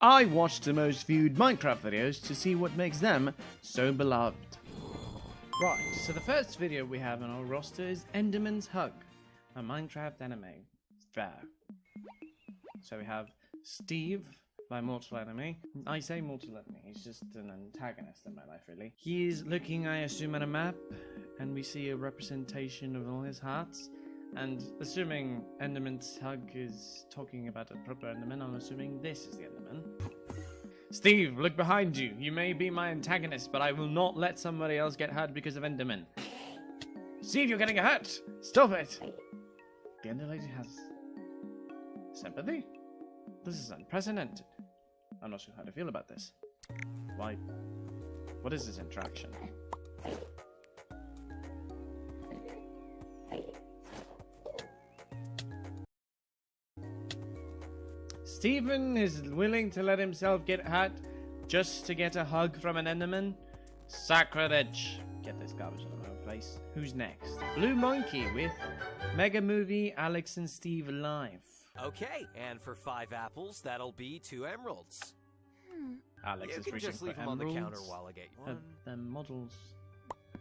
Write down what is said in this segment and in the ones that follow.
I watched the most viewed Minecraft videos to see what makes them so beloved. Right, so the first video we have on our roster is Enderman's Hug, a Minecraft anime. Fair. So we have Steve by Mortal Enemy. I say Mortal Enemy, he's just an antagonist in my life, really. He's looking, I assume, at a map, and we see a representation of all his hearts. And assuming Enderman's Hug is talking about a proper Enderman, I'm assuming this is the Enderman. Steve, look behind you. You may be my antagonist, but I will not let somebody else get hurt because of Enderman. Steve, you're getting hurt! Stop it! The Ender Lady has sympathy? This is unprecedented. I'm not sure how to feel about this. Why? What is this interaction? Steven is willing to let himself get hurt just to get a hug from an Enderman? Sacrilege. Get this garbage out of my face. Who's next? Blue Monkey with Mega Movie, Alex and Steve Live. Okay, and for 5 apples, that'll be 2 emeralds. Alex is You can reaching just for leave them on the emeralds. counter while I get you. 1, The models. 2,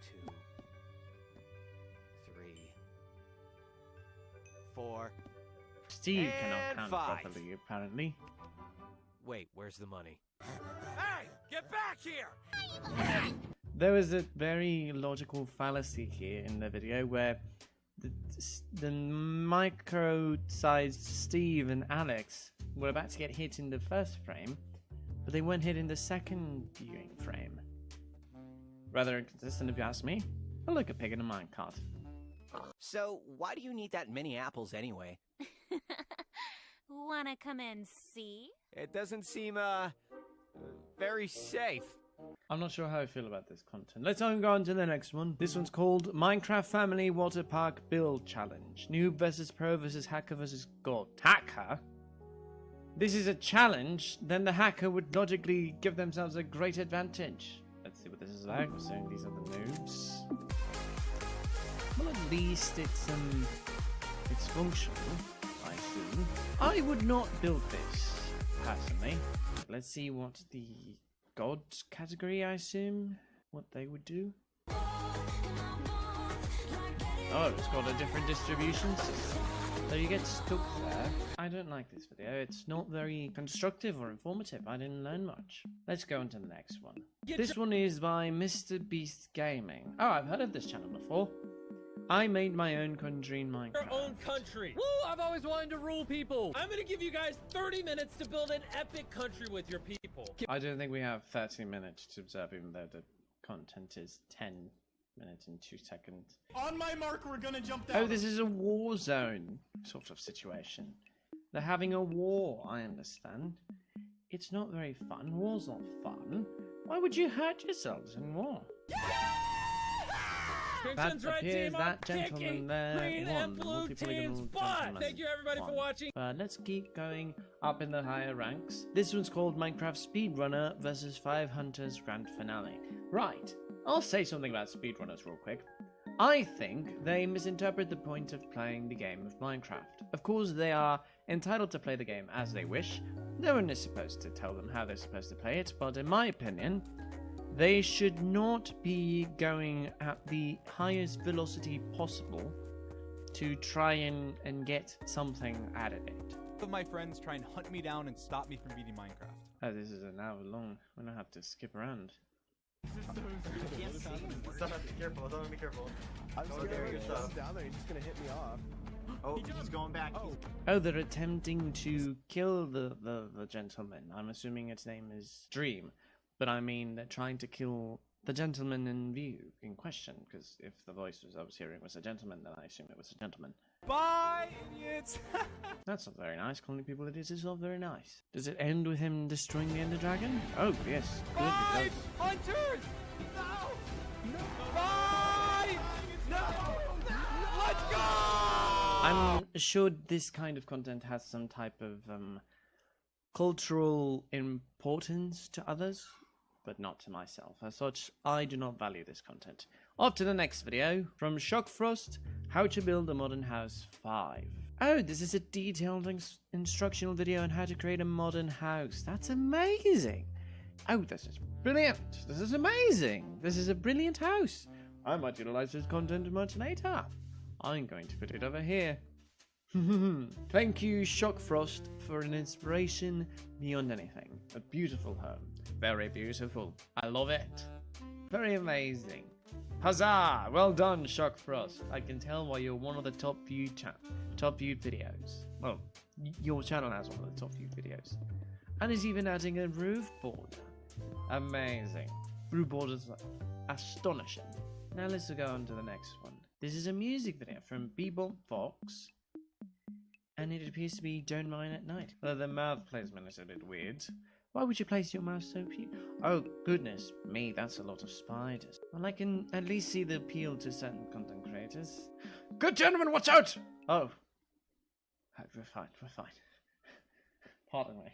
3, 4. Steve cannot And count 5. properly, apparently. Wait, where's the money? Hey, get back here! There was a very logical fallacy here in the video where the micro-sized Steve and Alex were about to get hit in the first frame, but they weren't hit in the second viewing frame. Rather inconsistent if you ask me. I like a pig in a minecart. So, why do you need that many apples anyway? Wanna come and see? It doesn't seem, very safe. I'm not sure how I feel about this content. Let's go on to the next one. This one's called Minecraft Family Water Park Build Challenge. Noob versus Pro versus Hacker versus God. Hacker? This is a challenge, then the hacker would logically give themselves a great advantage. Let's see what this is like. So these are the noobs. Well, at least it's functional, I assume. I would not build this, personally. Let's see what the God category, I assume, what they would do. Oh, it's got a different distribution system. So you get stuck there. I don't like this video. It's not very constructive or informative. I didn't learn much. Let's go on to the next one. This one is by Mr. Beast Gaming. Oh, I've heard of this channel before. I made my own country in Minecraft. Your own country. Woo! I've always wanted to rule people. I'm gonna give you guys 30 minutes to build an epic country with your people. I don't think we have 30 minutes to observe, even though the content is 10 minutes and 2 seconds. On my mark, we're gonna jump down. Oh, this is a war zone sort of situation. They're having a war, I understand. It's not very fun. War's not fun. Why would you hurt yourselves in war? That appears that gentleman there green won. and blue teams, but thank you everybody for watching. But let's keep going up in the higher ranks. This one's called Minecraft Speedrunner versus 5 Hunters Grand Finale. Right, I'll say something about speedrunners real quick. I think they misinterpret the point of playing the game of Minecraft. Of course, they are entitled to play the game as they wish. No one is supposed to tell them how they're supposed to play it, but in my opinion, they should not be going at the highest velocity possible to try and get something out of it. Of my friends try and hunt me down and stop me from beating Minecraft. Oh, this is an hour long. We're gonna have to skip around. Stop, be careful, don't be careful. I'm just gonna jump down there, he's just gonna hit me off. Oh, he's going back. Oh, they're attempting to kill the gentleman. I'm assuming its name is Dream. But I mean, they're trying to kill the gentleman in view, in question, because if the voice I was hearing was a gentleman, then I assume it was a gentleman. Bye, idiots! That's not very nice. Calling people idiots is not very nice. Does it end with him destroying the Ender Dragon? Oh, yes. Good, it does. Hunters! No! No! Bye! No! Let's go! I'm assured this kind of content has some type of cultural importance to others, but not to myself. As such, I do not value this content. Off to the next video from Shockfrost, How to Build a Modern House 5. Oh, this is a detailed instructional video on how to create a modern house. That's amazing. Oh, this is brilliant. This is amazing. This is a brilliant house. I might utilize this content much later. I'm going to put it over here. Thank you, Shockfrost, for an inspiration beyond anything. A beautiful home. Very beautiful. I love it. Very amazing. Huzzah! Well done, Shockfrost. I can tell why you're one of the top viewed videos. Well, your channel has one of the top viewed videos. And it's even adding a roof border. Amazing. Roof borders are astonishing. Now let's go on to the next one. This is a music video from Bebop Fox. And it appears to be Don't Mind at Night. Although the mouth placement is a bit weird. Why would you place your mouth so few? Oh, goodness me, that's a lot of spiders. Well, I can at least see the appeal to certain content creators. Good gentlemen, watch out! Oh. We're fine, we're fine. Pardon me.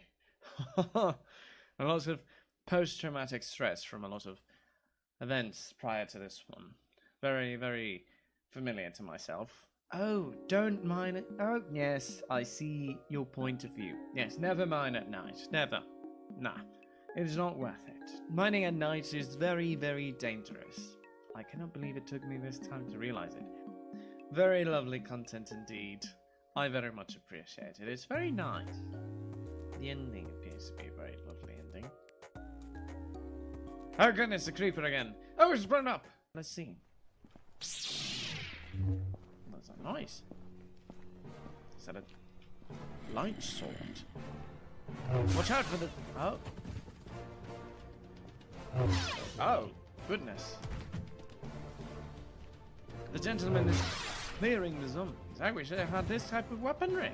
A lot of post-traumatic stress from a lot of events prior to this one. Very, very familiar to myself. Oh, don't mind it. Oh, yes, I see your point of view. Yes, never mine at night. Never. Nah, it is not worth it. Mining at night is very, very dangerous. I cannot believe it took me this time to realize it. Very lovely content indeed. I very much appreciate it. It's very nice. The ending appears to be a very lovely ending. Oh goodness, a creeper again. Oh, it's blown up. Let's see. What's that noise? Is that a light sword? Watch out for the... Oh. Oh, goodness. The gentleman is clearing the zombies. I wish I had this type of weaponry.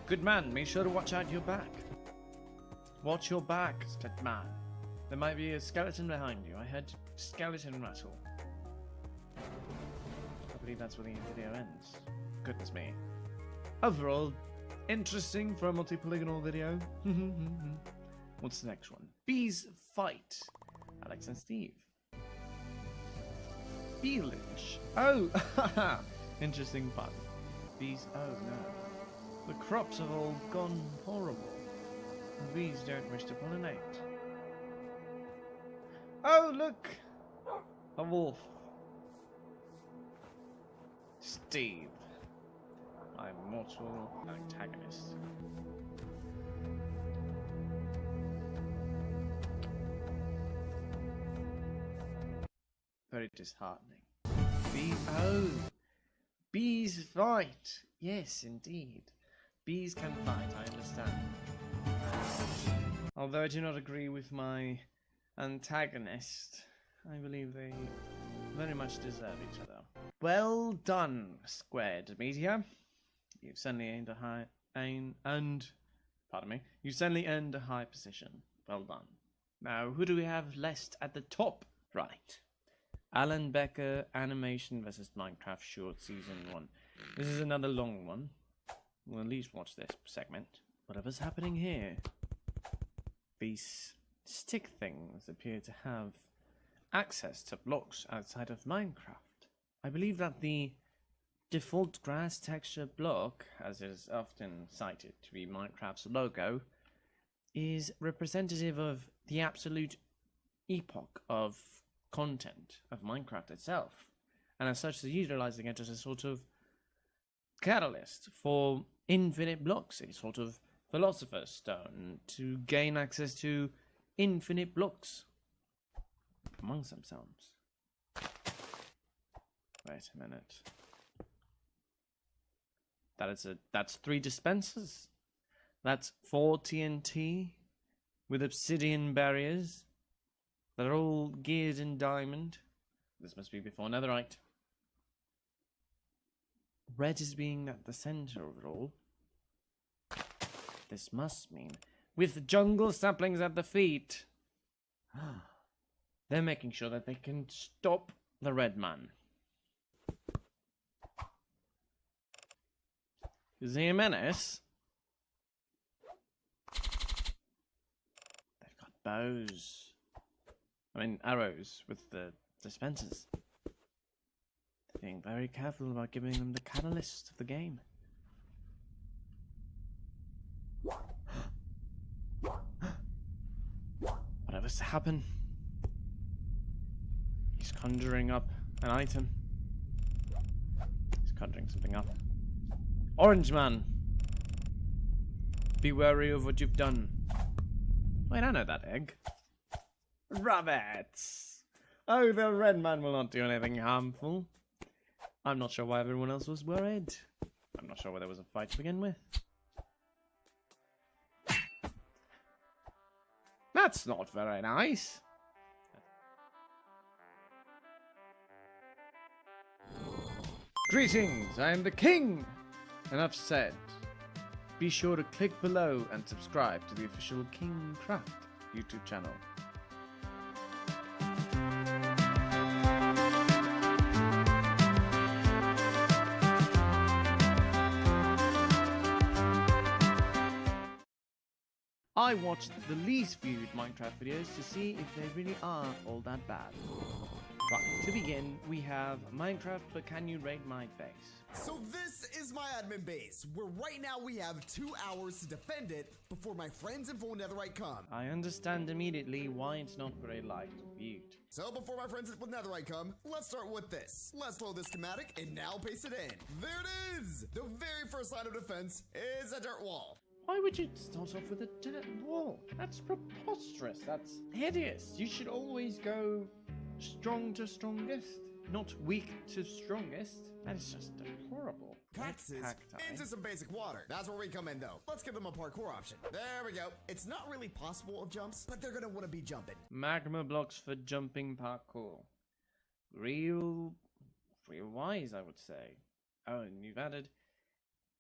Good man, make sure to watch out your back. Watch your back, good man. There might be a skeleton behind you. I heard skeleton rattle. I believe that's where the video ends. Goodness me. Overall, interesting for a multi-polygonal video. What's the next one? Bees Fight. Alex and Steve. Bee Lynch. Oh, interesting pun. Bees. Oh no. The crops have all gone horrible. The bees don't wish to pollinate. Oh, look! A wolf. Steve. My mortal antagonist. Very disheartening. Bees fight. Yes, indeed. Bees can fight, I understand. Although I do not agree with my antagonist, I believe they very much deserve each other. Well done, Squared Media. You've certainly earned a high you certainly earned a high position. Well done. Now, who do we have left at the top? Right. Alan Becker Animation vs. Minecraft Short Season 1. This is another long one. We'll at least watch this segment. Whatever's happening here. These stick things appear to have access to blocks outside of Minecraft. I believe that the default grass texture block, as is often cited to be Minecraft's logo, is representative of the absolute epoch of content of Minecraft itself, and as such they're utilizing it as a sort of catalyst for infinite blocks, a sort of philosopher's stone to gain access to infinite blocks amongst themselves. Wait a minute. That's 3 dispensers. That's 4 TNT with obsidian barriers. They're all geared in diamond. This must be before netherite. Red is being at the center of it all. This must mean with jungle saplings at the feet. They're making sure that they can stop the red man. Is he a menace? They've got bows. Arrows with the dispensers. They're being very careful about giving them the catalyst of the game. happen? He's conjuring up an item. He's conjuring something up. Orange man! Be wary of what you've done. Wait, I know that egg. Rabbits! Oh, the red man will not do anything harmful. I'm not sure why everyone else was worried. I'm not sure why there was a fight to begin with. That's not very nice. Greetings, I am the king! Enough said. Be sure to click below and subscribe to the official King Craft YouTube channel. I watched the least viewed Minecraft videos to see if they really are all that bad. Right, to begin, we have Minecraft, but can you raid my base? So this is my admin base, where right now we have 2 hours to defend it before my friends in full netherite come. I understand immediately why it's not very liked or viewed. So before my friends with netherite come, let's start with this. Let's load this schematic and now paste it in. There it is! The very first line of defense is a dirt wall. Why would you start off with a dirt wall? That's preposterous. That's hideous. You should always go strong to strongest, not weak to strongest. That is just horrible. Cactus into some basic water. That's where we come in though. Let's give them a parkour option. There we go. It's not really possible of jumps, but they're gonna want to be jumping. Magma blocks for jumping parkour. Real wise, I would say. Oh, and you've added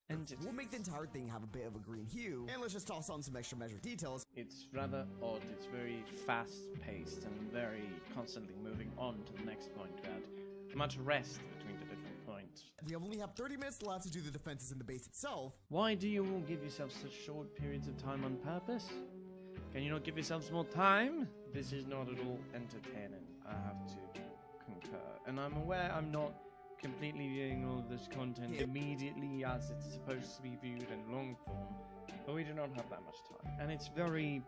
entities. We'll make the entire thing have a bit of a green hue, and let's just toss on some extra measured details. It's rather odd. It's very fast-paced and very constantly moving on to the next point to add much rest between the different points. We only have 30 minutes left to do the defenses in the base itself. Why do you all give yourselves such short periods of time on purpose? Can you not give yourselves more time? This is not at all entertaining, I have to concur. And I'm aware I'm not completely viewing all of this content immediately as it's supposed to be viewed in long form, but we do not have that much time. And it's very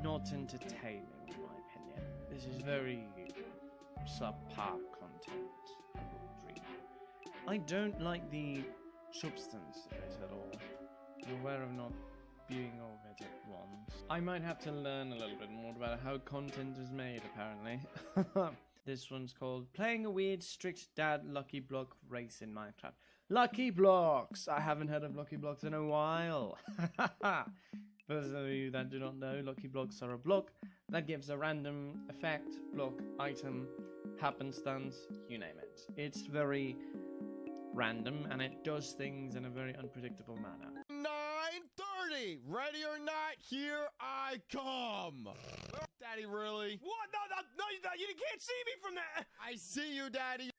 not entertaining, in my opinion. This is very subpar content. I don't like the substance of it at all. I'm aware of not viewing all of it at once. I might have to learn a little bit more about how content is made, apparently. This one's called Playing a Weird Strict Dad Lucky Block Race in Minecraft. Lucky Blocks! I haven't heard of Lucky Blocks in a while. For those of you that do not know, Lucky Blocks are a block that gives a random effect, block, item, happenstance, you name it. It's very random and it does things in a very unpredictable manner. 9:30! Ready or not, here I come! Daddy, really? What? No, you can't see me from there! I see you, Daddy!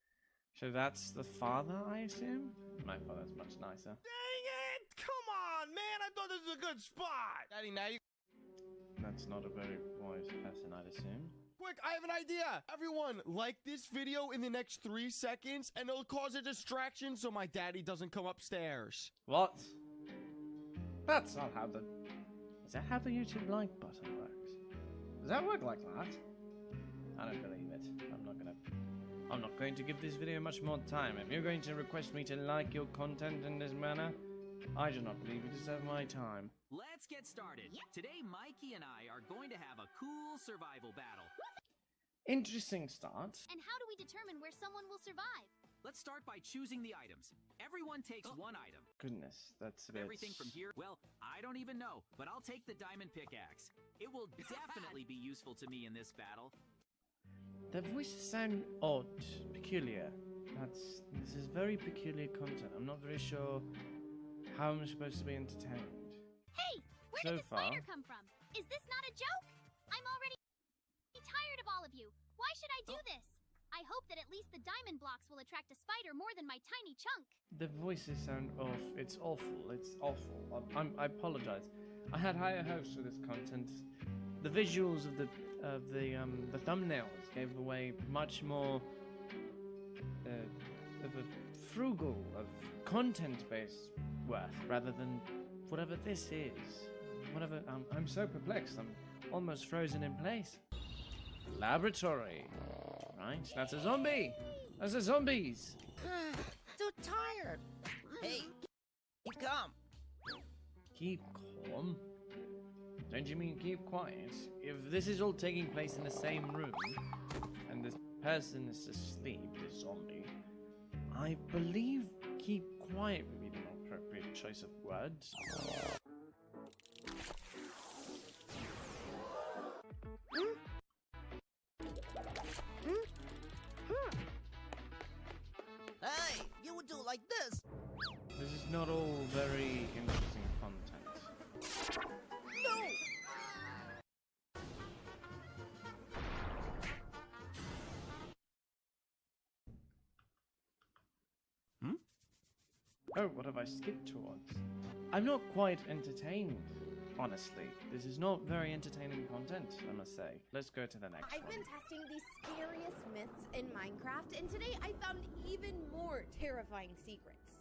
So that's the father, I assume? My father's much nicer. Dang it! Come on, man! I thought this was a good spot! Daddy, now you... That's not a very wise person, I'd assume. Quick, I have an idea! Everyone, like this video in the next 3 seconds, and it'll cause a distraction so my daddy doesn't come upstairs. What? That's not how the... Is that how the YouTube like button works? Does that work like that? I don't believe it. I'm not going to give this video much more time. If you're going to request me to like your content in this manner, I do not believe you deserve my time. Let's get started. Today, Mikey and I are going to have a cool survival battle. Interesting start. And how do we determine where someone will survive? Let's start by choosing the items. Everyone takes one item. Goodness, that's a bit... Everything from here, well, I don't even know, but I'll take the diamond pickaxe. It will definitely be useful to me in this battle. Their voices sound odd, peculiar. This is very peculiar content. I'm not very sure how I'm supposed to be entertained. Hey, where did the spider come from? Is this not a joke? I'm already tired of all of you. Why should I do this? I hope that at least the diamond blocks will attract a spider more than my tiny chunk. The voices sound off. It's awful. It's awful. I apologize. I had higher hopes for this content. The visuals of the thumbnails gave away much more of a frugal, of content-based worth rather than whatever this is. Whatever. I'm so perplexed. almost frozen in place. Laboratory. Right, that's a zombie. That's a zombies. Too tired. Hey, keep calm. Keep calm? Don't you mean keep quiet? If this is all taking place in the same room, and this person is asleep, this zombie, I believe keep quiet would be the more appropriate choice of words. Hey, you would do like this. This is not all very interesting content. No. Oh, what have I skipped towards? I'm not quite entertained, honestly. This is not very entertaining content, I must say. Let's go to the next I've one. been testing the scariest myths in Minecraft, and today I found even more terrifying secrets.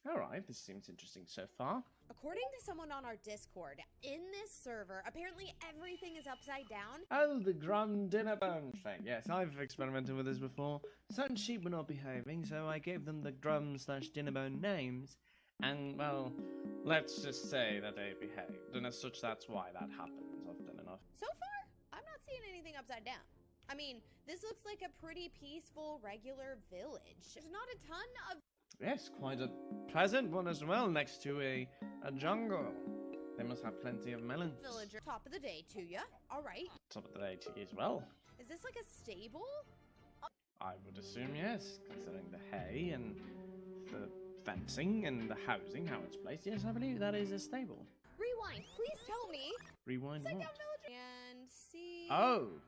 Alright, this seems interesting so far. According to someone on our Discord, in this server, apparently everything is upside down. Oh, the Grum Dinner Bone thing. Yes, I've experimented with this before. Certain sheep were not behaving, so I gave them the Grum/Dinnerbone names. And, well, let's just say that they behaved. And as such, that's why that happens often enough. So far, I'm not seeing anything upside down. I mean, this looks like a pretty peaceful, regular village. There's not a ton of... Yes, quite a pleasant one as well, next to a jungle. They must have plenty of melons. Villager. Top of the day to ya. Alright. Top of the day to you as well. Is this like a stable? I would assume yes, considering the hay and the fencing and the housing, how it's placed. Yes, I believe that is a stable. Rewind, please tell me. Rewind Check what? out villager and see... Oh,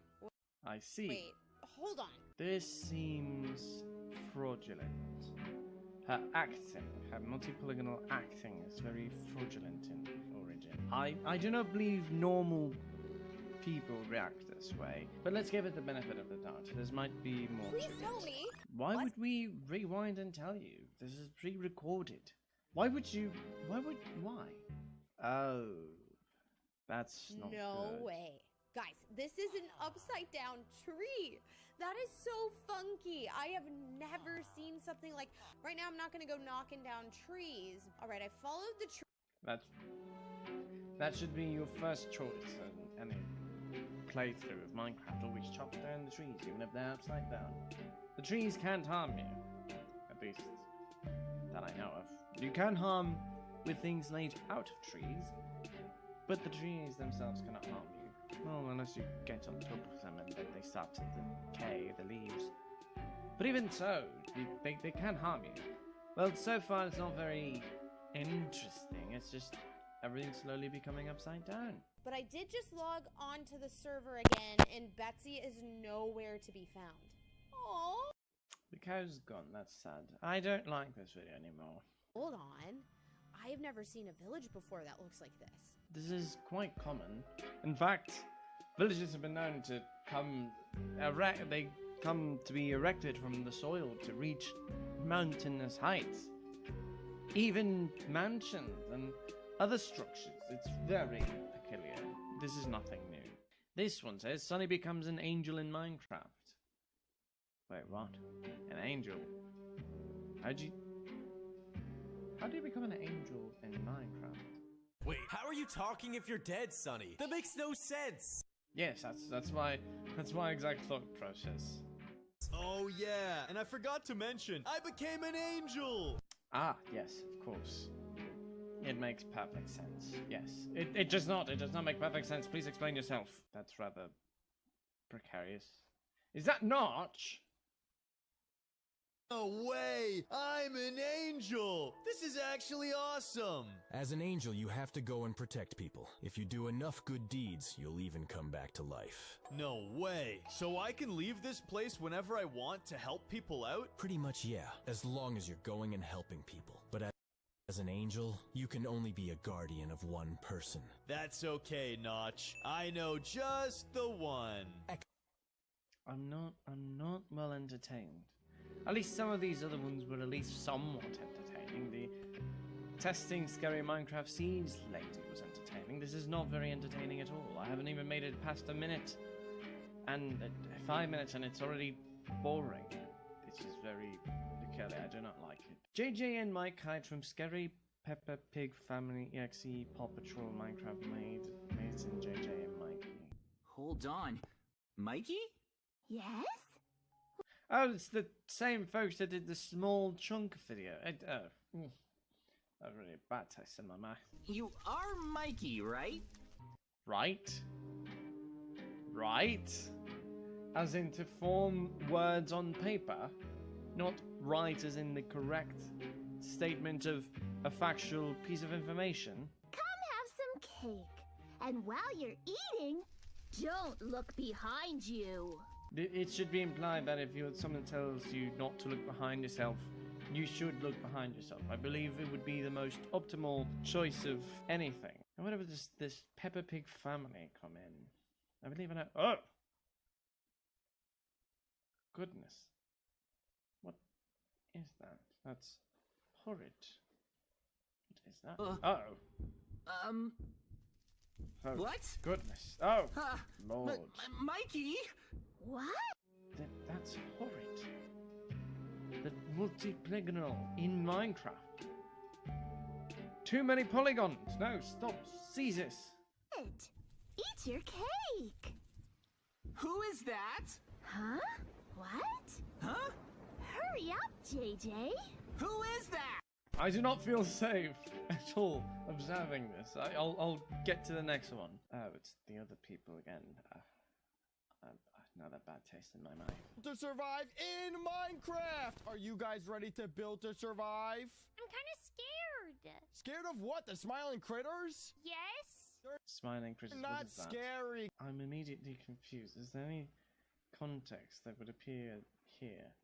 I see. Wait, hold on. This seems fraudulent. Her acting, her multi-polygonal acting is very fraudulent in origin. I do not believe normal people react this way, but let's give it the benefit of the doubt. This might be more Please to tell it. me. Why would we rewind and tell you? This is pre-recorded. Why? Oh, that's not No good. way. Guys, this is an upside down tree. That is so funky. I have never seen something like... Right now, I'm not going to go knocking down trees. All right, I followed the tree. That should be your first choice in any playthrough of Minecraft. Always chop down the trees, even if they're upside down. The trees can't harm you. At least, that I know of. You can harm with things laid out of trees, but the trees themselves cannot harm you. Well, unless you get on top of them and then they start to decay, the leaves. But even so, they can harm you. Well, so far it's not very interesting. It's just everything's slowly becoming upside down. But I did just log onto the server again, and Betsy is nowhere to be found. Aww. The cow's gone, that's sad. I don't like this video anymore. Hold on. I have never seen a village before that looks like this. This is quite common. In fact, villages have been known to come to be erected from the soil to reach mountainous heights. Even mansions and other structures. It's very peculiar. This is nothing new. This one says Sunny becomes an angel in Minecraft. Wait, what? An angel? How do you become an angel in Minecraft? Wait, how are you talking if you're dead, Sonny? That makes no sense. Yes, that's my exact thought process. Oh yeah, and I forgot to mention, I became an angel! Ah, yes, of course. It makes perfect sense. Yes. It does not make perfect sense. Please explain yourself. That's rather precarious. Is that Notch? No way! I'm an angel! This is actually awesome! As an angel, you have to go and protect people. If you do enough good deeds, you'll even come back to life. No way! So I can leave this place whenever I want to help people out? Pretty much, yeah. As long as you're going and helping people. But as an angel, you can only be a guardian of one person. That's okay, Notch. I know just the one. I'm not well entertained. At least some of these other ones were at least somewhat entertaining. testing scary Minecraft seeds lately was entertaining. This is not very entertaining at all. I haven't even made it past a minute and 5 minutes and it's already boring. This is very peculiar. I do not like it. JJ and Mike hide from Scary Peppa Pig Family EXE Paw Patrol Minecraft made it in JJ and Mikey. Hold on. Mikey? Yes? Oh, it's the same folks that did the small chunk video. That's really a bad taste in my mouth. You are Mikey, right? Right? Right? As in to form words on paper, not right as in the correct statement of a factual piece of information. Come have some cake. And while you're eating, don't look behind you. It should be implied that if someone tells you not to look behind yourself, you should look behind yourself. I believe it would be the most optimal choice of anything. And whatever this Peppa Pig family come in. I believe I know. Oh! Goodness. What is that? That's horrid. What is that? Oh, what? Goodness. Oh, Lord. Mikey? What? That's horrid. The multi-polygonal in Minecraft. Too many polygons. No, stop. Seize this. Eat your cake. Who is that? Huh? What? Huh? Hurry up, JJ. Who is that? I do not feel safe at all observing this. I'll get to the next one. Oh, it's the other people again. Another bad taste in my mouth. To survive in Minecraft! Are you guys ready to build to survive? I'm kind of scared. Scared of what? The smiling critters? Yes? Smiling critters. Not what is that? scary. I'm immediately confused. Is there any context that would appear here?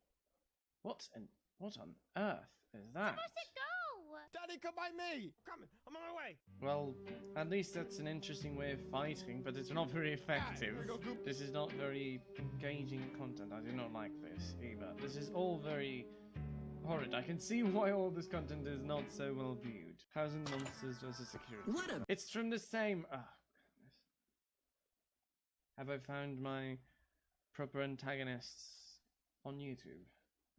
What on earth is that? Where's it go? Daddy, come by me! Coming! I'm on my way! Well, at least that's an interesting way of fighting, but it's not very effective. This is not very engaging content. I do not like this either. This is all very horrid. I can see why all this content is not so well viewed. Housing monsters versus security. It's from the same... Oh, goodness. Have I found my proper antagonists on YouTube?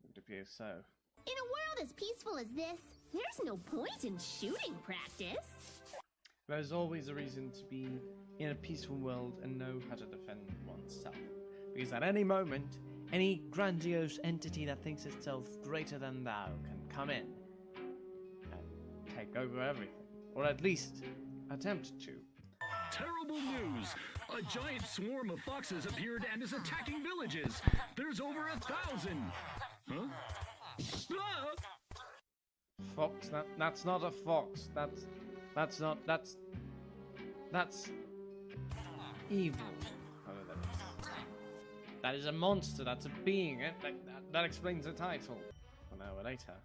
It would appear so. In a world as peaceful as this, there's no point in shooting practice. There's always a reason to be in a peaceful world and know how to defend oneself. Because at any moment, any grandiose entity that thinks itself greater than thou can come in and take over everything. Or at least attempt to. Terrible news! A giant swarm of foxes appeared and is attacking villages. There's over 1,000. Huh? Ah! Fox? That's not a fox. That's evil. That is a monster. That's a being. That explains the title. An hour later.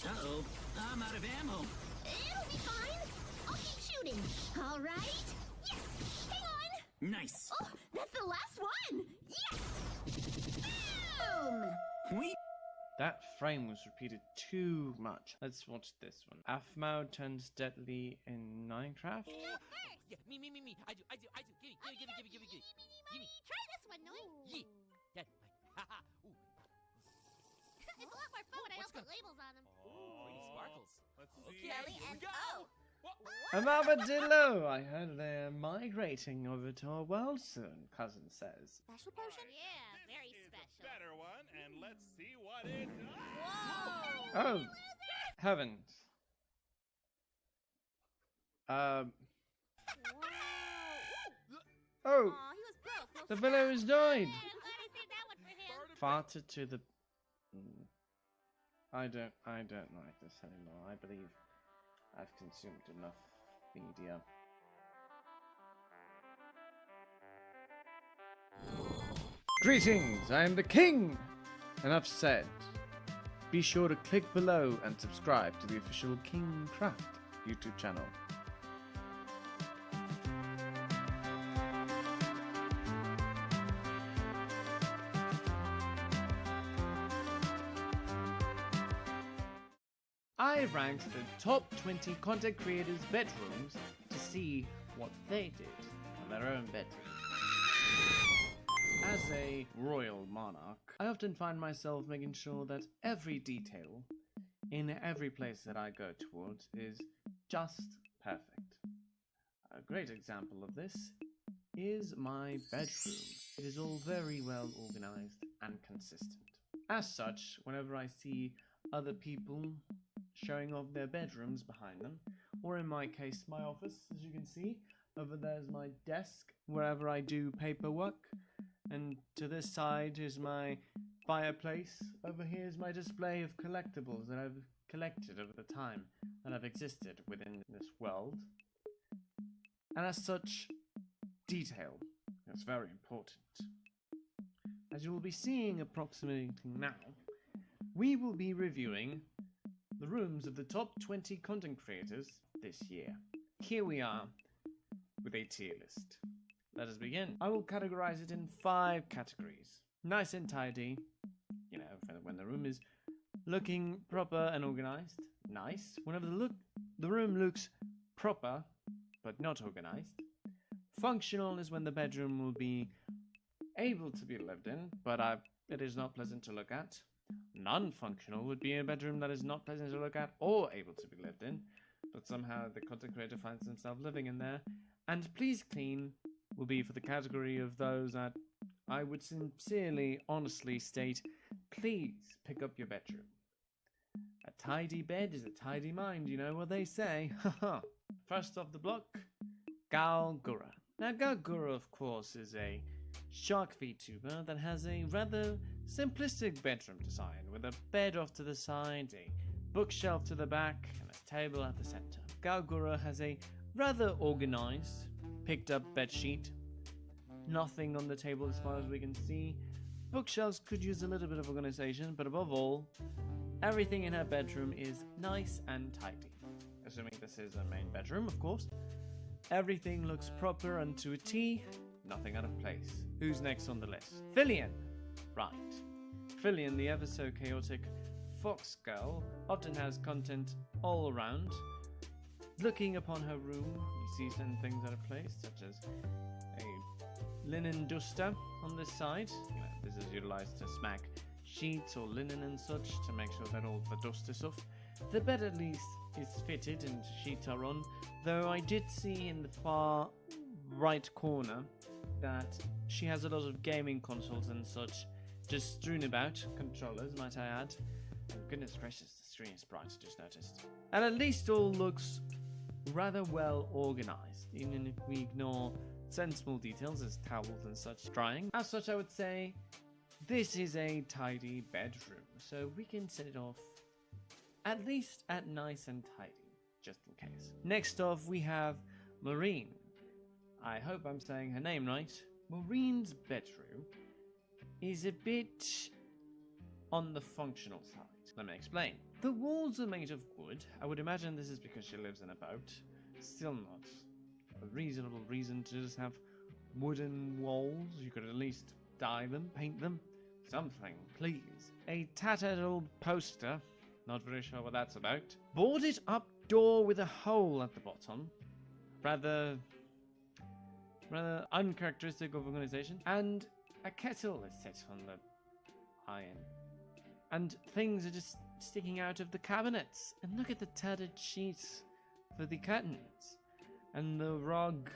Uh-oh. I'm out of ammo. It'll be fine. I'll keep shooting. All right. Yes. Hang on. Nice. Oh, that's the last one. Yes. Boom. That frame was repeated too much. Let's watch this one. Afmao turns deadly in Minecraft. Yeah, me. I do. Gimme. Try this one, Noi. Yeah. Yeah. Haha. Ooh. It's a lot more fun when I don't put labels on them. Pretty sparkles. Let's see. Jelly and Armadillo! I heard they're migrating over to our world soon, cousin says. Special potion? Yeah, very special. Better one, and let's see what it does. Oh, heavens. Oh, Aw, he was broke. No the fellow has died. I'm glad I saved that one for him. Farted to the... I don't like this anymore. I believe I've consumed enough media. Greetings, I am the king! Enough said. Be sure to click below and subscribe to the official King Craft YouTube channel. I ranked the top 20 content creators' bedrooms to see what they did in their own bedroom. As a royal monarch, I often find myself making sure that every detail in every place that I go towards is just perfect. A great example of this is my bedroom. It is all very well organized and consistent. As such, whenever I see other people showing off their bedrooms behind them, or in my case, my office, as you can see, over there's my desk, wherever I do paperwork, and to this side is my fireplace. Over here is my display of collectibles that I've collected over the time that I've existed within this world. And as such, detail is very important. As you will be seeing approximating now, we will be reviewing the rooms of the top 20 content creators this year. Here we are with a tier list. Let us begin. I will categorize it in 5 categories. Nice and tidy, you know, when the room is looking proper and organized. Nice. Whenever the room looks proper but not organized. Functional is when the bedroom will be able to be lived in, but it is not pleasant to look at. Non-functional would be a bedroom that is not pleasant to look at or able to be lived in, but somehow the content creator finds himself living in there. And please clean will be for the category of those that I would sincerely, honestly state, please pick up your bedroom. A tidy bed is a tidy mind, you know what they say. Haha. First off the block, Galgura. Now Galgura, of course, is a shark VTuber that has a rather simplistic bedroom design with a bed off to the side, a bookshelf to the back, and a table at the center. Galgura has a rather organized, picked up bedsheet. Nothing on the table as far as we can see. Bookshelves could use a little bit of organization, but above all, everything in her bedroom is nice and tidy. Assuming this is a main bedroom, of course. Everything looks proper and to a T, nothing out of place. Who's next on the list? Fillion! Right. Fillion, the ever so chaotic fox girl, often has content all around. Looking upon her room, you see certain things out of place, such as a linen duster on this side. You know, this is utilized to smack sheets or linen and such to make sure that all the dust is off. The bed at least is fitted and sheets are on, though I did see in the far right corner that she has a lot of gaming consoles and such just strewn about, controllers might I add. And goodness gracious, the screen is bright, I just noticed. And at least all looks rather well organized, even if we ignore sensible details as towels and such drying. As such, I would say this is a tidy bedroom, so we can set it off at least at nice and tidy, just in case. Next off, we have Maureen. I hope I'm saying her name right. Maureen's bedroom is a bit on the functional side. Let me explain. The walls are made of wood. I would imagine this is because she lives in a boat. Still not a reasonable reason to just have wooden walls. You could at least dye them, paint them, something, please. A tattered old poster. Not very sure what that's about. Boarded up door with a hole at the bottom. Rather uncharacteristic of organization. And a kettle is set on the iron. And things are just sticking out of the cabinets. And look at the tattered sheets for the curtains. And the rug.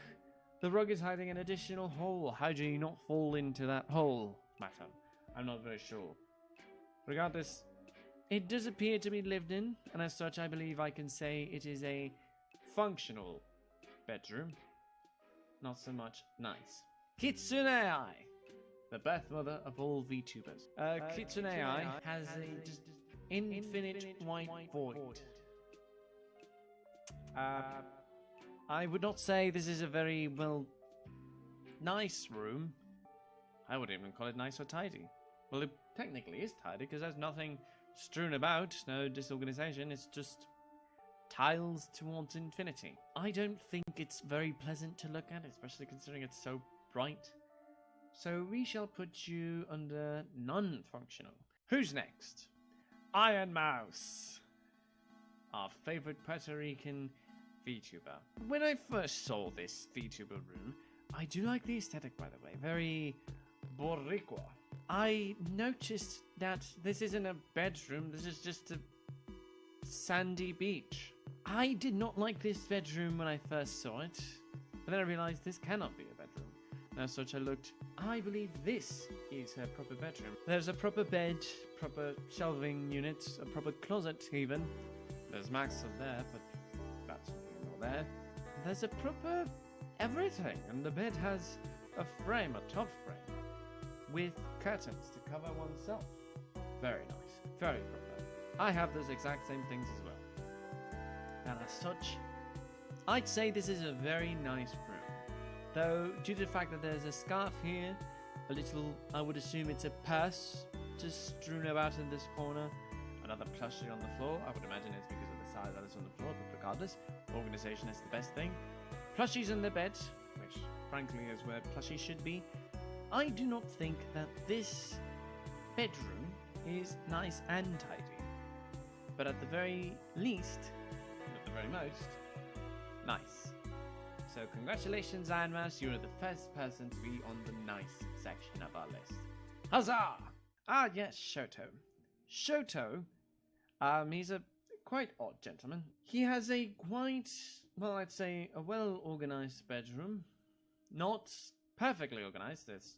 The rug is hiding an additional hole. How do you not fall into that hole, madam? I'm not very sure. Regardless, it does appear to be lived in, and as such I believe I can say it is a functional bedroom. Not so much nice. Kitsune Ai, the birth mother of all VTubers. Kitsune Ai has a just infinite white void. I would not say this is a very, well, nice room. I wouldn't even call it nice or tidy. Well, it technically is tidy because there's nothing strewn about, no disorganization, it's just tiles towards infinity. I don't think it's very pleasant to look at, especially considering it's so bright. So we shall put you under non-functional. Who's next? Iron Mouse. our favorite Puerto Rican VTuber. When I first saw this VTuber room, I do like the aesthetic, by the way, very Boricua. I noticed that this isn't a bedroom, this is just a sandy beach. I did not like this bedroom when I first saw it, but then I realized this cannot be a bedroom. And as such I looked, I believe this is her proper bedroom. There's a proper bed, proper shelving units, a proper closet even. There's Max up there, but that's not there. There's a proper everything, and the bed has a frame, a top frame, with curtains to cover oneself. Very nice, very proper. I have those exact same things as well. And as such, I'd say this is a very nice room. Though, due to the fact that there's a scarf here, a little, I would assume it's a purse just strewn about in this corner, another plushie on the floor. I would imagine it's because of the size that it's on the floor, but regardless, organization is the best thing. Plushies in the bed, which frankly is where plushies should be. I do not think that this bedroom is nice and tidy, but at the very least, at the very most, nice. So congratulations, Iron Mouse, you are the first person to be on the nice section of our list. Huzzah! Ah yes, Shoto. Shoto, he's a quite odd gentleman. He has a quite, well, I'd say a well-organized bedroom. Not perfectly organized, there's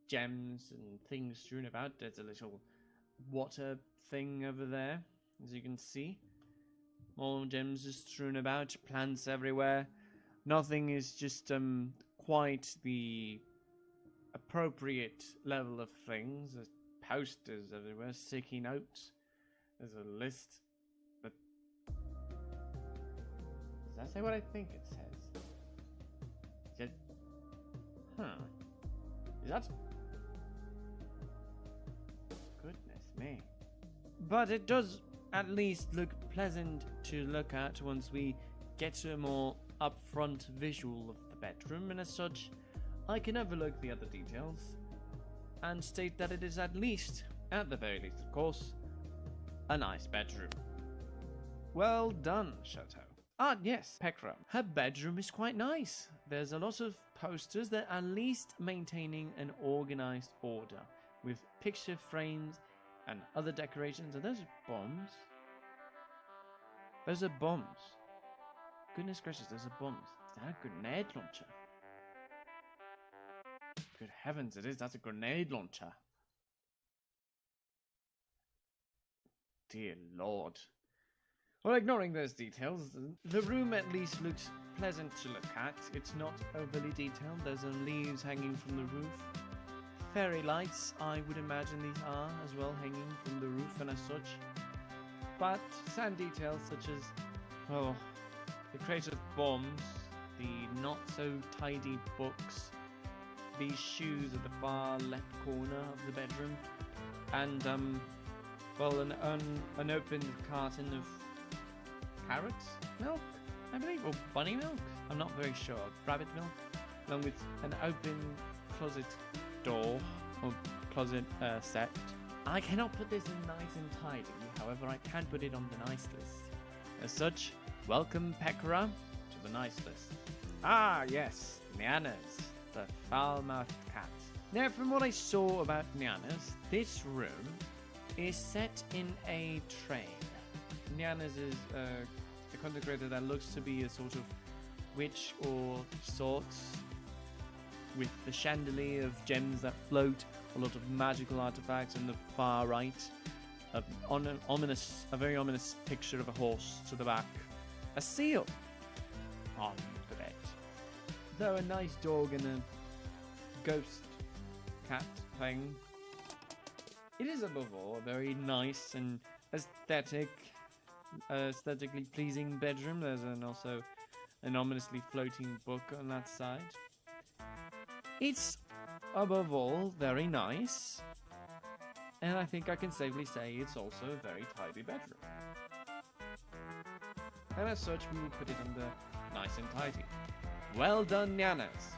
gems and things strewn about. There's a little water thing over there, as you can see. More gems are strewn about, plants everywhere. Nothing is just quite the appropriate level of things. There's posters everywhere, sticky notes. There's a list. But does that say what I think it says? Is it? Huh. Is that? Goodness me. But it does at least look pleasant to look at once we get to a more upfront visual of the bedroom, and as such, I can overlook the other details and state that it is at least, at the very least of course, a nice bedroom. Well done, Shoto. Ah yes, Pekra. Her bedroom is quite nice. There's a lot of posters that are at least maintaining an organized order, with picture frames and other decorations. Are those bombs? Those are bombs. Goodness gracious, those are bombs. Is that a grenade launcher? Good heavens, it is. That's a grenade launcher. Dear Lord. Well, ignoring those details, the room at least looks pleasant to look at. It's not overly detailed. There's some leaves hanging from the roof. Fairy lights, I would imagine these are as well, hanging from the roof and as such. But sand details such as, oh, the crate of bombs, the not so tidy books, these shoes at the far left corner of the bedroom, and well, an opened carton of carrots milk, I believe, or bunny milk. I'm not very sure. Rabbit milk, along with an open closet door or closet set. I cannot put this in nice and tidy. However, I can put it on the nice list. As such, welcome Pekra to the nice list. Ah, yes, Nyanas, the foul-mouthed cat. Now, from what I saw about Nyanas, this room is set in a train. Nyanas is a content creator that looks to be a sort of witch or sorts, with the chandelier of gems that float, a lot of magical artifacts on the far right, a very ominous picture of a horse to the back, a seal on the bed, though a nice dog and a ghost cat thing. It is above all a very nice and aesthetically pleasing bedroom. There's also an ominously floating book on that side. It's above all very nice, and I think I can safely say it's also a very tidy bedroom. And as such, we will put it under nice and tidy. Well done, Nyanas.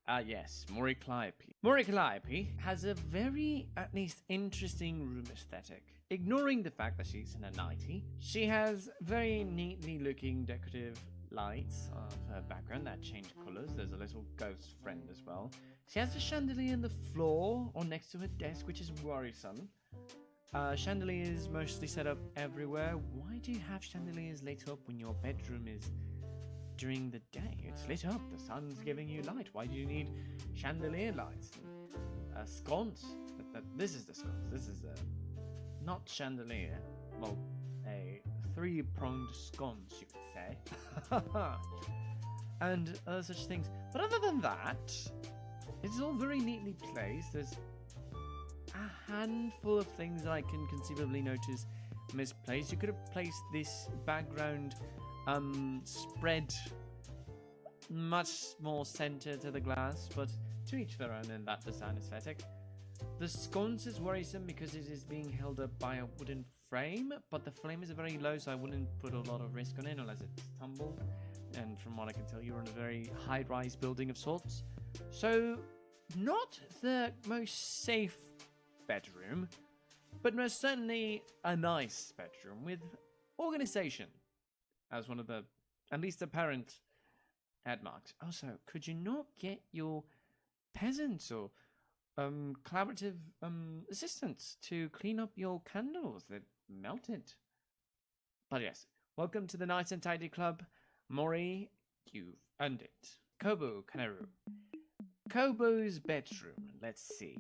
Ah yes, Mori Calliope. Mori Calliope has a very, at least, interesting room aesthetic. ignoring the fact that she's in a nightie. She has very neatly looking decorative lights of her background that change colors. There's a little ghost friend as well. She has a chandelier in the floor or next to her desk, which is worrisome. Chandeliers mostly set up everywhere. Why do you have chandeliers lit up when your bedroom is during the day? It's lit up. The sun's giving you light. Why do you need chandelier lights? Sconce. This is the sconce. This is not chandelier. Well, a three-pronged sconce, you could say. And other such things. But other than that, it's all very neatly placed. There's a handful of things that I can conceivably notice misplaced. You could have placed this background spread much more center to the glass, but to each their own in that design aesthetic. The sconce is worrisome because it is being held up by a wooden frame, but the flame is very low, so I wouldn't put a lot of risk on it unless it's tumbled. And from what I can tell, you're in a very high-rise building of sorts. So, not the most safe bedroom, but most certainly a nice bedroom with organization as one of the, at least apparent, head marks. Also, could you not get your peasants or collaborative assistants to clean up your candles that melted? But yes, welcome to the Nice and Tidy Club. Mori, you've earned it. Kobo Kanaru. Kobo's bedroom. Let's see.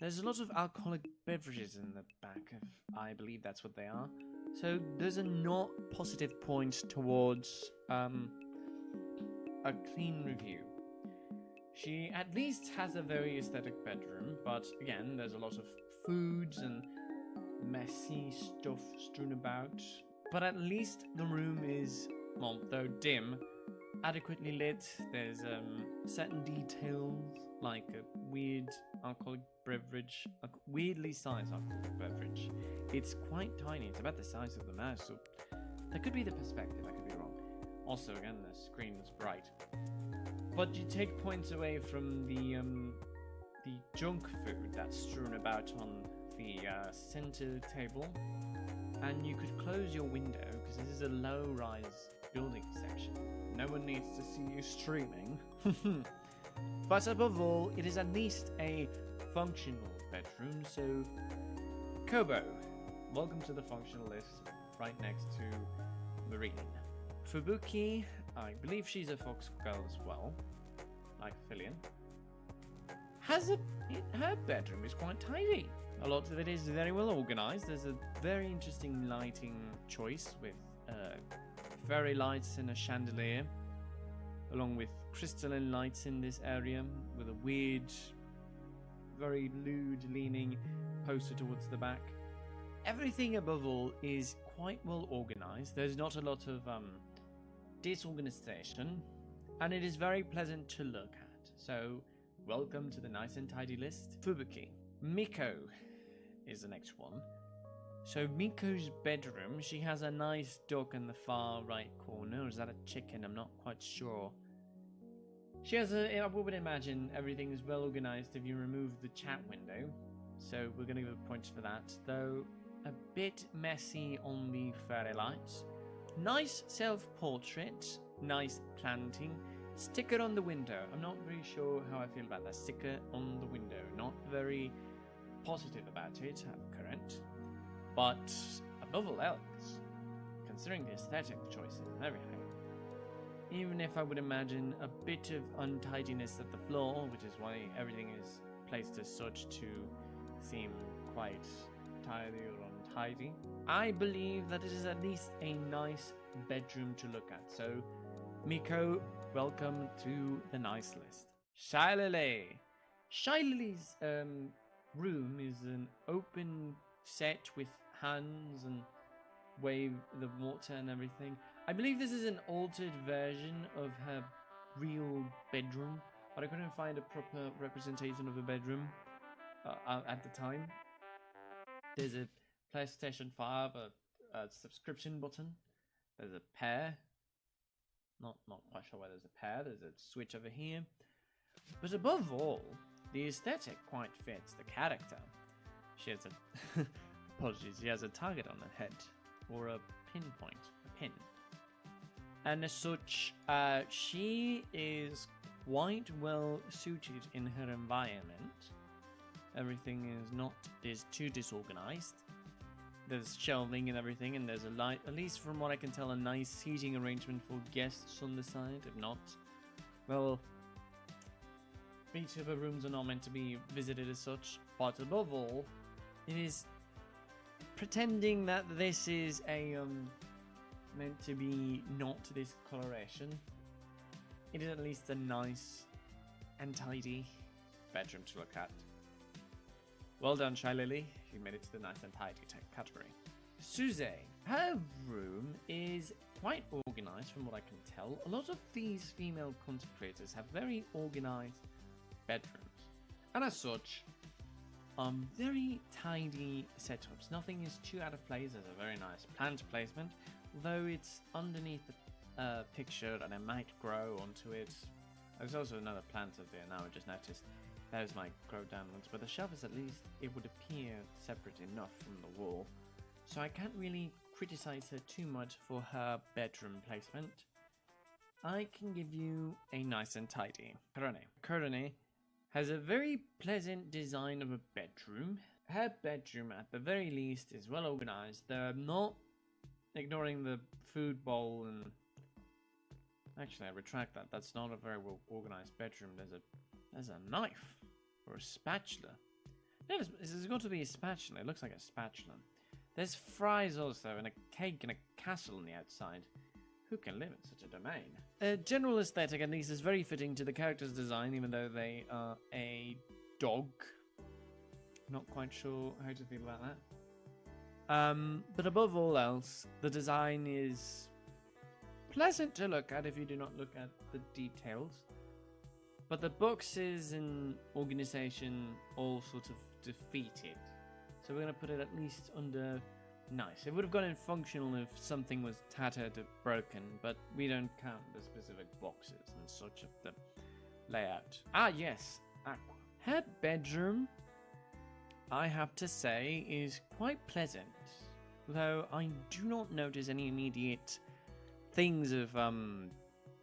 There's a lot of alcoholic beverages in the back of, I believe that's what they are. So those are not positive points towards a clean review. She at least has a very aesthetic bedroom, but again, there's a lot of foods and messy stuff strewn about. But at least the room is, well, though dim, adequately lit. There's certain details, like a weird alcoholic beverage, a weirdly sized alcoholic beverage. It's quite tiny. It's about the size of the mouse, so that could be the perspective. I could be wrong. Also, again, the screen was bright. But you take points away from the junk food that's strewn about on the center table, and you could close your window because this is a low-rise building section. No one needs to see you streaming. But above all, it is at least a functional bedroom, so Kobo, welcome to the functional list, right next to Marine. Fubuki, I believe she's a fox girl as well, like Filian. Her bedroom is quite tidy. A lot of it is very well organized. There's a very interesting lighting choice with fairy lights and a chandelier, along with crystalline lights in this area, with a weird, very lewd leaning poster towards the back. Everything above all is quite well organized. There's not a lot of disorganization, and it is very pleasant to look at. So, welcome to the Nice and Tidy list. Fubuki. Miko is the next one. So Miko's bedroom, she has a nice duck in the far right corner. Or is that a chicken? I'm not quite sure. She has I would imagine everything is well organized if you remove the chat window. So we're going to give her points for that. Though a bit messy on the fairy lights. Nice self-portrait. Nice planting. Sticker on the window. I'm not very sure how I feel about that sticker on the window. Not very positive about it at current. But above all else, considering the aesthetic choices and everything, even if I would imagine a bit of untidiness at the floor, which is why everything is placed as such to seem quite tidy or untidy, I believe that it is at least a nice bedroom to look at. So, Miko, welcome to the nice list. Shylily. Shylily's room is an open set with hands and wave the water and everything. I believe this is an altered version of her real bedroom, but I couldn't find a proper representation of a bedroom at the time. There's a PlayStation 5, a subscription button. There's a pair. Not quite sure why there's a pair. There's a switch over here. But above all, the aesthetic quite fits the character. She has a Apologies, he has a target on the head. Or a pinpoint. A pin. And as such, she is quite well suited in her environment. Everything is too disorganized. There's shelving and everything, and there's a light, at least from what I can tell, a nice seating arrangement for guests on the side. If not, well, each of the rooms are not meant to be visited as such. But above all, it is pretending that this is a meant to be not this coloration. It is at least a nice and tidy bedroom to look at. Well done, Shy Lily. You made it to the nice and tidy category. Suze, her room is quite organized from what I can tell. A lot of these female content creators have very organized bedrooms. And as such, very tidy setups. Nothing is too out of place. There's a very nice plant placement, although it's underneath the picture and it might grow onto it. There's also another plant up there now, I just noticed. Those might grow downwards, but the shelf is at least, it would appear separate enough from the wall. So I can't really criticize her too much for her bedroom placement. I can give you a nice and tidy Kurone. Kurone has a very pleasant design of a bedroom. Her bedroom, at the very least, is well organized. They're not ignoring the food bowl and... Actually, I retract that. That's not a very well organized bedroom. There's a knife or a spatula. No, it's got to be a spatula. It looks like a spatula. There's fries also, and a cake and a castle on the outside. Who can live in such a domain? General aesthetic, at least, is very fitting to the character's design, even though they are a dog. Not quite sure how to feel about that. But above all else, the design is pleasant to look at if you do not look at the details. But the boxes and organization all sort of defeat it. So we're going to put it at least under nice. It would have gone in functional if something was tattered or broken, but we don't count the specific boxes and such of the layout. Ah, yes, Aqua. Her bedroom, I have to say, is quite pleasant. Though I do not notice any immediate things of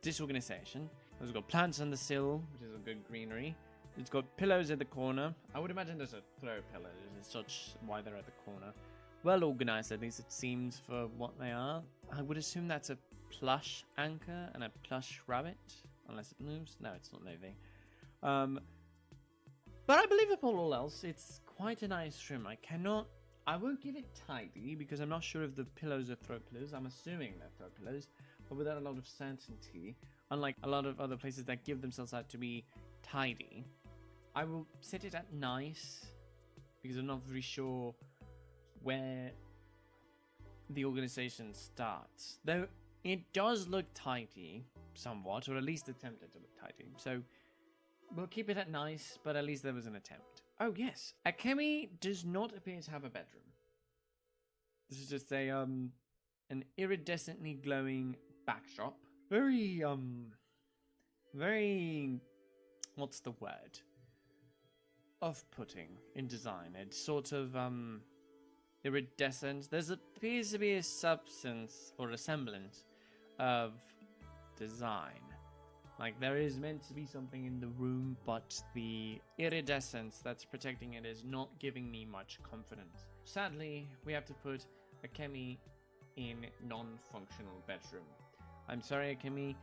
disorganization. It's got plants on the sill, which is a good greenery. It's got pillows at the corner. I would imagine there's a throw pillows and such why they're at the corner. Well organized, at least it seems, for what they are. I would assume that's a plush anchor and a plush rabbit, unless it moves. No, it's not moving. But I believe above all else, it's quite a nice room. I won't give it tidy because I'm not sure if the pillows are throw pillows. I'm assuming they're throw pillows, but without a lot of certainty. Unlike a lot of other places that give themselves out to be tidy, I will set it at nice because I'm not very sure where the organization starts. Though it does look tidy somewhat, or at least attempted to look tidy. So we'll keep it at nice, but at least there was an attempt. Oh yes, Akemi does not appear to have a bedroom. This is just a an iridescently glowing backdrop. Very what's the word? Off-putting in design. It's sort of iridescent. Appears to be a substance or a semblance of design. Like there is meant to be something in the room, but the iridescence that's protecting it is not giving me much confidence. Sadly, we have to put Akemi in non-functional bedroom. I'm sorry, Akemi,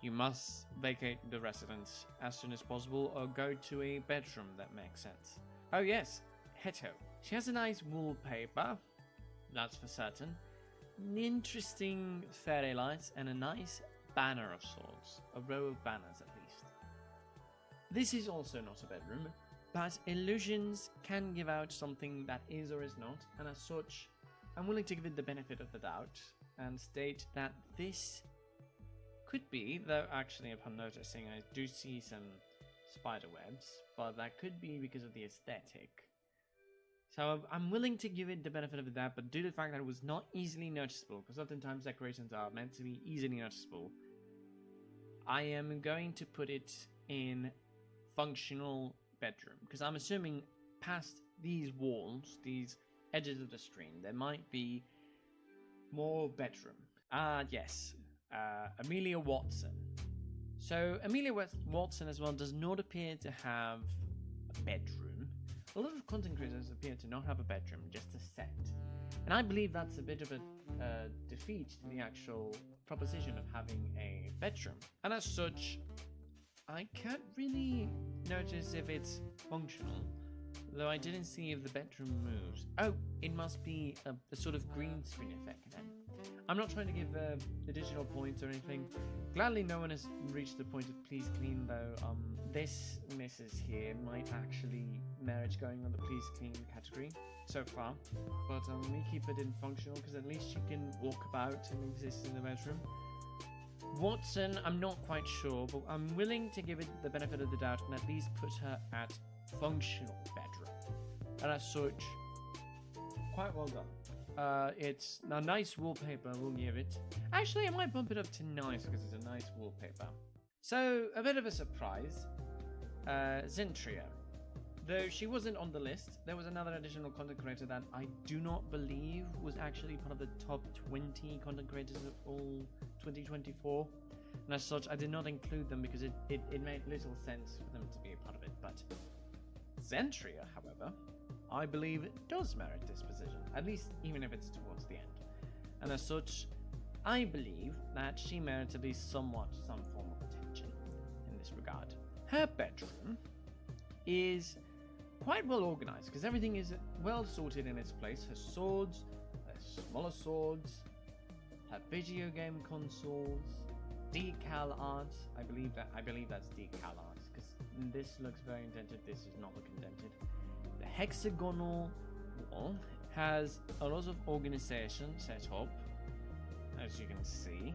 you must vacate the residence as soon as possible or go to a bedroom that makes sense. Oh yes, Heto. She has a nice wallpaper, that's for certain. An interesting fairy lights and a nice banner of sorts. A row of banners at least. This is also not a bedroom, but illusions can give out something that is or is not, and as such, I'm willing to give it the benefit of the doubt and state that this could be, though actually upon noticing I do see some spider webs, but that could be because of the aesthetic. So I'm willing to give it the benefit of the doubt, but due to the fact that it was not easily noticeable, because oftentimes decorations are meant to be easily noticeable, I am going to put it in functional bedroom, because I'm assuming past these walls, these edges of the screen, there might be more bedroom. Yes, Amelia Watson. So Amelia Watson as well does not appear to have a bedroom. A lot of content creators appear to not have a bedroom, just a set. And I believe that's a bit of a defeat to the actual proposition of having a bedroom. And as such, I can't really notice if it's functional, though I didn't see if the bedroom moves. Oh, it must be a sort of green screen effect then. I'm not trying to give additional points or anything. Gladly no one has reached the point of please clean though. This Mrs. here might actually merit going on the please clean category so far. But we keep it in functional because at least she can walk about and exist in the bedroom. Watson, I'm not quite sure, but I'm willing to give it the benefit of the doubt and at least put her at functional bedroom. And as such, quite well done. It's a nice wallpaper, we'll give it. Actually, I might bump it up to nice because it's a nice wallpaper. So, a bit of a surprise. Zentria. Though she wasn't on the list, there was another additional content creator that I do not believe was actually part of the top 20 content creators of all 2024. And as such, I did not include them because it made little sense for them to be a part of it. But Zentria, however, I believe it does merit this position, at least even if it's towards the end. And as such, I believe that she merits at least some form of attention in this regard. Her bedroom is quite well organized because everything is well sorted in its place. Her swords, her smaller swords, her video game consoles, decal art. I believe that's decal art because this looks very indented. This is not look indented. The hexagonal wall has a lot of organization set up, as you can see,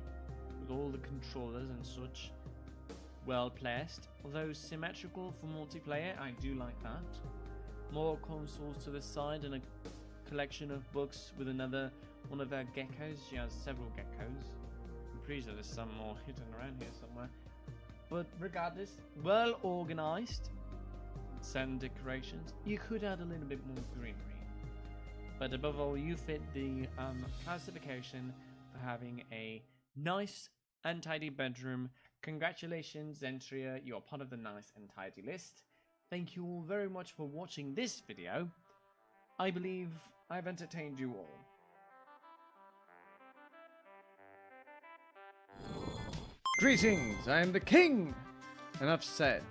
with all the controllers and such well placed. Although symmetrical for multiplayer, I do like that. More consoles to the side and a collection of books with one of her geckos. She has several geckos. I'm pretty sure there's some more hidden around here somewhere. But regardless, well organized. Certain decorations. You could add a little bit more greenery. But above all, you fit the classification for having a nice and tidy bedroom. Congratulations, Zentria, you're part of the nice and tidy list. Thank you all very much for watching this video. I believe I've entertained you all. Greetings, I am the King! Enough said.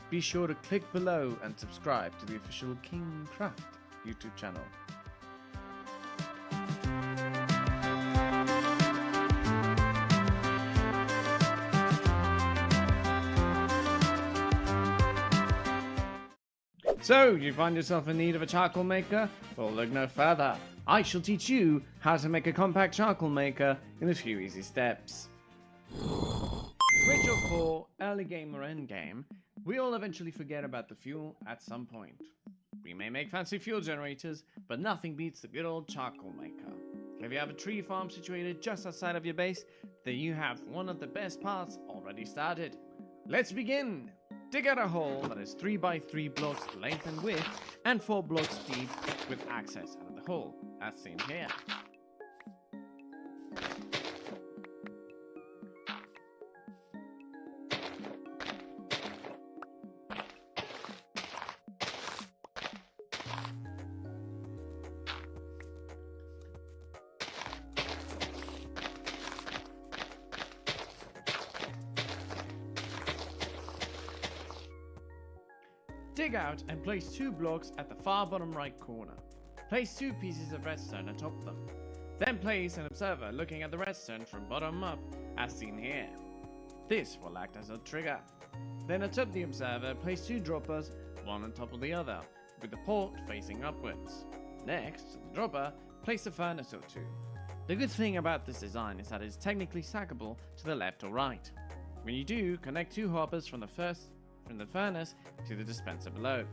Be sure to click below and subscribe to the official King Craft YouTube channel. So, you find yourself in need of a charcoal maker? Well, look no further. I shall teach you how to make a compact charcoal maker in a few easy steps. Rich or poor, early game or end game, we all eventually forget about the fuel at some point. We may make fancy fuel generators, but nothing beats the good old charcoal maker. If you have a tree farm situated just outside of your base, then you have one of the best parts already started. Let's begin! Dig out a hole that is 3 by 3 blocks length and width and 4 blocks deep with access out of the hole, as seen here. Dig out and place 2 blocks at the far bottom right corner. Place 2 pieces of redstone atop them. Then place an observer looking at the redstone from bottom up, as seen here. This will act as a trigger. Then atop the observer, place 2 droppers, one on top of the other, with the port facing upwards. Next, to the dropper, place a furnace or 2. The good thing about this design is that it is technically stackable to the left or right. When you do, connect 2 hoppers from the furnace to the dispenser below.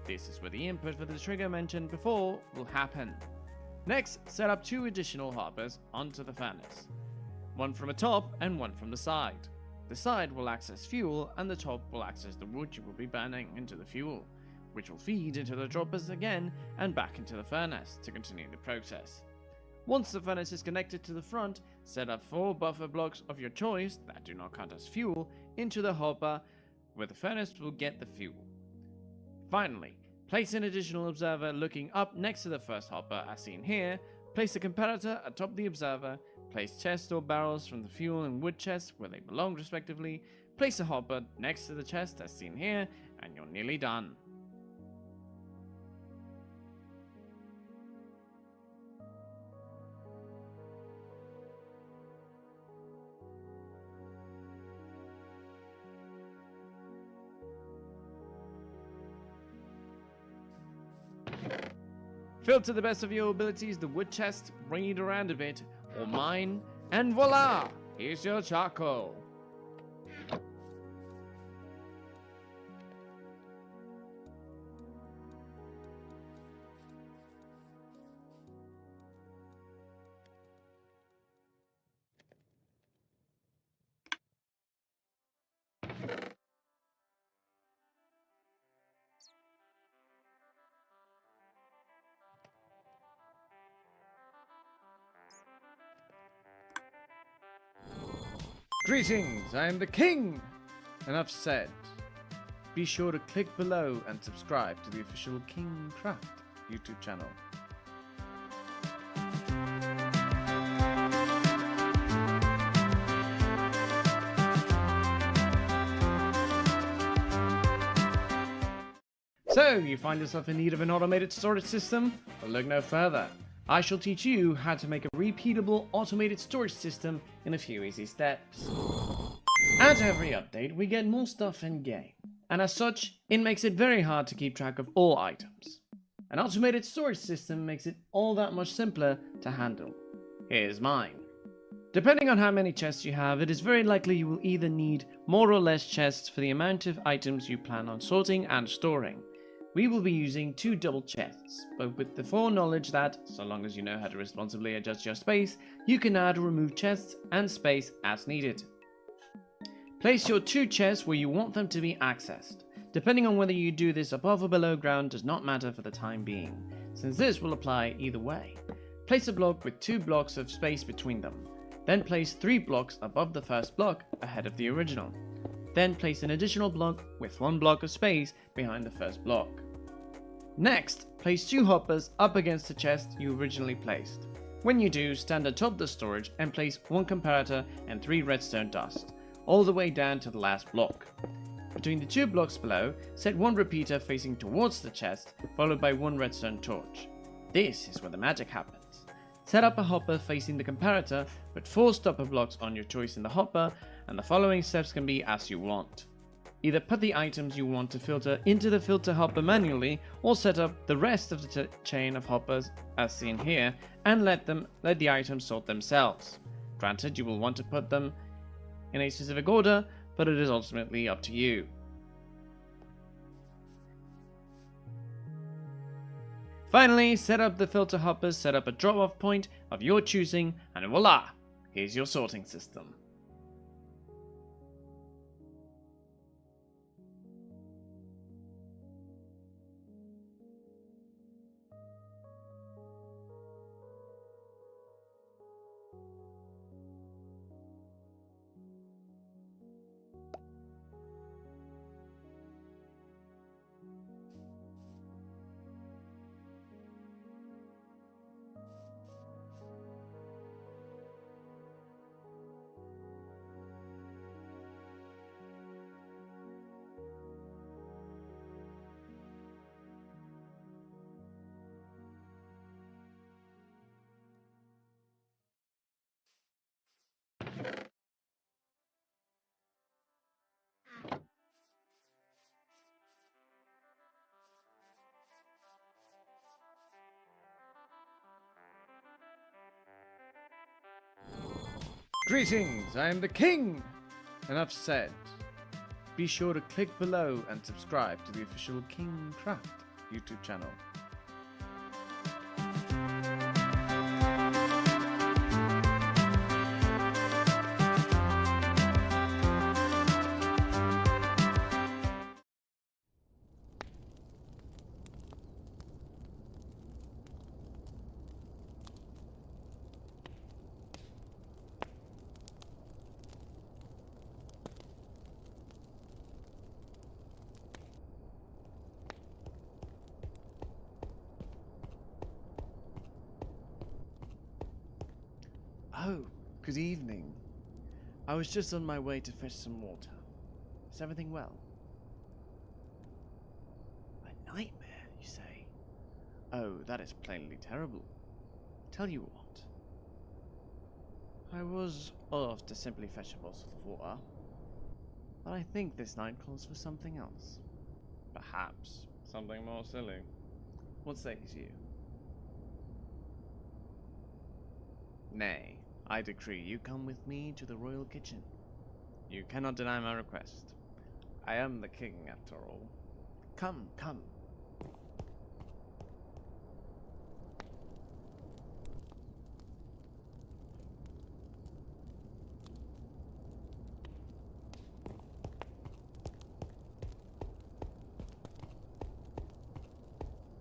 This is where the input for the trigger mentioned before will happen. Next, set up 2 additional hoppers onto the furnace. One from the top and one from the side. The side will access fuel and the top will access the wood you will be burning into the fuel. which will feed into the droppers again and back into the furnace to continue the process. Once the furnace is connected to the front, set up 4 buffer blocks of your choice that do not count as fuel into the hopper where the furnace will get the fuel. Finally, place an additional observer looking up next to the first hopper as seen here, place a comparator atop the observer, place chests or barrels from the fuel and wood chests where they belong respectively, place a hopper next to the chest as seen here, and you're nearly done. Fill to the best of your abilities the wood chest, bring it around a bit, or mine, and voila! Here's your charcoal. Greetings, I am the king! Enough said. Be sure to click below and subscribe to the official King Craft YouTube channel. So, you find yourself in need of an automated storage system? Well, look no further. I shall teach you how to make a repeatable automated storage system in a few easy steps. At every update, we get more stuff in game, and as such, it makes it very hard to keep track of all items. An automated storage system makes it all that much simpler to handle. Here's mine. Depending on how many chests you have, it is very likely you will either need more or less chests for the amount of items you plan on sorting and storing. We will be using 2 double chests, but with the foreknowledge that, so long as you know how to responsibly adjust your space, you can add or remove chests and space as needed. Place your 2 chests where you want them to be accessed. Depending on whether you do this above or below ground does not matter for the time being, since this will apply either way. Place a block with 2 blocks of space between them. Then place 3 blocks above the first block ahead of the original. Then place an additional block with 1 block of space behind the first block. Next, place 2 hoppers up against the chest you originally placed. When you do, stand atop the storage and place 1 comparator and 3 redstone dust, all the way down to the last block. Between the 2 blocks below, set 1 repeater facing towards the chest, followed by 1 redstone torch. This is where the magic happens. Set up a hopper facing the comparator, put 4 stopper blocks on your choice in the hopper, and the following steps can be as you want. Either put the items you want to filter into the filter hopper manually, or set up the rest of the chain of hoppers as seen here, and let the items sort themselves. Granted, you will want to put them in a specific order, but it is ultimately up to you. Finally, set up the filter hoppers, set up a drop-off point of your choosing, and voila! Here's your sorting system. Greetings, I am the king! Enough said. Be sure to click below and subscribe to the official King Craft YouTube channel. Oh, good evening. I was just on my way to fetch some water. Is everything well? A nightmare, you say? Oh, that is plainly terrible. Tell you what. I was off to simply fetch a bottle of water, but I think this night calls for something else. Perhaps something more silly. What says you? Nay, I decree you come with me to the royal kitchen. You cannot deny my request. I am the king, after all. Come, come.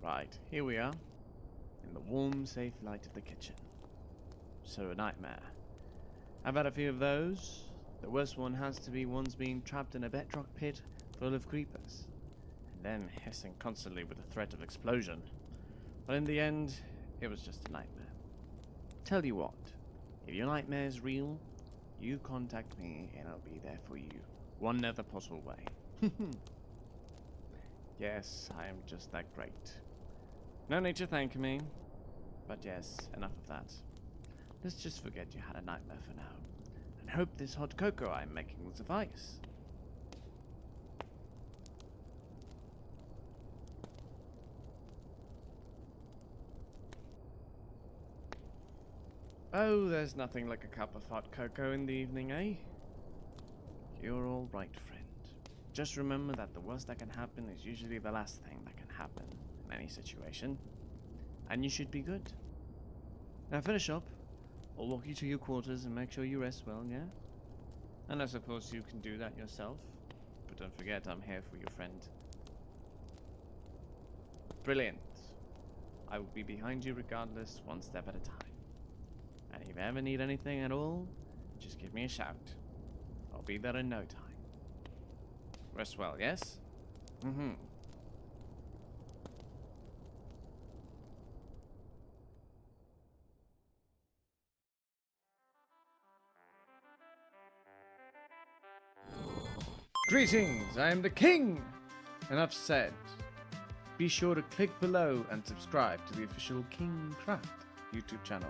Right, here we are, in the warm, safe light of the kitchen. So a nightmare. I've had a few of those. The worst one has to be one's being trapped in a bedrock pit full of creepers, and them hissing constantly with the threat of explosion. But in the end, it was just a nightmare. Tell you what, if your nightmare's real, you contact me and I'll be there for you, one other possible way. Yes, I am just that great. No need to thank me, but yes, enough of that. Let's just forget you had a nightmare for now, and hope this hot cocoa I'm making will suffice. Oh, there's nothing like a cup of hot cocoa in the evening, eh? You're all right, friend. Just remember that the worst that can happen is usually the last thing that can happen in any situation. And you should be good. Now finish up. I'll walk you to your quarters and make sure you rest well, yeah? And I suppose you can do that yourself. But don't forget, I'm here for your friend. Brilliant. I will be behind you regardless, one step at a time. And if you ever need anything at all, just give me a shout. I'll be there in no time. Rest well, yes? Mm-hmm. Greetings, I am the king! Enough said. Be sure to click below and subscribe to the official King Craft YouTube channel.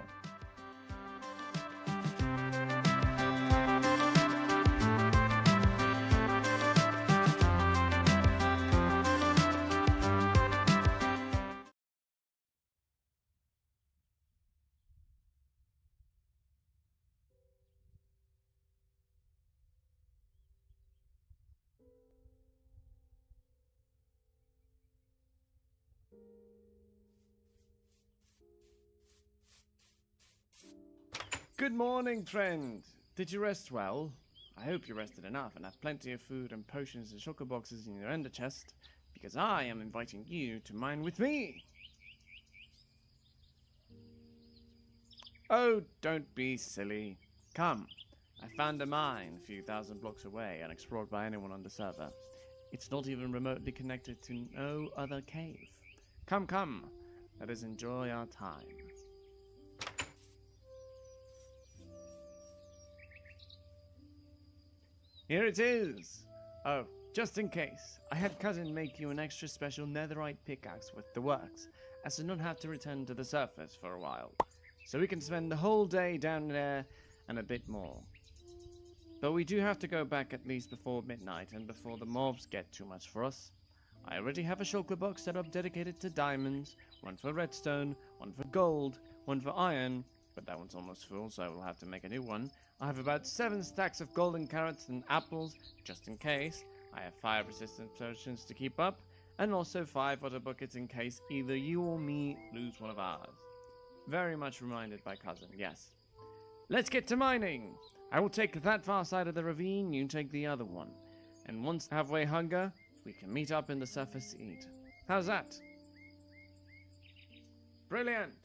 Good morning, friend. Did you rest well? I hope you rested enough and have plenty of food and potions and choco boxes in your ender chest, because I am inviting you to mine with me. Oh, don't be silly. Come. I found a mine a few thousand blocks away, unexplored by anyone on the server. It's not even remotely connected to no other cave. Come, come. Let us enjoy our time. Here it is! Oh, just in case, I had cousin make you an extra special netherite pickaxe with the works, as to not have to return to the surface for a while, so we can spend the whole day down there and a bit more. But we do have to go back at least before midnight and before the mobs get too much for us. I already have a shulker box set up dedicated to diamonds, one for redstone, one for gold, one for iron, but that one's almost full, so I will have to make a new one. I have about 7 stacks of golden carrots and apples, just in case. I have 5 resistant potions to keep up, and also 5 water buckets in case either you or me lose one of ours. Very much reminded by cousin, yes. Let's get to mining! I will take that far side of the ravine, you take the other one. And once halfway hunger, we can meet up in the surface to eat. How's that? Brilliant!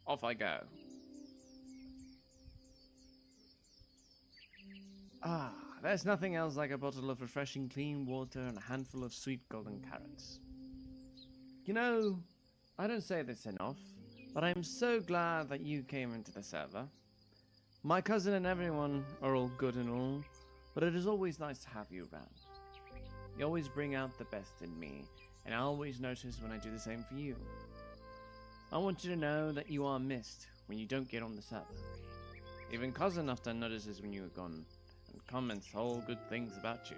Off I go. Ah, there's nothing else like a bottle of refreshing clean water and a handful of sweet golden carrots. You know, I don't say this enough, but I'm so glad that you came into the server. My cousin and everyone are all good and all, but it is always nice to have you around. You always bring out the best in me, and I always notice when I do the same for you. I want you to know that you are missed when you don't get on the server. Even cousin often notices when you are gone, and comments all good things about you.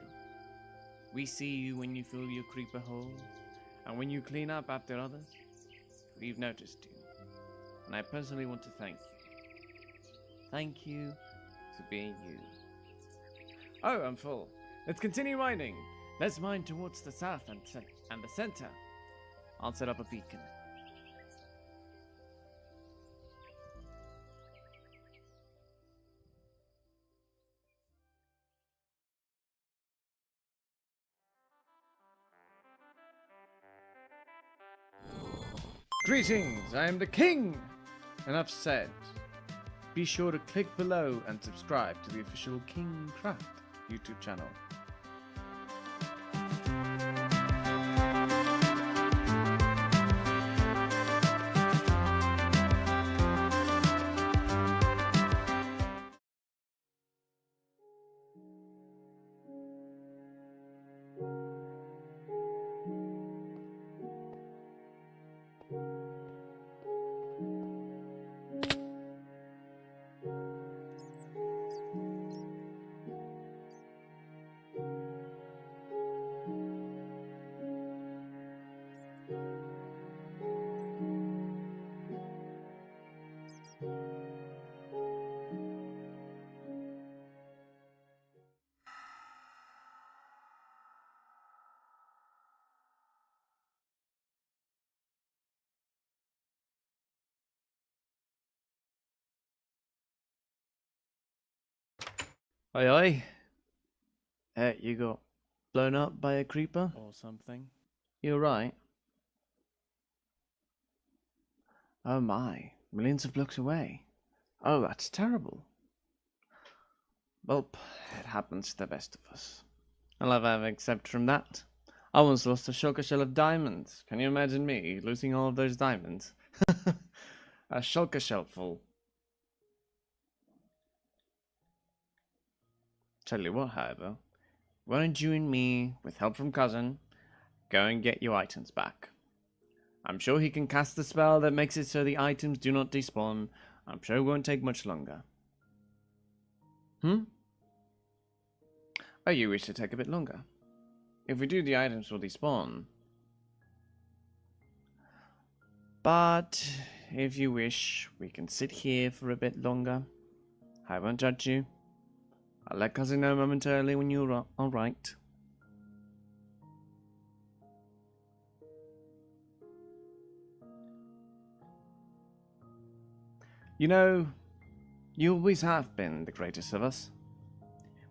We see you when you fill your creeper hole, and when you clean up after others. We've noticed you, and I personally want to thank you. Thank you for being you. Oh, I'm full. Let's continue mining. Let's mine towards the south and the center. I'll set up a beacon. Greetings, I am the king! Enough said. Be sure to click below and subscribe to the official King Craft YouTube channel. Oi, oi. You got blown up by a creeper? Or something? You're right. Oh my, millions of blocks away. Oh, that's terrible. Well, it happens to the best of us. I'll have except from that. I once lost a shulker shell of diamonds. Can you imagine me losing all of those diamonds? A shulker shell full. Tell you what, however, why don't you and me, with help from cousin, go and get your items back? I'm sure he can cast the spell that makes it so the items do not despawn. I'm sure it won't take much longer. Oh, you wish to take a bit longer? If we do, the items will despawn. But if you wish, we can sit here for a bit longer. I won't judge you. I'll let cousin know momentarily when you're alright. You know, you always have been the greatest of us.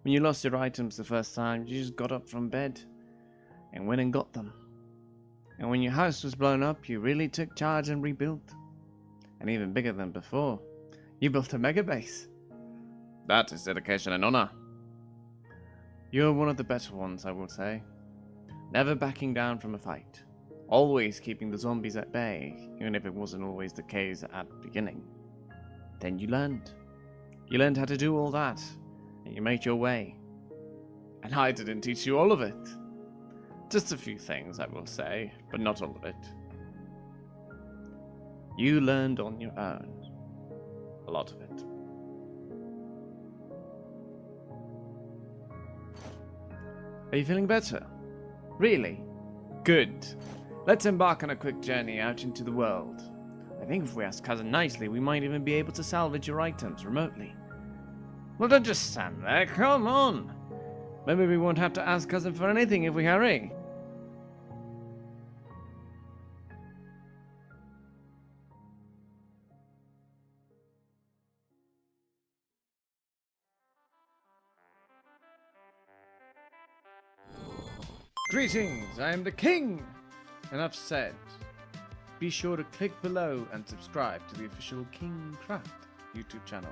When you lost your items the first time, you just got up from bed and went and got them. And when your house was blown up, you really took charge and rebuilt. And even bigger than before, you built a mega base. That is dedication and honor. You're one of the better ones, I will say. Never backing down from a fight. Always keeping the zombies at bay, even if it wasn't always the case at the beginning. Then you learned. You learned how to do all that, and you made your way. And I didn't teach you all of it. Just a few things, I will say, but not all of it. You learned on your own. A lot of it. Are you feeling better? Really? Good. Let's embark on a quick journey out into the world. I think if we ask cousin nicely, we might even be able to salvage your items remotely. Well, don't just stand there, come on! Maybe we won't have to ask cousin for anything if we hurry. Greetings, I am the king! Enough said. Be sure to click below and subscribe to the official King Craft YouTube channel.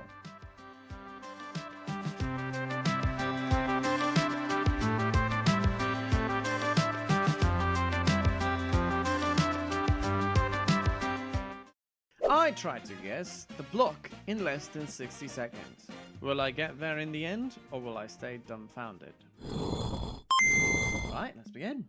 I tried to guess the block in less than 60 seconds. Will I get there in the end, or will I stay dumbfounded? Right, let's begin.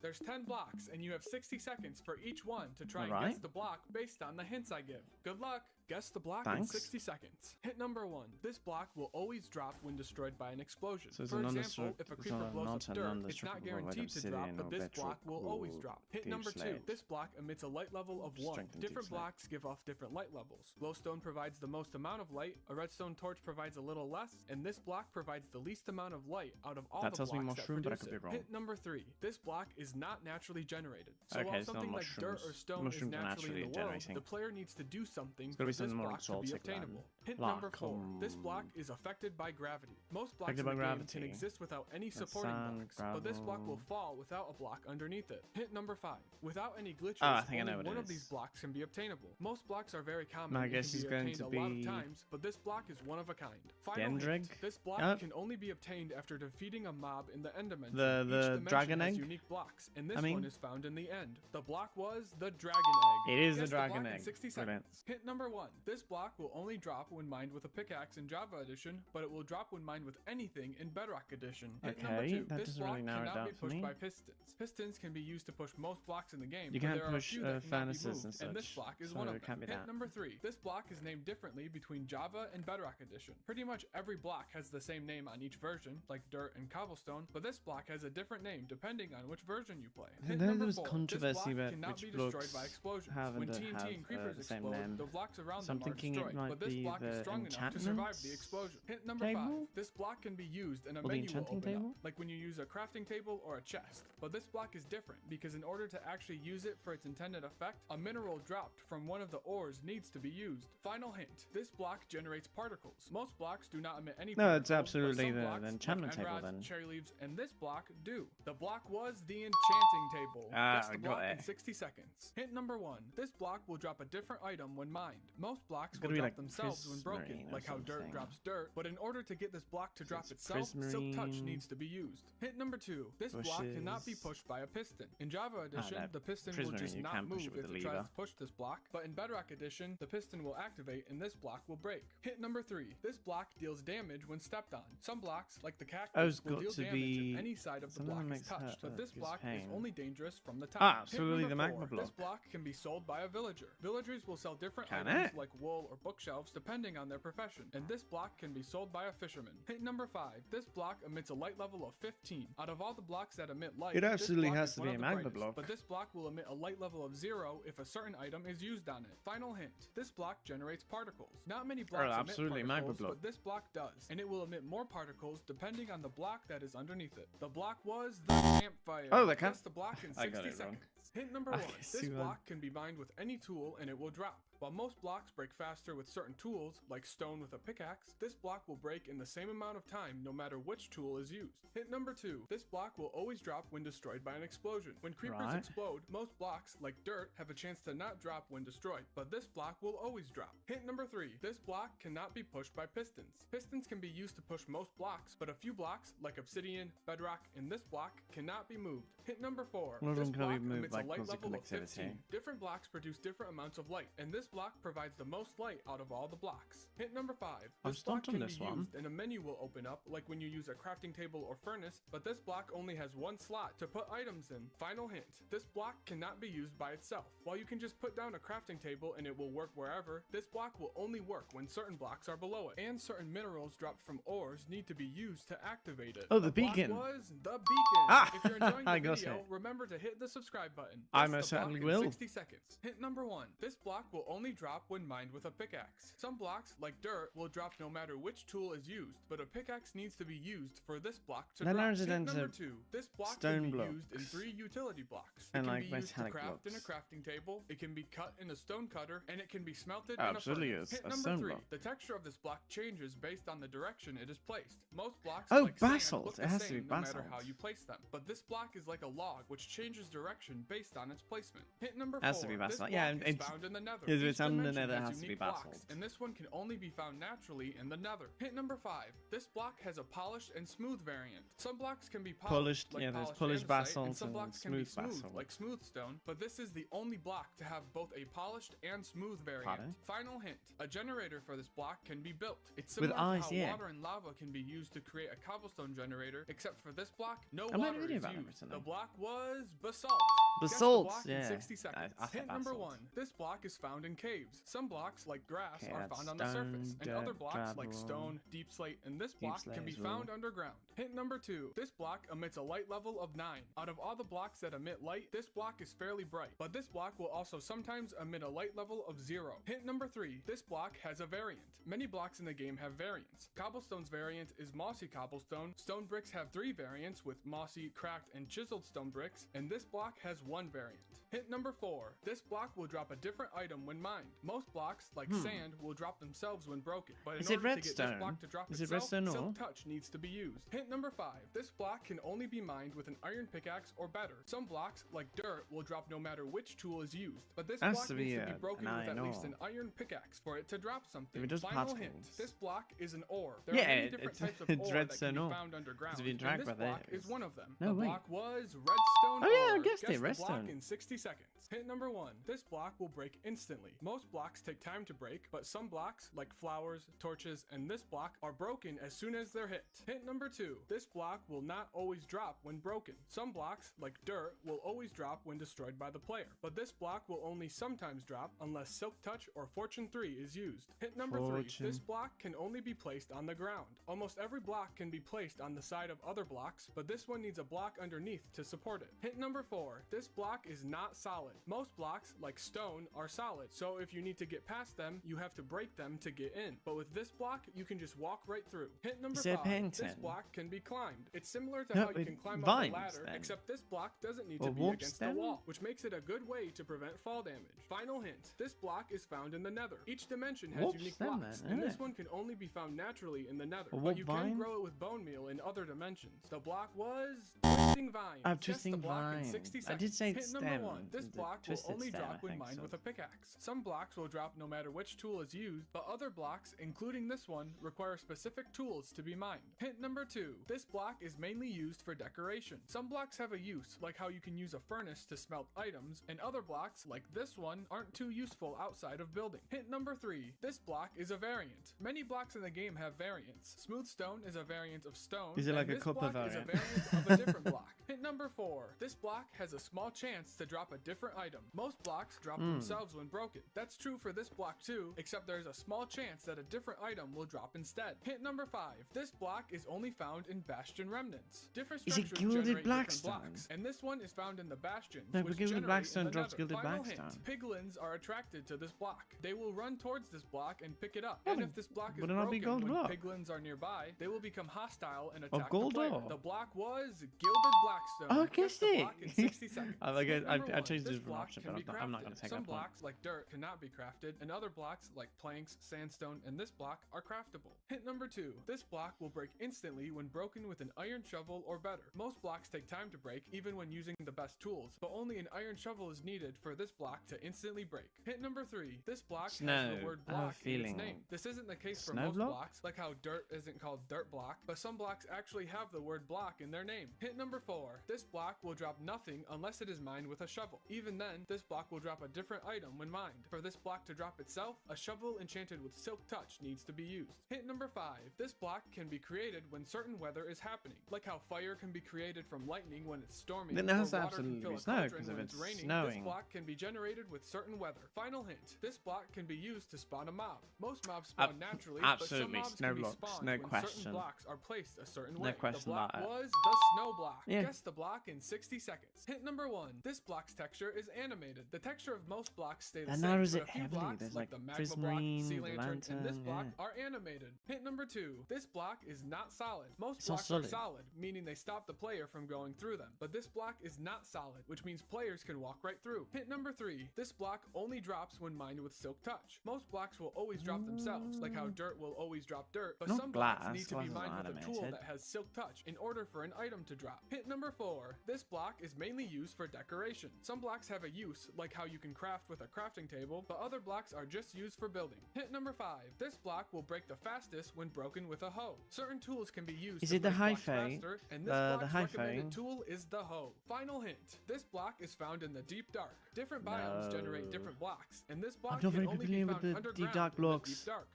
There's 10 blocks, and you have 60 seconds for each one to try and Alright. guess the block based on the hints I give. Good luck! Guess the block Thanks. in 60 seconds. Hint number 1. This block will always drop when destroyed by an explosion. So it's For a example, if a creeper blows up dirt, it's not guaranteed to drop, but this block will always drop. Hint number 2. This block emits a light level of 1. Different blocks give off different light levels. Glowstone provides the most amount of light, a redstone torch provides a little less, and this block provides the least amount of light out of all That the tells me blocks mushroom, that but I produce could it. be wrong. Hint number 3. This block is not naturally generated. So Okay, while it's not something like dirt or mushrooms. stone Mushrooms is are naturally in the world, generating. the player needs to do something It's for gotta be this something more block to be exotic than obtainable. Hint block. number 4. This block is affected by gravity. Most blocks Affected in the by game gravity. can exist without any That's supporting sand, blocks, but this block will gravel. fall without a block underneath it. Hint number 5. Without any glitches, Ah, I think I know only what it one of is. these blocks can be obtainable. Most blocks are very common My and guess can is be going obtained to a lot of be times, but this block is one of a kind. Final Gendrig? hint. This block Yep. can only be obtained after defeating a mob in the end dimension. The Each dimension dragon has egg? unique blocks, and this I mean- one is found in the end. The block was the dragon egg. It is the Guess dragon block in egg. 60 Brilliant. seconds. Hint number 1. This block will only drop when mined with a pickaxe in Java Edition, but it will drop when mined with anything in Bedrock Edition. Hint number Okay, 2. that This doesn't block really narrow it cannot down be for pushed me. by pistons. Pistons can be used to push most blocks in the game, You but can't there are a push, few that cannot be furnaces moved, and this such, block is so one of it them. can't be Hint that. number 3. This block is named differently between Java and Bedrock Edition. Pretty much every block has the same name on each version, like dirt and cobblestone, but this block has a different name depending on which version you play. Hint Then number there's 4. controversy This block about cannot which be destroyed blocks by explosions. have When and don't TNT and have, creepers the same explode, name. the blocks around So I'm them are thinking it destroyed, might but this be block is the strong enough to survive the enchantments explosion. Hint number table? 5. This block can be used and a Or the menu will enchanting open table? up, like when you use a crafting table or a chest. But this block is different, because in order to actually use it for its intended effect, a mineral dropped from one of the ores needs to be used. Final hint. This block generates particles. Most blocks do not emit any No, particles, it's absolutely but some the blocks, enchantment like table enrods, then. cherry leaves, and this block do. The block was the enchanting table. Ah, Guess the got block it. in 60 seconds. Hint number 1. This block will drop a different item when mined. Most blocks It's will gonna be drop like themselves when broken, prismarine or like how dirt something. drops dirt, but in order to get this block to drop it's itself, Silk Touch prismarine, needs to be used. Hint number 2. This block cannot be bushes. pushed by a piston. In Java Edition, no, the piston will prismarine, just you not can push move it with if the it tries lever. to push this block, but in Bedrock Edition, the piston will activate and this block will break. Hint number 3. This block deals damage when stepped on. Some blocks, like the Oh, it's cactus, will got deal to damage be if any side of the something that block is makes touched, but this gives block is pain. only dangerous from the top. Ah, Hint absolutely, number the magma 4. This block. block can be sold by a villager. Villagers will sell different Can items it? like wool or bookshelves depending on their profession, and this block can be sold by a fisherman. Hint number 5. This block emits a light level of 15. Out of all the blocks that emit light, It this absolutely block has is to one be of a the magma brightest, block. but this block will emit a light level of 0 if a certain item is used on it. Final hint. This block generates particles. Not many blocks emit absolutely, magma particles, block. but this block does, and it will emit more particles depending on the block that is underneath it. The block was the campfire. Oh, the camp- Guess the block in I 60 got it wrong. seconds. Hint number I 1. see This one. block can be mined with any tool and it will drop. While most blocks break faster with certain tools, like stone with a pickaxe, this block will break in the same amount of time no matter which tool is used. Hint number 2. This block will always drop when destroyed by an explosion. When creepers Right. explode, most blocks, like dirt, have a chance to not drop when destroyed, but this block will always drop. Hint number 3. This block cannot be pushed by pistons. Pistons can be used to push most blocks, but a few blocks, like obsidian, bedrock, and this block, cannot be moved. Hint number 4. None of This them can be block moved emits by a light cause of level of connectivity. 15. Different blocks produce different amounts of light, and this block provides the most light out of all the blocks. Hint number 5. I'm This block stumped on can this be one. used and a menu will open up like when you use a crafting table or furnace, but this block only has one slot to put items in. Final hint. This block cannot be used by itself. While you can just put down a crafting table and it will work wherever, this block will only work when certain blocks are below it, and certain minerals dropped from ores need to be used to activate it. Oh, the block beacon. was the beacon. Ah, If you're enjoying I the got video, it. remember to hit the subscribe button. I Guess most the block certainly in will. 60 seconds. Hint number 1. This block will only drop when mined with a pickaxe. Some blocks, like dirt, will drop no matter which tool is used, but a pickaxe needs to be used for this block to That drop. narrows it Hint down number to 2. This block stone can be blocks. used in 3 utility blocks. And it can like be used to metallic craft in a blocks. crafting table, it can be cut in a stone cutter, and it can be smelted Oh, in a absolutely furnace. is. Hint A number stone 3. block. The texture of this block changes based on the direction it is placed. Most blocks, Oh, like sand, basalt. look It the has to be same no matter basalt. how you place them. But this block is like a log which changes direction based on its placement. Hint number 4. Has to be This basalt. block Yeah, is it's- found in the nether. yeah, if Each it's on the dimension nether, it has has to be unique blocks, basalt. and this one can only be found naturally in the nether. Hint number 5. This block has a polished and smooth variant. Some blocks can be polished, like yeah, there's polished polished andesite, basalt and some and blocks can be smooth smooth, basalt. like smooth stone, but this is the only block to have both a polished and smooth variant. Pardon? Final hint. A generator for this block can be built. It's With similar ice, to how yeah. water and lava can be used to create a cobblestone generator, except for this block, no I made a water video is about it used. recently. The block was basalt. Guess the Basalt, block in yeah. 60 seconds. I said Hint number basalt. 1. This block is found in caves. Some blocks, like grass, Okay, are that's found on the surface, stone, and other dirt, blocks, like gravel. stone, deep slate, and this Deep block slate can be as well. found underground. Hint number 2. This block emits a light level of 9. Out of all the blocks that emit light, this block is fairly bright, but this block will also sometimes emit a light level of 0. Hint number 3. This block has a variant. Many blocks in the game have variants. Cobblestone's variant is mossy cobblestone. Stone bricks have 3 variants with mossy, cracked, and chiseled stone bricks, and this block has 1 variant. Hint number 4. This block will drop a different item when mined. Most blocks, like sand, will drop themselves when broken, but in Is it order to get this redstone? block to drop Is it itself, redstone or? Silk Touch needs to be used. Hint number 5. This block can only be mined with an iron pickaxe or better. Some blocks, like dirt, will drop no matter which tool is used, but this Has block to needs be to be an broken with at iron least ore. an iron pickaxe for it to drop something. If it does Final hint. particles. This block is an ore. There Yeah, are many it- different it's- types of it's ore that can redstone be ore. found underground, It's been and dragged this by block this. is one of them. No the way. block was redstone Oh, yeah, I ore. guessed it, Guess the redstone. block in 60 seconds. Hint number 1. This block will break instantly. Most blocks take time to break, but some blocks, like flowers, torches, and this block, are broken as soon as they're hit. Hint number 2. This block will not always drop when broken. Some blocks, like dirt, will always drop when destroyed by the player, but this block will only sometimes drop unless Silk Touch or Fortune 3 is used. Hint number 3. This block can only be placed on the ground. Almost every block can be placed on the side of other blocks, but this one needs a block underneath to support it. Hint number 4. This block is not solid. Most blocks, like stone, are solid, so if you need to get past them, you have to break them to get in. But with this block, you can just walk right through. Hint number Is it a 5. This painting? block can be climbed. It's similar to No, how you it can climb up vines, a ladder, then. except this block doesn't need Or to be warp against stem? the wall, which makes it a good way to prevent fall damage. Final hint. This block is found in the nether. Each dimension has Warp unique stem, blocks, then, and yeah. this one can only be found naturally in the nether, A but warp you vine? can grow it with bone meal in other dimensions. The block was twisting vine. Oh, Guess the twisting block in vine. 60 I seconds. did say Hint number stem. 1. This The block will twisted only stem, I drop when think, mined so. with a pickaxe. Some blocks will drop no matter which tool is used, but other blocks, including this one, require specific tools to be mined. Hint number 2. This block is mainly used for decoration. Some blocks have a use, like how you can use a furnace to smelt items, and other blocks, like this one, aren't too useful outside of building. Hint number 3. This block is a variant. Many blocks in the game have variants. Smooth stone is a variant of stone. Is it like and a this copper block is a variant? variant of a different block. Hint number 4. This block has a small chance to drop a different item. Most blocks drop themselves when broken. That's true for this block too, except there's a small chance that a different item will drop instead. Hint number 5. This block is only found in bastion remnants. Different Is it structures gilded generate different blackstone? blocks, and this one is found in the bastions, No, which but gilded generate blackstone in the drops nether. gilded Final blackstone. hint. Piglins are attracted to this block. They will run towards this block and pick it up. And if this block is would it not be broken gold when block? piglins are nearby, they will become hostile and Or attack gold the player. ore? The block was gilded blackstone. Oh, I Guess guessed the it. block in 60 seconds. I Hint number I 1. changed This it for an block option, can but be I'm not going crafted. to take Some that point. blocks, like dirt, cannot be crafted, and other blocks, like planks, sandstone, and this block, are craftable. Hint number 2. This block will break instantly when broken with an iron shovel or better. Most blocks take time to break, even when using the best tools, but only an iron shovel is needed for this block to instantly break. Hint number 3. This block has Snow. the word I have a block in its feeling. name. This isn't the case for Snow most block? blocks, like how dirt isn't called dirt block, but some blocks actually have the word block in their name. Hint number 4. This block will drop nothing unless it is mined with a shovel. Even then, this block will drop a different item when mined. For this block to drop itself, a shovel enchanted with Silk Touch needs to be used. Hint number 5. This block can be created when certain weather is happening, like how fire can be created from lightning when it's storming, Then it has or to water can absolutely fill a snow, cauldron 'cause if when it's raining. This snowing. block can be generated with certain weather. Final hint. This block can be used to spawn a mob. Most mobs spawn naturally, but some absolutely, mobs snow can be blocks, spawned no when question. certain blocks are placed a certain No way. question The block about it. was the snow block. Yeah. Guess the block in 60 seconds. Hint number 1. This block's texture is animated. The texture of most blocks stay the That same, narrows but it a few heavily. blocks, There's like like the magma block, prismarine, sea lantern, and this lantern, block yeah. are animated. Hint number 2. This block is not solid. Most It's not blocks are solid. solid, meaning they stop the player from going through them. But this block is not solid, which means players can walk right through. Hint number 3. This block only drops when mined with Silk Touch. Most blocks will always drop themselves, like how dirt will always drop dirt, but Not some blocks glass, need to be glass is mined with a tool animated. that has Silk Touch in order for an item to drop. Hint number 4. This block is mainly used used for decoration. Some blocks have a use, like how you can craft with a crafting table, but other blocks are just used for building. Hint number 5. This block will break the fastest when broken with a hoe. Certain tools can be used to break blocks faster, and this block's recommended tool is the hoe. Final hint. This block is found in the deep dark. Different biomes generate different blocks, and this block can only be found underground in the deep dark.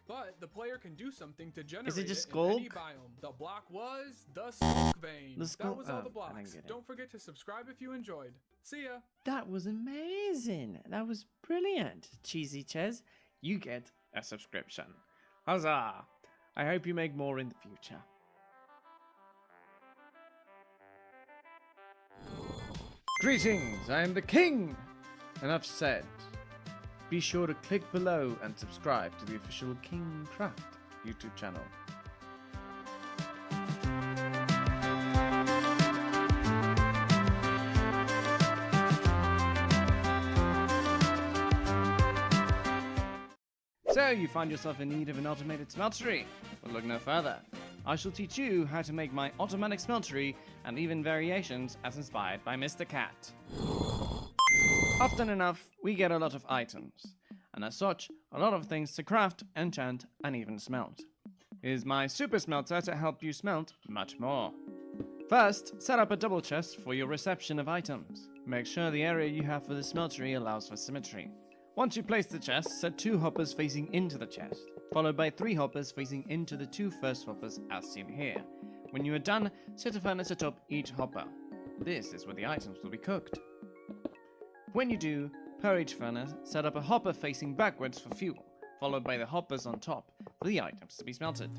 But the player can do something to generate it in any biome. The block was the skulk vein. That was all the blocks. Don't forget to subscribe if you enjoyed. See ya! That was amazing. That was brilliant. Cheesy Ches, you get a subscription. Huzzah! I hope you make more in the future. Greetings, I am the king! Enough said. Be sure to click below and subscribe to the official King Craft YouTube channel. So you find yourself in need of an automated smeltery? Well, look no further. I shall teach you how to make my automatic smeltery and even variations as inspired by Mr. Cat. Often enough, we get a lot of items, and as such, a lot of things to craft, enchant, and even smelt. Here's my super smelter to help you smelt much more. First, set up a double chest for your reception of items. Make sure the area you have for the smeltery allows for symmetry. Once you place the chest, set 2 hoppers facing into the chest, followed by 3 hoppers facing into the 2 first hoppers as seen here. When you are done, set a furnace atop each hopper. This is where the items will be cooked. When you do, per each furnace, set up a hopper facing backwards for fuel, followed by the hoppers on top for the items to be smelted.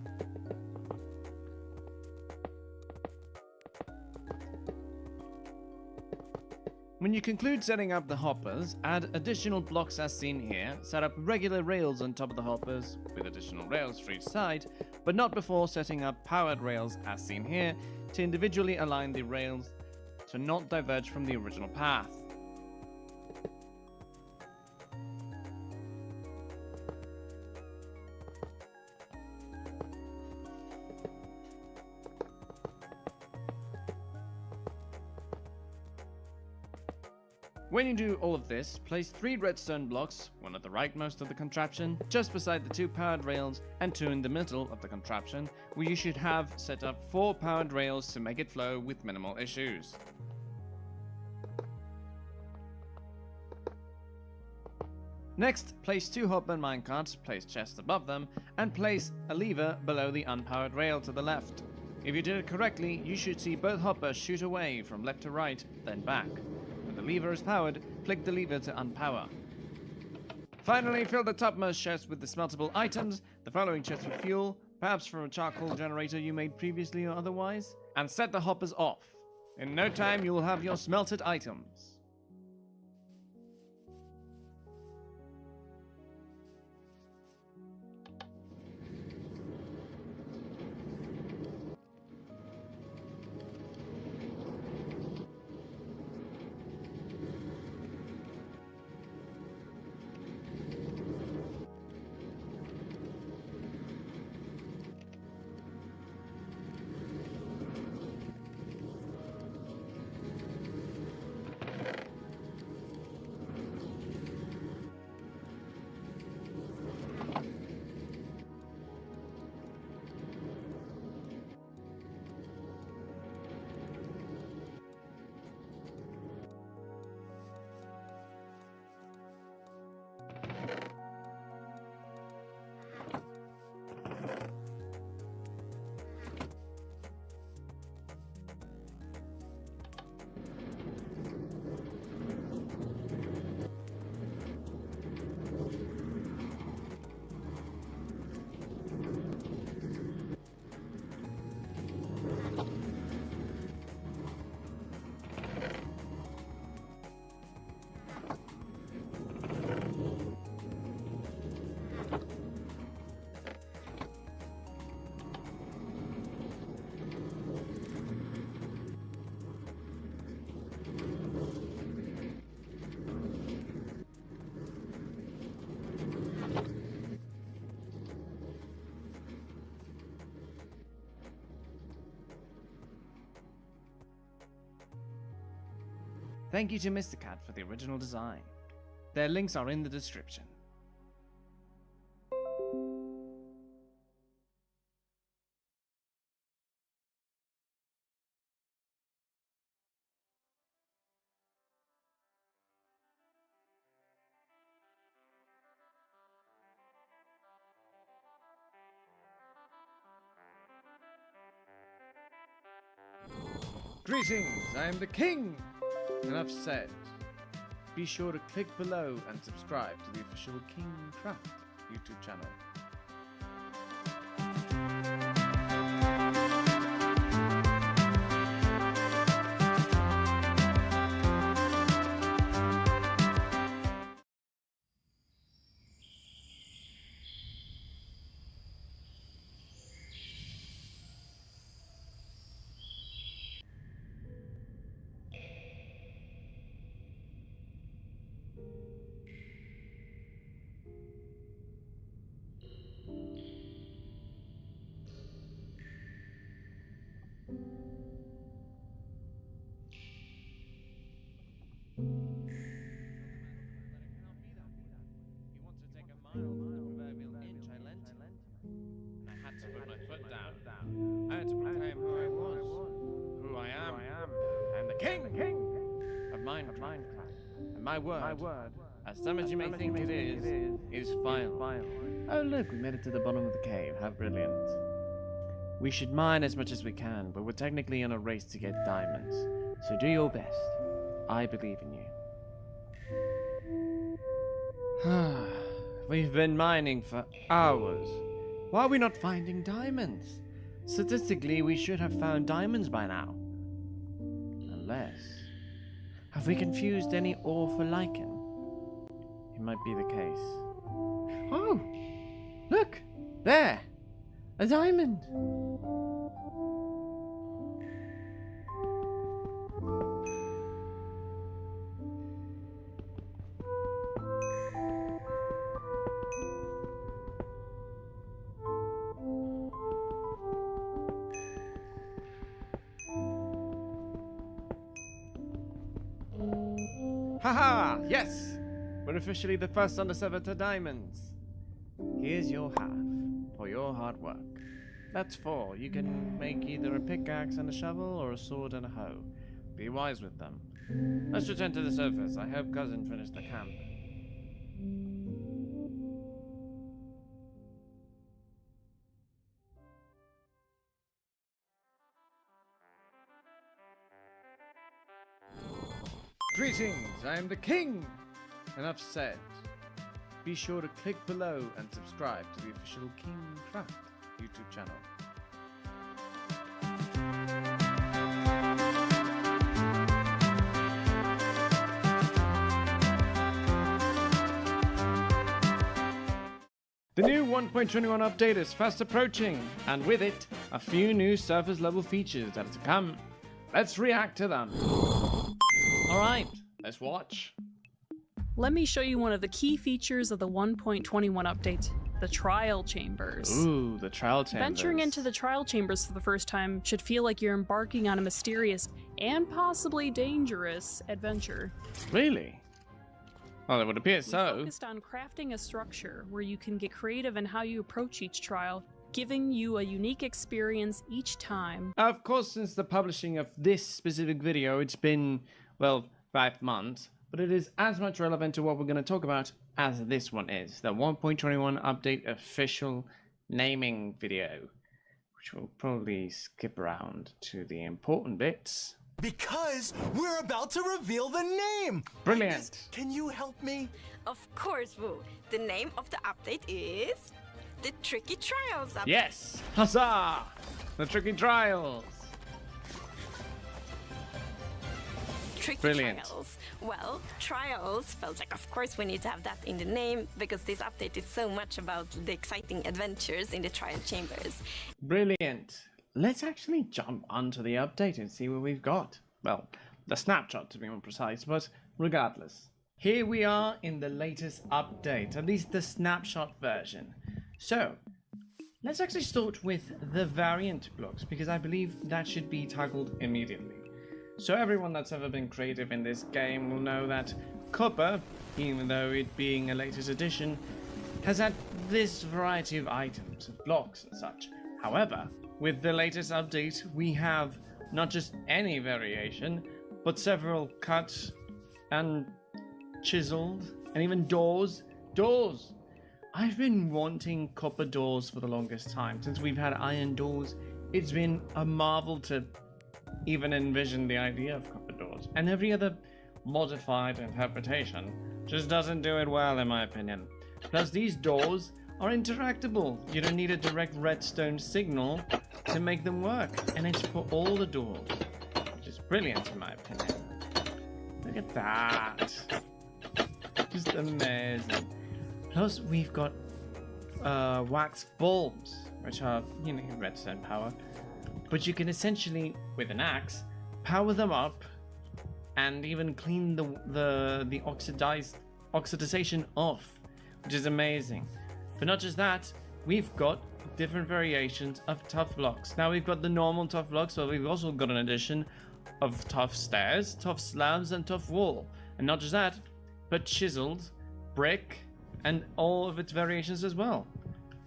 When you conclude setting up the hoppers, add additional blocks as seen here, set up regular rails on top of the hoppers, with additional rails for each side, but not before setting up powered rails as seen here, to individually align the rails to not diverge from the original path. When you do all of this, place 3 redstone blocks, one at the rightmost of the contraption, just beside the 2 powered rails, and 2 in the middle of the contraption, where you should have set up 4 powered rails to make it flow with minimal issues. Next, place 2 hopper minecarts, place chests above them, and place a lever below the unpowered rail to the left. If you did it correctly, you should see both hoppers shoot away from left to right, then back. The lever is powered, click the lever to unpower. Finally, fill the topmost chest with the smeltable items, the following chest with fuel, perhaps from a charcoal generator you made previously or otherwise, and set the hoppers off. In no time, you will have your smelted items. Thank you to Mr. Cat for the original design. Their links are in the description. Greetings, I am the king! Enough said. Be sure to click below and subscribe to the official King Craft YouTube channel. I had to proclaim who I was, who I am. I am the king of Minecraft. And my word, as dumb as you may think it is final. Oh look, we made it to the bottom of the cave. How brilliant. We should mine as much as we can, but we're technically in a race to get diamonds. So do your best. I believe in you. We've been mining for hours. Why are we not finding diamonds? Statistically, we should have found diamonds by now. Unless... have we confused any ore for lichen? It might be the case. Oh! Look! There! A diamond! Haha! Yes! We're officially the first on the server to diamonds. Here's your half for your hard work. That's 4. You can make either a pickaxe and a shovel or a sword and a hoe. Be wise with them. Let's return to the surface. I hope Cousin finished the camp. Greetings, I am the king! Enough said. Be sure to click below and subscribe to the official King Craft YouTube channel. The new 1.21 update is fast approaching, and with it, a few new surface level features that are to come. Let's react to them. Alright, let's watch. Let me show you one of the key features of the 1.21 update, the trial chambers. Ooh, the trial chambers. Venturing into the trial chambers for the first time should feel like you're embarking on a mysterious and possibly dangerous adventure. Really? Well, it would appear so. We focused on crafting a structure where you can get creative in how you approach each trial, giving you a unique experience each time. Of course, since the publishing of this specific video, it's been, well, 5 months, but it is as much relevant to what we're going to talk about as this one is, the 1.21 update official naming video, which we'll probably skip around to the important bits. Because we're about to reveal the name! Brilliant! Can you help me? Of course, Woo. The name of the update is the Tricky Trials update. Yes! Huzzah! The Tricky Trials! Tricky Brilliant. Trials. Well, trials felt like, of course, we need to have that in the name because this update is so much about the exciting adventures in the trial chambers. Brilliant. Let's actually jump onto the update and see what we've got. Well, the snapshot to be more precise, but regardless. Here we are in the latest update, at least the snapshot version. So, let's actually start with the variant blocks, because I believe that should be tackled immediately. So everyone that's ever been creative in this game will know that Copper, even though it being a latest edition, has had this variety of items, of blocks and such. However, with the latest update, we have not just any variation, but several cut and chiseled, and even doors. Doors! I've been wanting copper doors for the longest time. Since we've had iron doors, it's been a marvel to even envision the idea of copper doors. And every other modified interpretation just doesn't do it well, in my opinion. Plus, these doors are interactable. You don't need a direct redstone signal to make them work. And it's for all the doors, which is brilliant, in my opinion. Look at that. Just amazing. Plus, we've got wax bulbs, which are, you know, redstone power. But you can essentially, with an axe, power them up and even clean the oxidization off, which is amazing. But not just that, we've got different variations of tough blocks. Now we've got the normal tough blocks, but we've also got an addition of tough stairs, tough slabs, and tough wall. And not just that, but chiseled, brick, and all of its variations as well.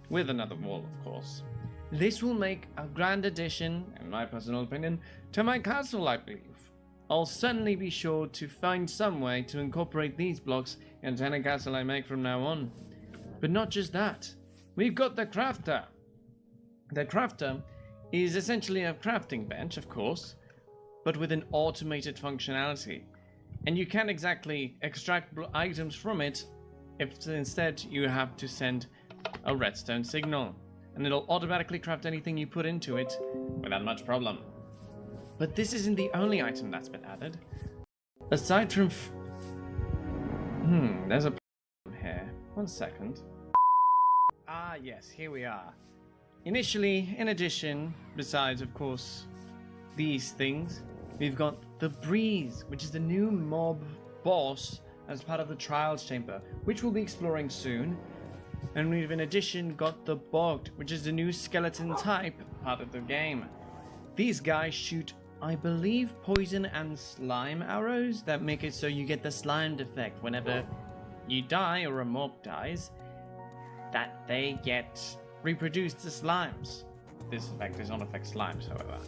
With another wall, of course. This will make a grand addition, in my personal opinion, to my castle, I believe. I'll certainly be sure to find some way to incorporate these blocks into any castle I make from now on. But not just that. We've got the crafter. The crafter is essentially a crafting bench, of course, but with an automated functionality. And you can't exactly extract items from it if instead you have to send a redstone signal. And it'll automatically craft anything you put into it without much problem. But this isn't the only item that's been added. Aside from there's a problem here. 1 second. Ah, yes, here we are. Initially, in addition, besides, of course, these things, we've got the Breeze, which is the new mob boss as part of the Trials Chamber, which we'll be exploring soon. And we've in addition got the Bogged, which is the new skeleton type part of the game. These guys shoot, I believe, poison and slime arrows that make it so you get the slimed effect whenever you die or a mob dies, that they get reproduced as slimes. This effect does not affect slimes, however.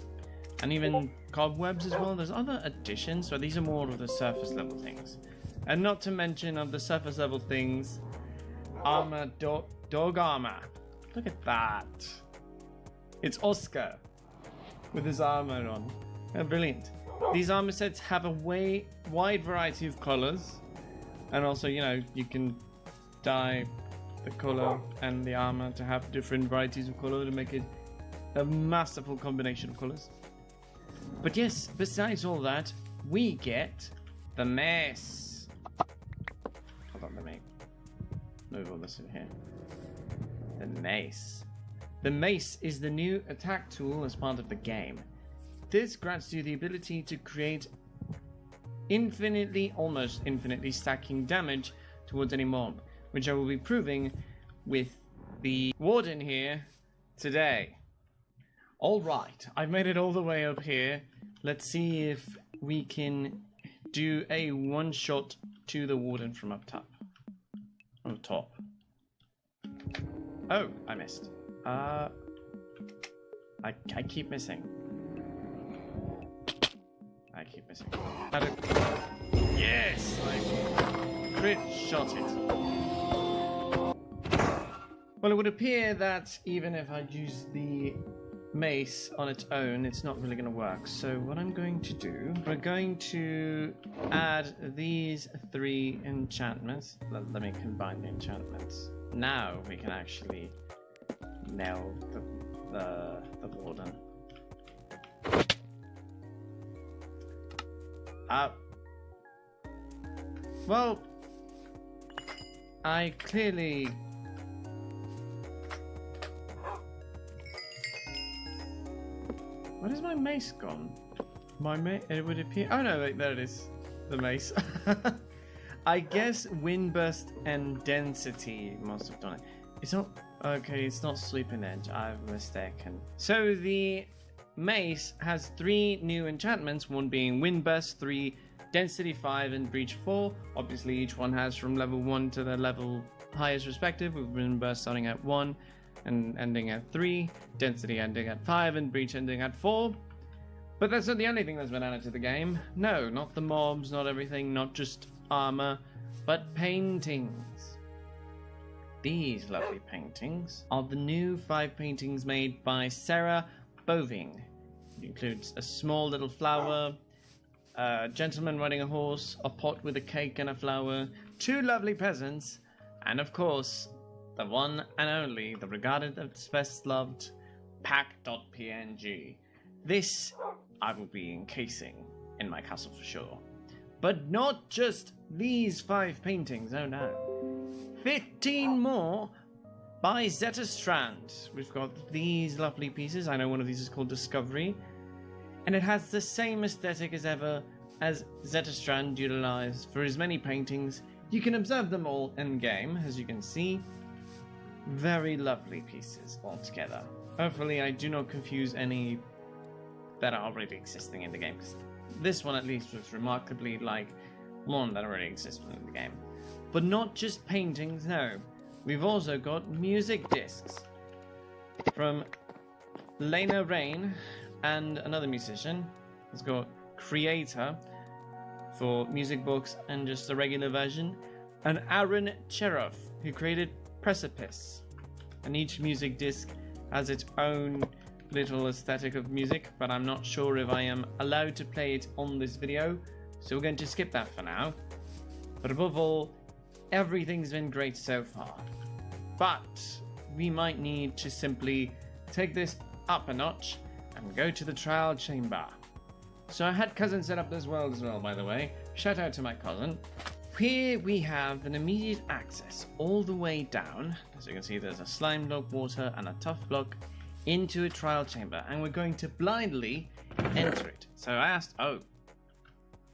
And even cobwebs as well. There's other additions, so these are more of the surface level things. And not to mention of the surface level things, armor, dog armor. Look at that. It's Oscar with his armor on. Oh, brilliant. These armor sets have a wide variety of colors. And also, you know, you can dye the color and the armor to have different varieties of color to make it a masterful combination of colors. But yes, besides all that, we get the mace. Hold on, let me move all this in here. The mace. The mace is the new attack tool as part of the game. This grants you the ability to create almost infinitely stacking damage towards any mob, which I will be proving with the warden here today. Alright, I've made it all the way up here. Let's see if we can do a one-shot to the warden from up top. On top. Oh, I missed. I keep missing. I keep missing. Yes! I crit shot it. Well, it would appear that even if I use the mace on its own, it's not really going to work. So what I'm going to do, we're going to add these 3 enchantments. Let me combine the enchantments. Now we can actually nail the warden. Well, I clearly... What is my mace gone? My mace, it would appear... Oh no, wait, there it is. The mace. I guess Windburst and Density must have done it. It's not... Okay, it's not Sleeping Edge. I've mistaken. So the mace has 3 new enchantments, one being Wind Burst, 3 Density 5, and Breach 4. Obviously, each one has from level 1 to the level highest respective, with Wind Burst starting at 1 and ending at 3, Density ending at 5, and Breach ending at 4. But that's not the only thing that's been added to the game. No, not the mobs, not everything, not just armor, but paintings. These lovely paintings are the new 5 paintings made by Sarah Boving. It includes a small little flower, a gentleman riding a horse, a pot with a cake and a flower, 2 lovely peasants, and of course, the one and only, the regarded as best loved pack.png. This I will be encasing in my castle for sure. But not just these 5 paintings, oh no. 15 more by Zeta Strand. We've got these lovely pieces. I know one of these is called Discovery. And it has the same aesthetic as ever as Zeta Strand utilized for his many paintings. You can observe them all in game, as you can see. Very lovely pieces altogether. Hopefully I do not confuse any that are already existing in the game, because this one at least was remarkably like one that already existed in the game. But not just paintings, no. We've also got music discs from Lena Rain and another musician. It's got Creator for music books and just a regular version, and Aaron Cheroff, who created Precipice. And each music disc has its own little aesthetic of music, but I'm not sure if I am allowed to play it on this video, so we're going to skip that for now. But above all, everything's been great so far. But we might need to simply take this up a notch and go to the trial chamber. So I had cousin set up this world as well, by the way. Shout out to my cousin. Here we have an immediate access all the way down. As you can see, there's a slime block, water, and a tough block into a trial chamber, and we're going to blindly enter it. So I asked, oh,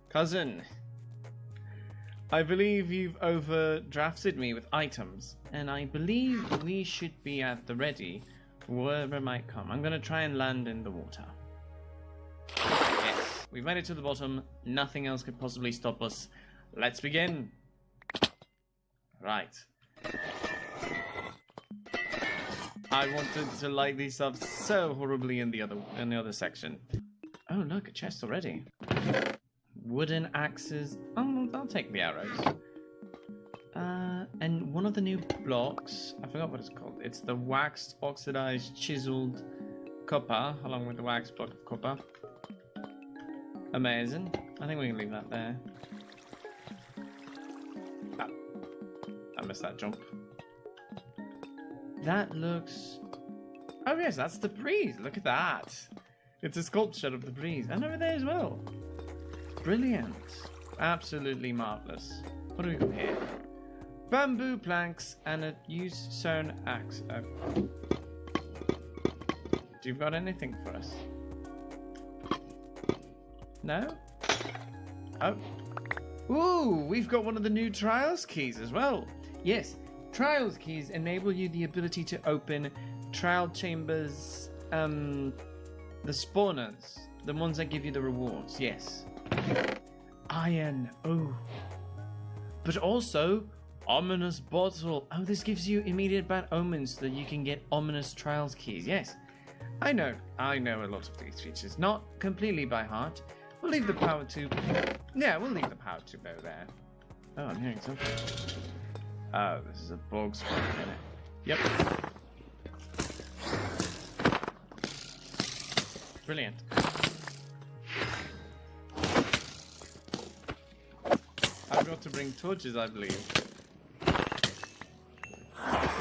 cousin, I believe you've overdrafted me with items, and I believe we should be at the ready for whatever might come. I'm going to try and land in the water. Yes, we've made it to the bottom. Nothing else could possibly stop us. Let's begin. Right. I wanted to light these up so horribly in the other section. Oh look, a chest already. Wooden axes. Oh, I'll take the arrows. And one of the new blocks, I forgot what it's called. It's the waxed, oxidized, chiseled copper, along with the waxed block of copper. Amazing. I think we can leave that there. Ah, I missed that jump. That looks... Oh yes, that's the breeze. Look at that. It's a sculpture of the breeze. And over there as well. Brilliant. Absolutely marvellous. What do we got here? Bamboo planks and a used sewn axe. Oh. Do you got anything for us? No? Oh. Ooh, we've got one of the new Trials keys as well. Yes. Trials keys enable you the ability to open trial chambers, the spawners, the ones that give you the rewards, yes. Iron, oh. But also, ominous bottle. Oh, this gives you immediate bad omens so that you can get ominous trials keys, yes. I know a lot of these features, not completely by heart. We'll leave the power tube, yeah, we'll leave the power tube over there. Oh, I'm hearing something. Oh, this is a bog spot, isn't it? Yep. Brilliant. I've got to bring torches, I believe.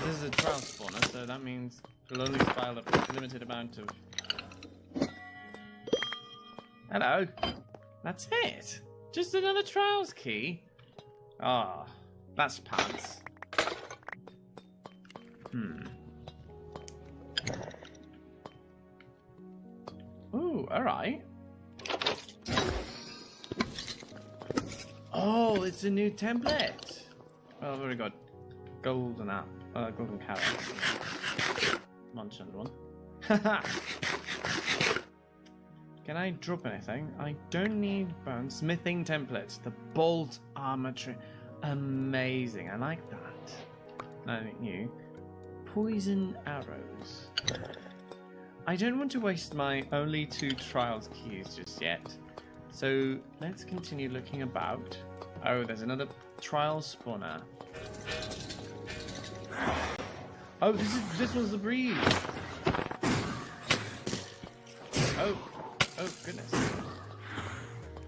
This is a trial spawner, so that means we'll only spile a limited amount of... Hello. That's it. Just another trials key. Ah. That's pants. Ooh, alright. Oh, it's a new template. Oh, very good. Golden apple. Golden carrot. Mentioned one. Haha. Can I drop anything? I don't need bones. Smithing templates. The bolt armature. Amazing. I like that. Nothing new. Poison arrows. I don't want to waste my only 2 trials keys just yet. So let's continue looking about. Oh, there's another trial spawner. Oh, this was the breeze. Oh goodness.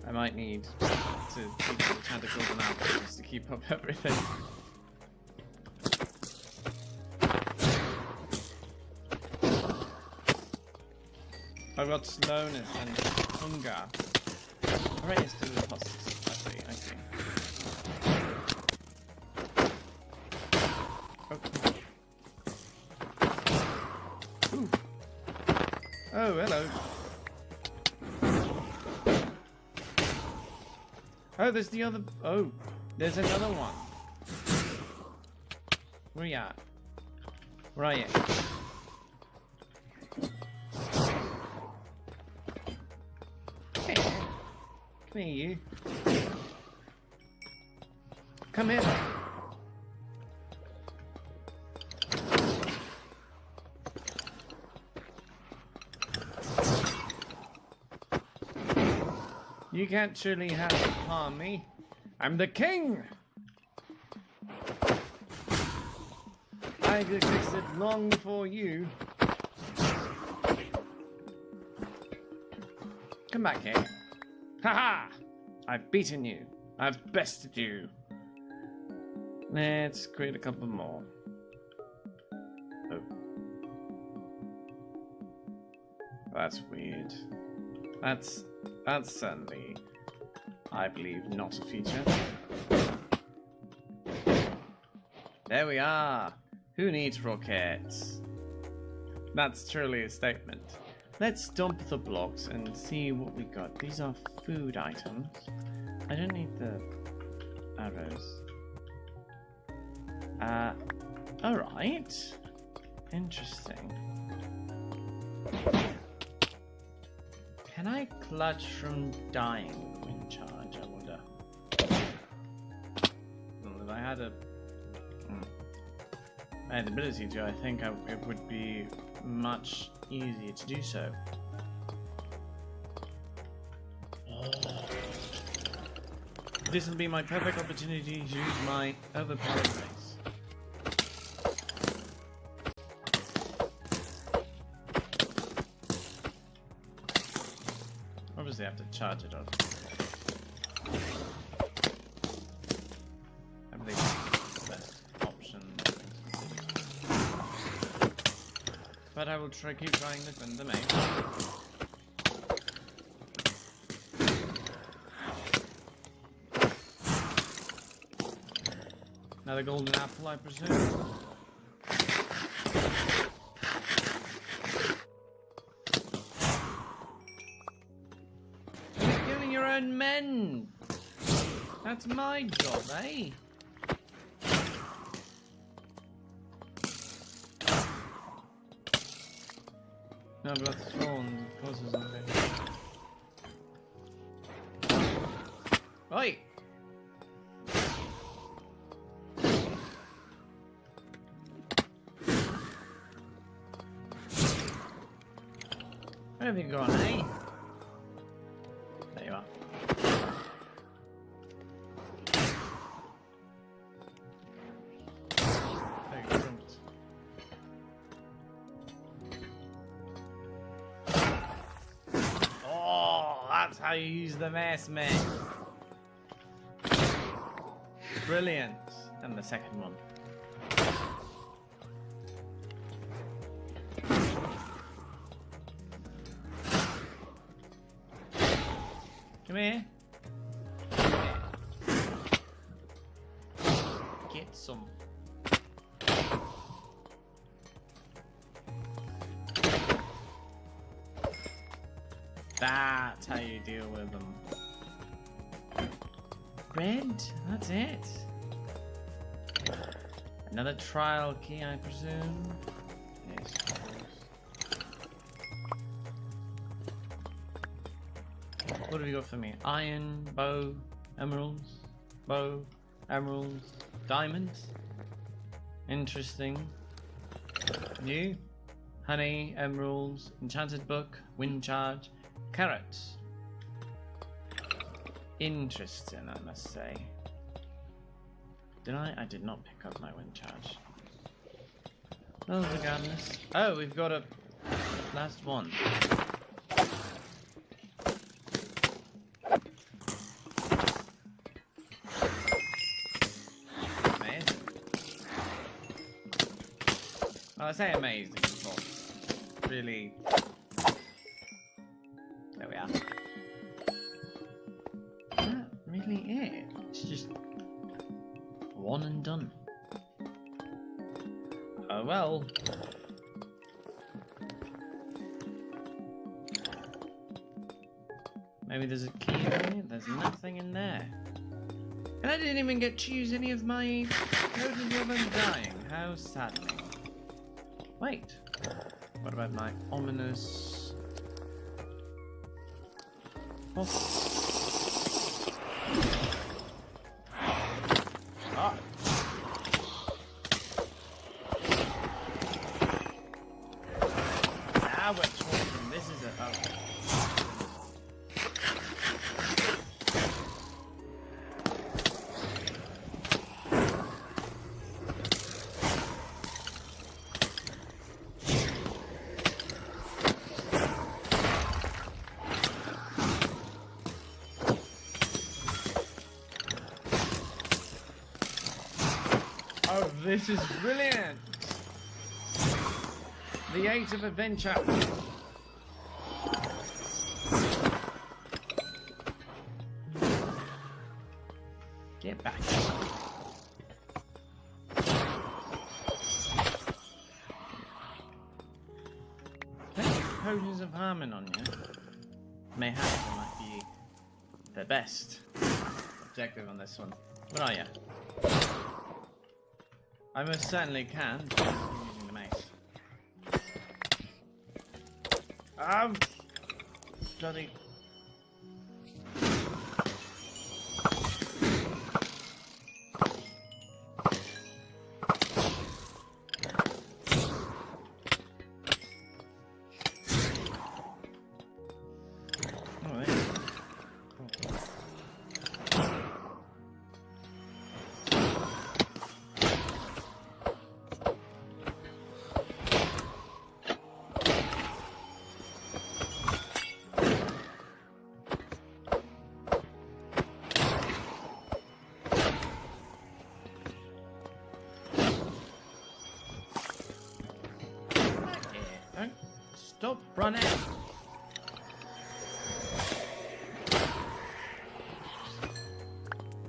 I might need to keep the tentacles and apples to keep up everything. I've got slowness and hunger. Alright, it's still the costs. I see. Oh. Ooh. Oh, hello. Oh, there's the other... Oh, there's another one. Where are you at? Where are you? Come here, you. Come here. You can't surely have harm me. I'm the king! I existed long before you. Come back here. Haha! I've beaten you. I've bested you. Let's create a couple more. Oh. That's weird. That's certainly, I believe, not a feature. There we are. Who needs rockets? That's truly a statement. Let's dump the blocks and see what we got. These are food items. I don't need the arrows. Alright. Interesting. Can I clutch from dying when charge, I wonder? Well, if I had the ability to, I think it would be much easier to do so. This will be my perfect opportunity to use my overpowered race. Obviously I have to charge it up. I believe that's the best option. But I will keep trying to defend the main. Another golden apple, I presume. You're killing your own men! That's my job, eh? No, but that's thorns, of course there's nothing. Oi! Where have you gone, eh? There you are. There you jumped. Oh, that's how you use the mess, man. Brilliant. And the second one. Come here. Come here. Get some. That's how you deal with them. Red? That's it. Another trial key, I presume. Yes, of course. What have you got for me? Iron, bow, emeralds, diamonds. Interesting. New. Honey, emeralds, enchanted book, wind charge, carrots. Interesting, I must say. Did I? I did not pick up my wind charge. Oh, regardless. Oh, we've got a last one. Amazing. Well, I say amazing, but really. There we are. Is that really it? It's just one and done. Oh well. Maybe there's a key in there. There's nothing in there. And I didn't even get to use any of my codes of undying. How saddening. Wait. What about my ominous... Oh. Ah. Now we're talking. This is a... Oh. Oh, this is brilliant! The Age of Adventure. Get back. Potions of Harmon on you. Mayhaps it might be the best objective on this one. What are you? I most certainly can, using the mace. Bloody... Stop running!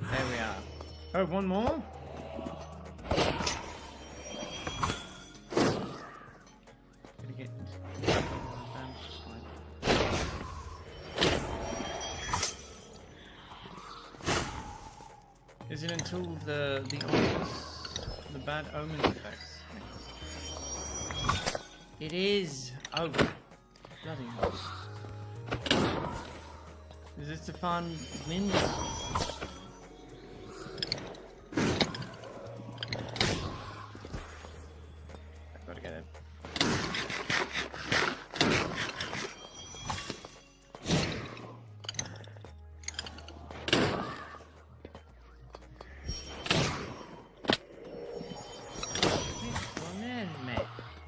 There we are. Oh, one more? Gotta get... Is it until the bad omens effects? It is! Oh, bloody hell. Is this to find wind? I've got to get it.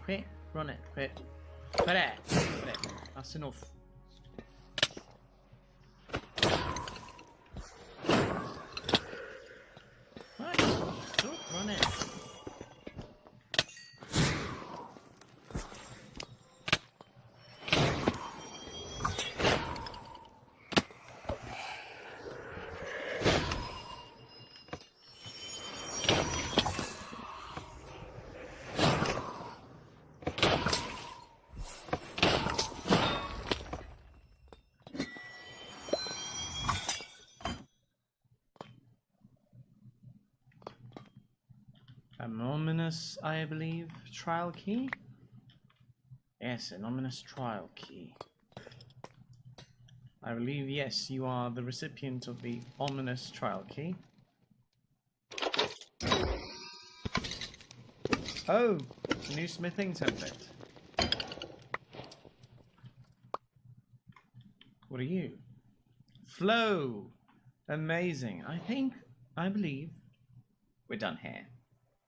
Quit, run it, quit. Quit it, quit it. That's enough. Right, stop, run it. An ominous, I believe, trial key? Yes, an ominous trial key. I believe, yes, you are the recipient of the ominous trial key. Oh, new smithing template. What are you? Flow! Amazing. I believe we're done here.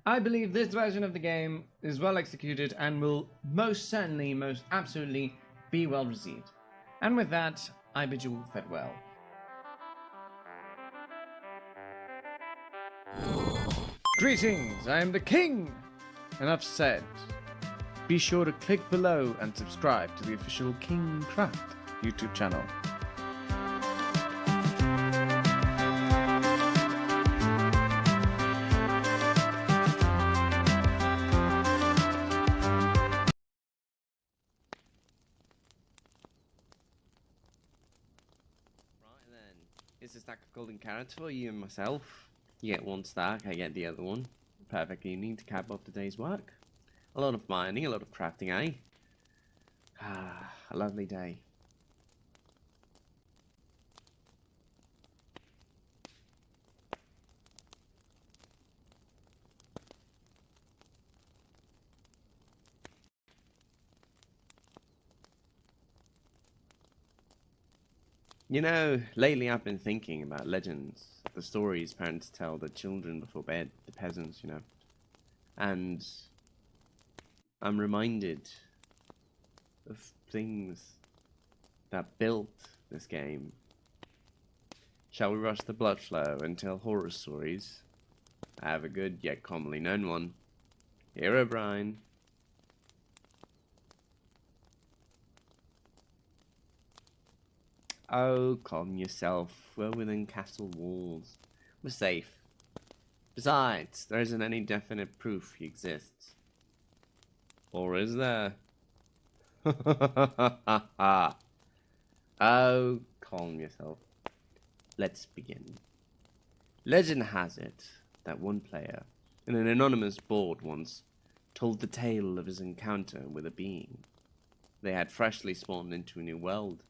I believe this version of the game is well executed and will most certainly, most absolutely be well received. And with that, I bid you all farewell. Greetings, I am the King! Enough said. Be sure to click below and subscribe to the official King Craft YouTube channel. It's a stack of golden carrots for you and myself. You get one stack, I get the other one. Perfectly unique to cap off the day's work. A lot of mining, a lot of crafting, eh? Ah, a lovely day. You know, lately I've been thinking about legends, the stories parents tell their children before bed, the peasants, you know. And I'm reminded of things that built this game. Shall we rush the blood flow and tell horror stories? I have a good yet commonly known one. Herobrine. Oh, calm yourself. We're within castle walls. We're safe. Besides, there isn't any definite proof he exists. Or is there? Oh, calm yourself. Let's begin. Legend has it that one player, in an anonymous board once, told the tale of his encounter with a being. They had freshly spawned into a new world.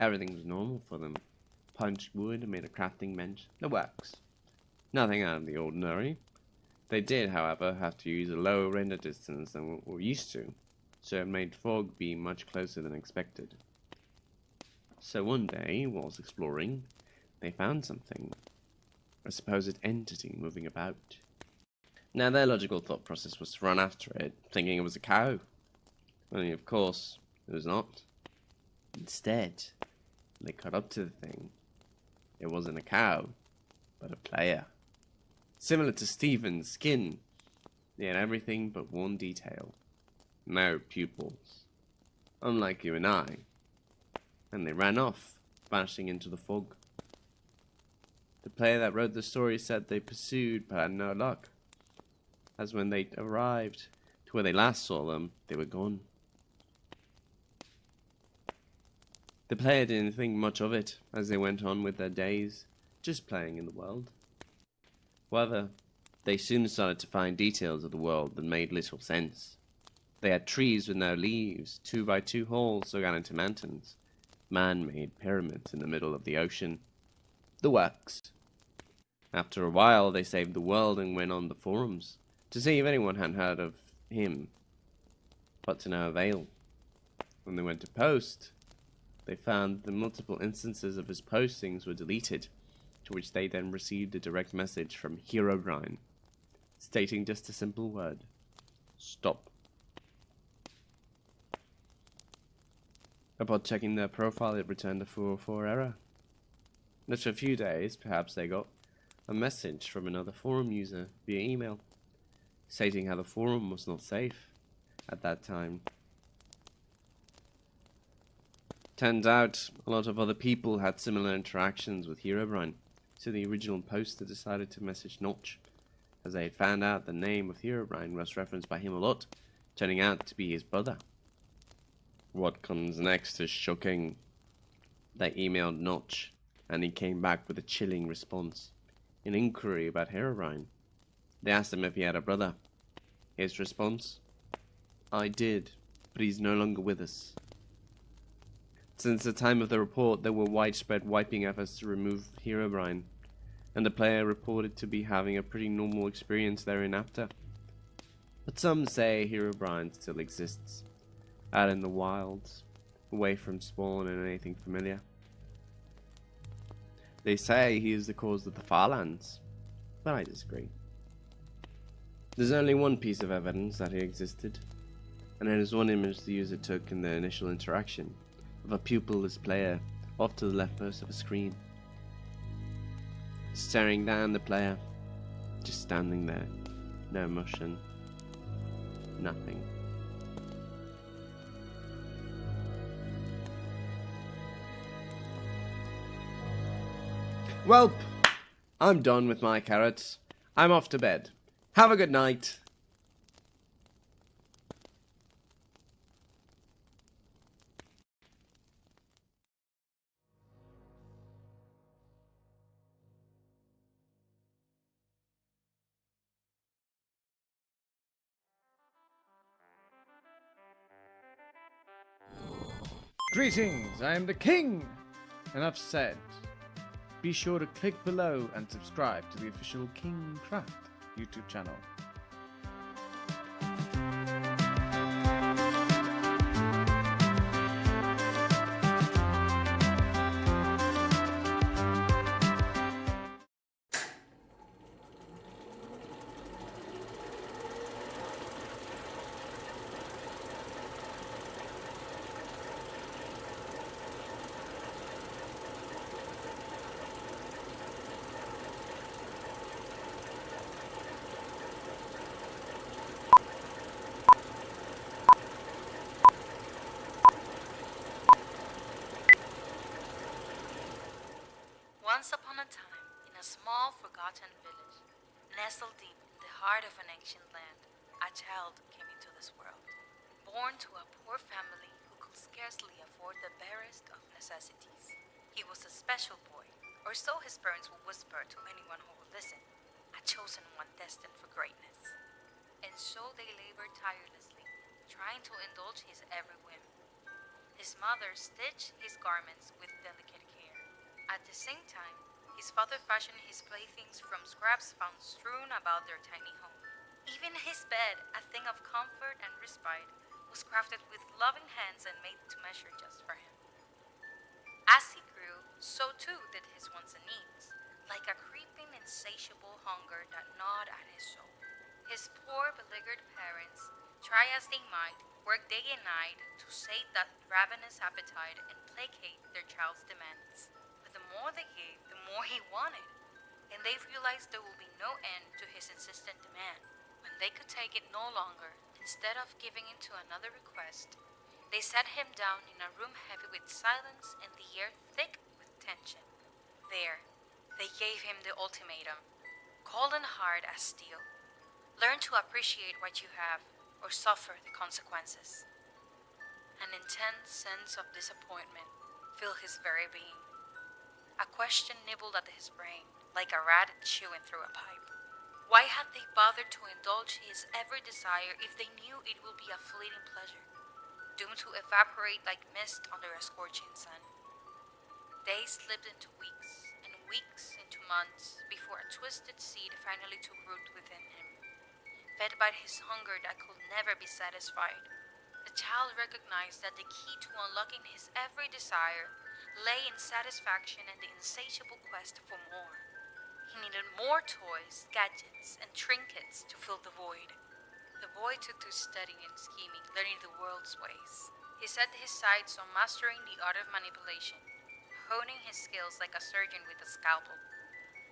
Everything was normal for them. Punched wood and made a crafting bench. The works. Nothing out of the ordinary. They did, however, have to use a lower render distance than what we're used to, so it made fog be much closer than expected. So one day, whilst exploring, they found something. A supposed entity moving about. Now their logical thought process was to run after it, thinking it was a cow. Only of course, it was not. Instead, they caught up to the thing. It wasn't a cow, but a player. Similar to Steven's skin, they had everything but one detail. No pupils. Unlike you and I. And they ran off, vanishing into the fog. The player that wrote the story said they pursued but had no luck, as when they arrived to where they last saw them, they were gone. The player didn't think much of it as they went on with their days, just playing in the world. However, they soon started to find details of the world that made little sense. They had trees with no leaves, 2x2 halls dug out into mountains, man-made pyramids in the middle of the ocean. The works. After a while, they saved the world and went on the forums to see if anyone had heard of him, but to no avail. When they went to post, they found that multiple instances of his postings were deleted, to which they then received a direct message from Herobrine, stating just a simple word: stop. Upon checking their profile, it returned a 404 error. After a few days, perhaps they got a message from another forum user via email, stating how the forum was not safe at that time. Turns out, a lot of other people had similar interactions with Herobrine, so the original poster decided to message Notch, as they had found out the name of Herobrine was referenced by him a lot, turning out to be his brother. What comes next is shocking. They emailed Notch, and he came back with a chilling response, an inquiry about Herobrine. They asked him if he had a brother. His response: I did, but he's no longer with us. Since the time of the report, there were widespread wiping efforts to remove Herobrine, and the player reported to be having a pretty normal experience thereafter. But some say Herobrine still exists, out in the wilds, away from spawn and anything familiar. They say he is the cause of the Farlands, but I disagree. There's only one piece of evidence that he existed, and it is one image the user took in their initial interaction, of a pupilless player off to the leftmost of a screen, staring down the player, just standing there, no motion, nothing. Well, I'm done with my carrots. I'm off to bed. Have a good night. Greetings, I am the King! Enough said. Be sure to click below and subscribe to the official King Craft YouTube channel. Once upon a time, in a small, forgotten village, nestled deep in the heart of an ancient land, a child came into this world. Born to a poor family who could scarcely afford the barest of necessities. He was a special boy, or so his parents would whisper to anyone who would listen, a chosen one destined for greatness. And so they labored tirelessly, trying to indulge his every whim. His mother stitched his garments with delicate care. At the same time, his father fashioned his playthings from scraps found strewn about their tiny home. Even his bed, a thing of comfort and respite, was crafted with loving hands and made to measure just for him. As he grew, so too did his wants and needs, like a creeping, insatiable hunger that gnawed at his soul. His poor, beleaguered parents, try as they might, worked day and night to sate that ravenous appetite and placate their child's demands. But the more they gave, the more he wanted, and they realized there would be no end to his insistent demand. When they could take it no longer, instead of giving in to another request, they set him down in a room heavy with silence and the air thick with tension. There, they gave him the ultimatum, cold and hard as steel. Learn to appreciate what you have, or suffer the consequences. An intense sense of disappointment filled his very being. A question nibbled at his brain, like a rat chewing through a pipe. Why had they bothered to indulge his every desire if they knew it would be a fleeting pleasure, doomed to evaporate like mist under a scorching sun? Days slipped into weeks, and weeks into months, before a twisted seed finally took root within him. Fed by his hunger that could never be satisfied, the child recognized that the key to unlocking his every desire lay in satisfaction and the insatiable quest for more. He needed more toys, gadgets, and trinkets to fill the void. The boy took to studying and scheming, learning the world's ways. He set his sights on mastering the art of manipulation, honing his skills like a surgeon with a scalpel.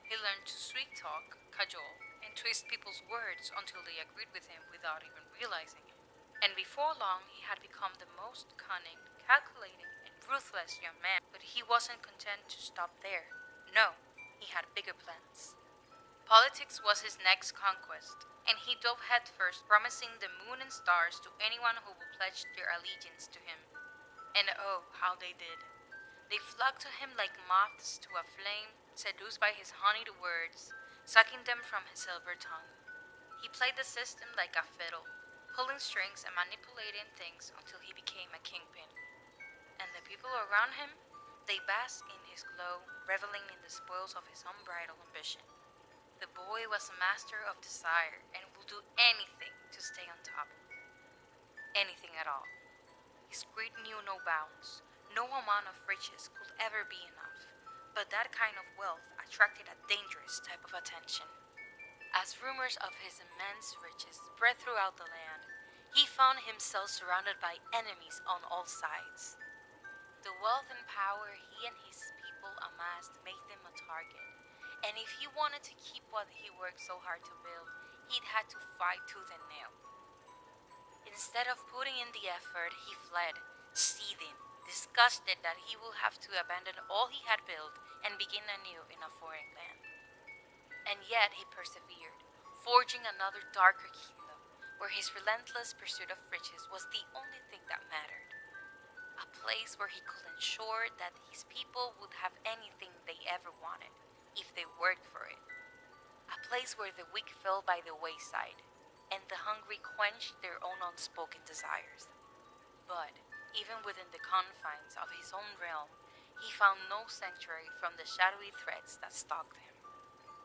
He learned to sweet-talk, cajole, and twist people's words until they agreed with him without even realizing it. And before long, he had become the most cunning, calculating, and ruthless young man. But he wasn't content to stop there. No, he had bigger plans. Politics was his next conquest, and he dove headfirst, promising the moon and stars to anyone who would pledge their allegiance to him. And oh, how they did. They flocked to him like moths to a flame, seduced by his honeyed words, sucking them from his silver tongue. He played the system like a fiddle, pulling strings and manipulating things until he became a kingpin. And the people around him, they bask in his glow, reveling in the spoils of his unbridled ambition. The boy was a master of desire and will do anything to stay on top. Anything at all. His greed knew no bounds. No amount of riches could ever be enough. But that kind of wealth attracted a dangerous type of attention. As rumors of his immense riches spread throughout the land, he found himself surrounded by enemies on all sides. The wealth and power he and his people amassed made them a target, and if he wanted to keep what he worked so hard to build, he'd had to fight tooth and nail. Instead of putting in the effort, he fled, seething, disgusted that he will have to abandon all he had built and begin anew in a foreign land. And yet he persevered, forging another darker kingdom, where his relentless pursuit of riches was the only thing that mattered. A place where he could ensure that his people would have anything they ever wanted, if they worked for it. A place where the weak fell by the wayside, and the hungry quenched their own unspoken desires. But, even within the confines of his own realm, he found no sanctuary from the shadowy threats that stalked him.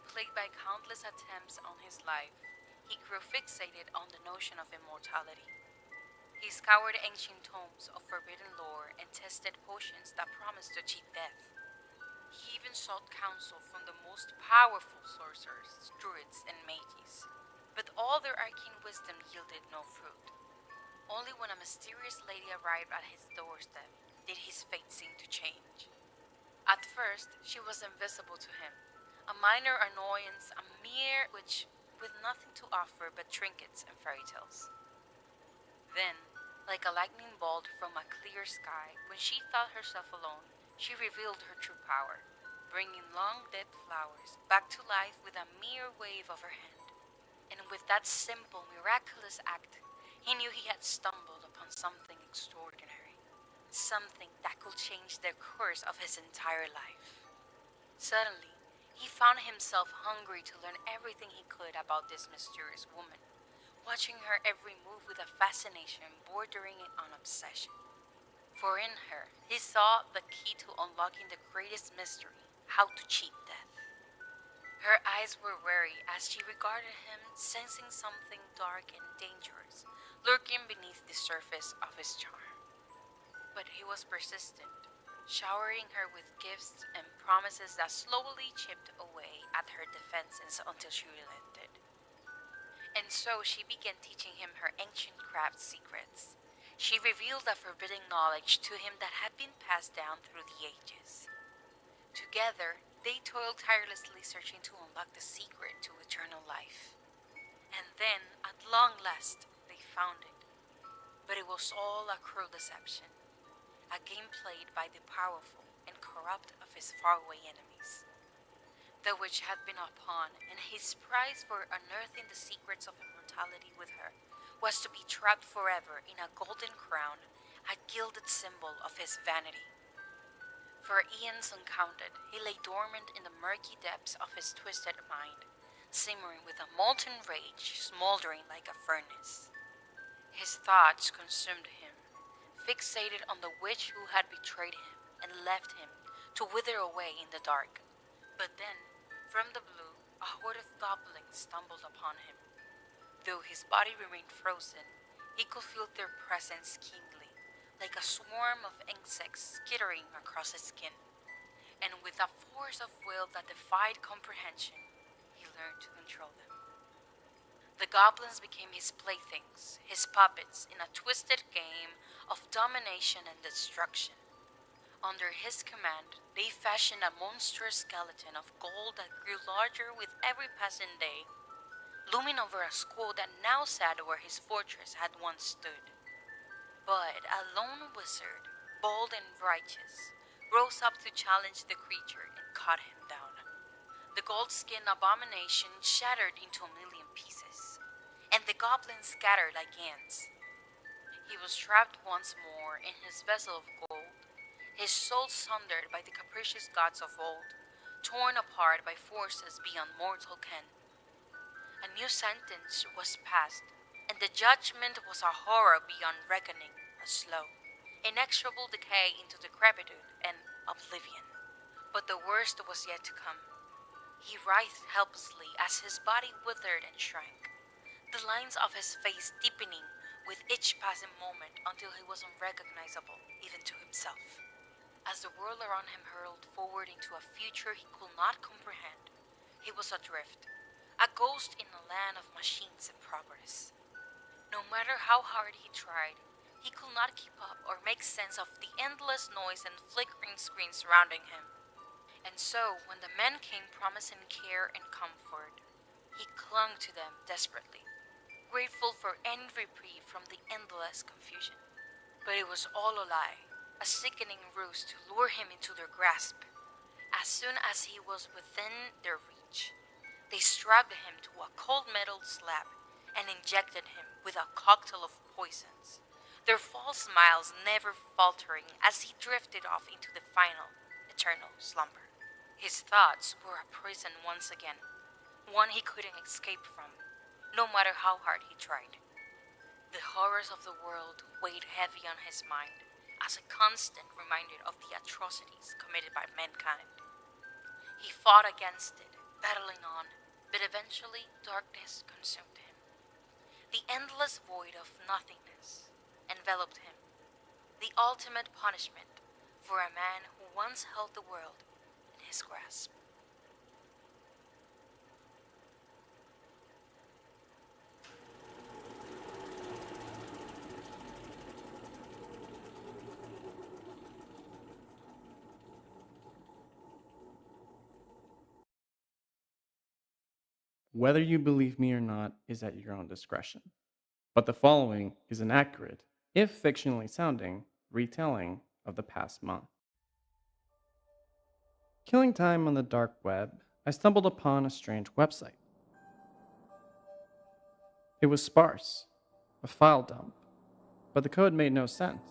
Plagued by countless attempts on his life, he grew fixated on the notion of immortality. He scoured ancient tomes of forbidden lore and tested potions that promised to cheat death. He even sought counsel from the most powerful sorcerers, druids, and mages. But all their arcane wisdom yielded no fruit. Only when a mysterious lady arrived at his doorstep did his fate seem to change. At first, she was invisible to him, a minor annoyance, a mere witch with nothing to offer but trinkets and fairy tales. Then, like a lightning bolt from a clear sky, when she thought herself alone, she revealed her true power, bringing long-dead flowers back to life with a mere wave of her hand. And with that simple, miraculous act, he knew he had stumbled upon something extraordinary. Something that could change the course of his entire life. Suddenly, he found himself hungry to learn everything he could about this mysterious woman, watching her every move with a fascination bordering on obsession. For in her, he saw the key to unlocking the greatest mystery, how to cheat death. Her eyes were wary as she regarded him, sensing something dark and dangerous lurking beneath the surface of his charm. But he was persistent, showering her with gifts and promises that slowly chipped away at her defenses until she relented. And so she began teaching him her ancient craft secrets. She revealed a forbidding knowledge to him that had been passed down through the ages. Together, they toiled tirelessly searching to unlock the secret to eternal life. And then, at long last, they found it. But it was all a cruel deception, a game played by the powerful and corrupt of his faraway enemies. The witch had been a pawn, and his prize for unearthing the secrets of immortality with her was to be trapped forever in a golden crown, a gilded symbol of his vanity. For eons uncounted, he lay dormant in the murky depths of his twisted mind, simmering with a molten rage, smoldering like a furnace. His thoughts consumed him, fixated on the witch who had betrayed him and left him to wither away in the dark. But then, from the blue, a horde of goblins stumbled upon him. Though his body remained frozen, he could feel their presence keenly, like a swarm of insects skittering across his skin. And with a force of will that defied comprehension, he learned to control them. The goblins became his playthings, his puppets in a twisted game of domination and destruction. Under his command, they fashioned a monstrous skeleton of gold that grew larger with every passing day, looming over a school that now sat where his fortress had once stood. But a lone wizard, bold and righteous, rose up to challenge the creature and cut him down. The gold-skinned abomination shattered into a million pieces, and the goblins scattered like ants. He was trapped once more in his vessel of gold, his soul sundered by the capricious gods of old, torn apart by forces beyond mortal ken. A new sentence was passed, and the judgment was a horror beyond reckoning, a slow, inexorable decay into decrepitude and oblivion. But the worst was yet to come. He writhed helplessly as his body withered and shrank, the lines of his face deepening with each passing moment until he was unrecognizable even to himself. As the world around him hurled forward into a future he could not comprehend, he was adrift, a ghost in a land of machines and progress. No matter how hard he tried, he could not keep up or make sense of the endless noise and flickering screens surrounding him. And so, when the men came promising care and comfort, he clung to them desperately, grateful for any reprieve from the endless confusion. But it was all a lie, a sickening ruse to lure him into their grasp. As soon as he was within their reach, they strapped him to a cold metal slab and injected him with a cocktail of poisons, their false smiles never faltering as he drifted off into the final, eternal slumber. His thoughts were a prison once again, one he couldn't escape from, no matter how hard he tried. The horrors of the world weighed heavy on his mind as a constant reminder of the atrocities committed by mankind. He fought against it, battling on, but eventually darkness consumed him. The endless void of nothingness enveloped him, the ultimate punishment for a man who once held the world in his grasp. Whether you believe me or not is at your own discretion. But the following is an accurate, if fictionally sounding, retelling of the past month. Killing time on the dark web, I stumbled upon a strange website. It was sparse, a file dump, but the code made no sense.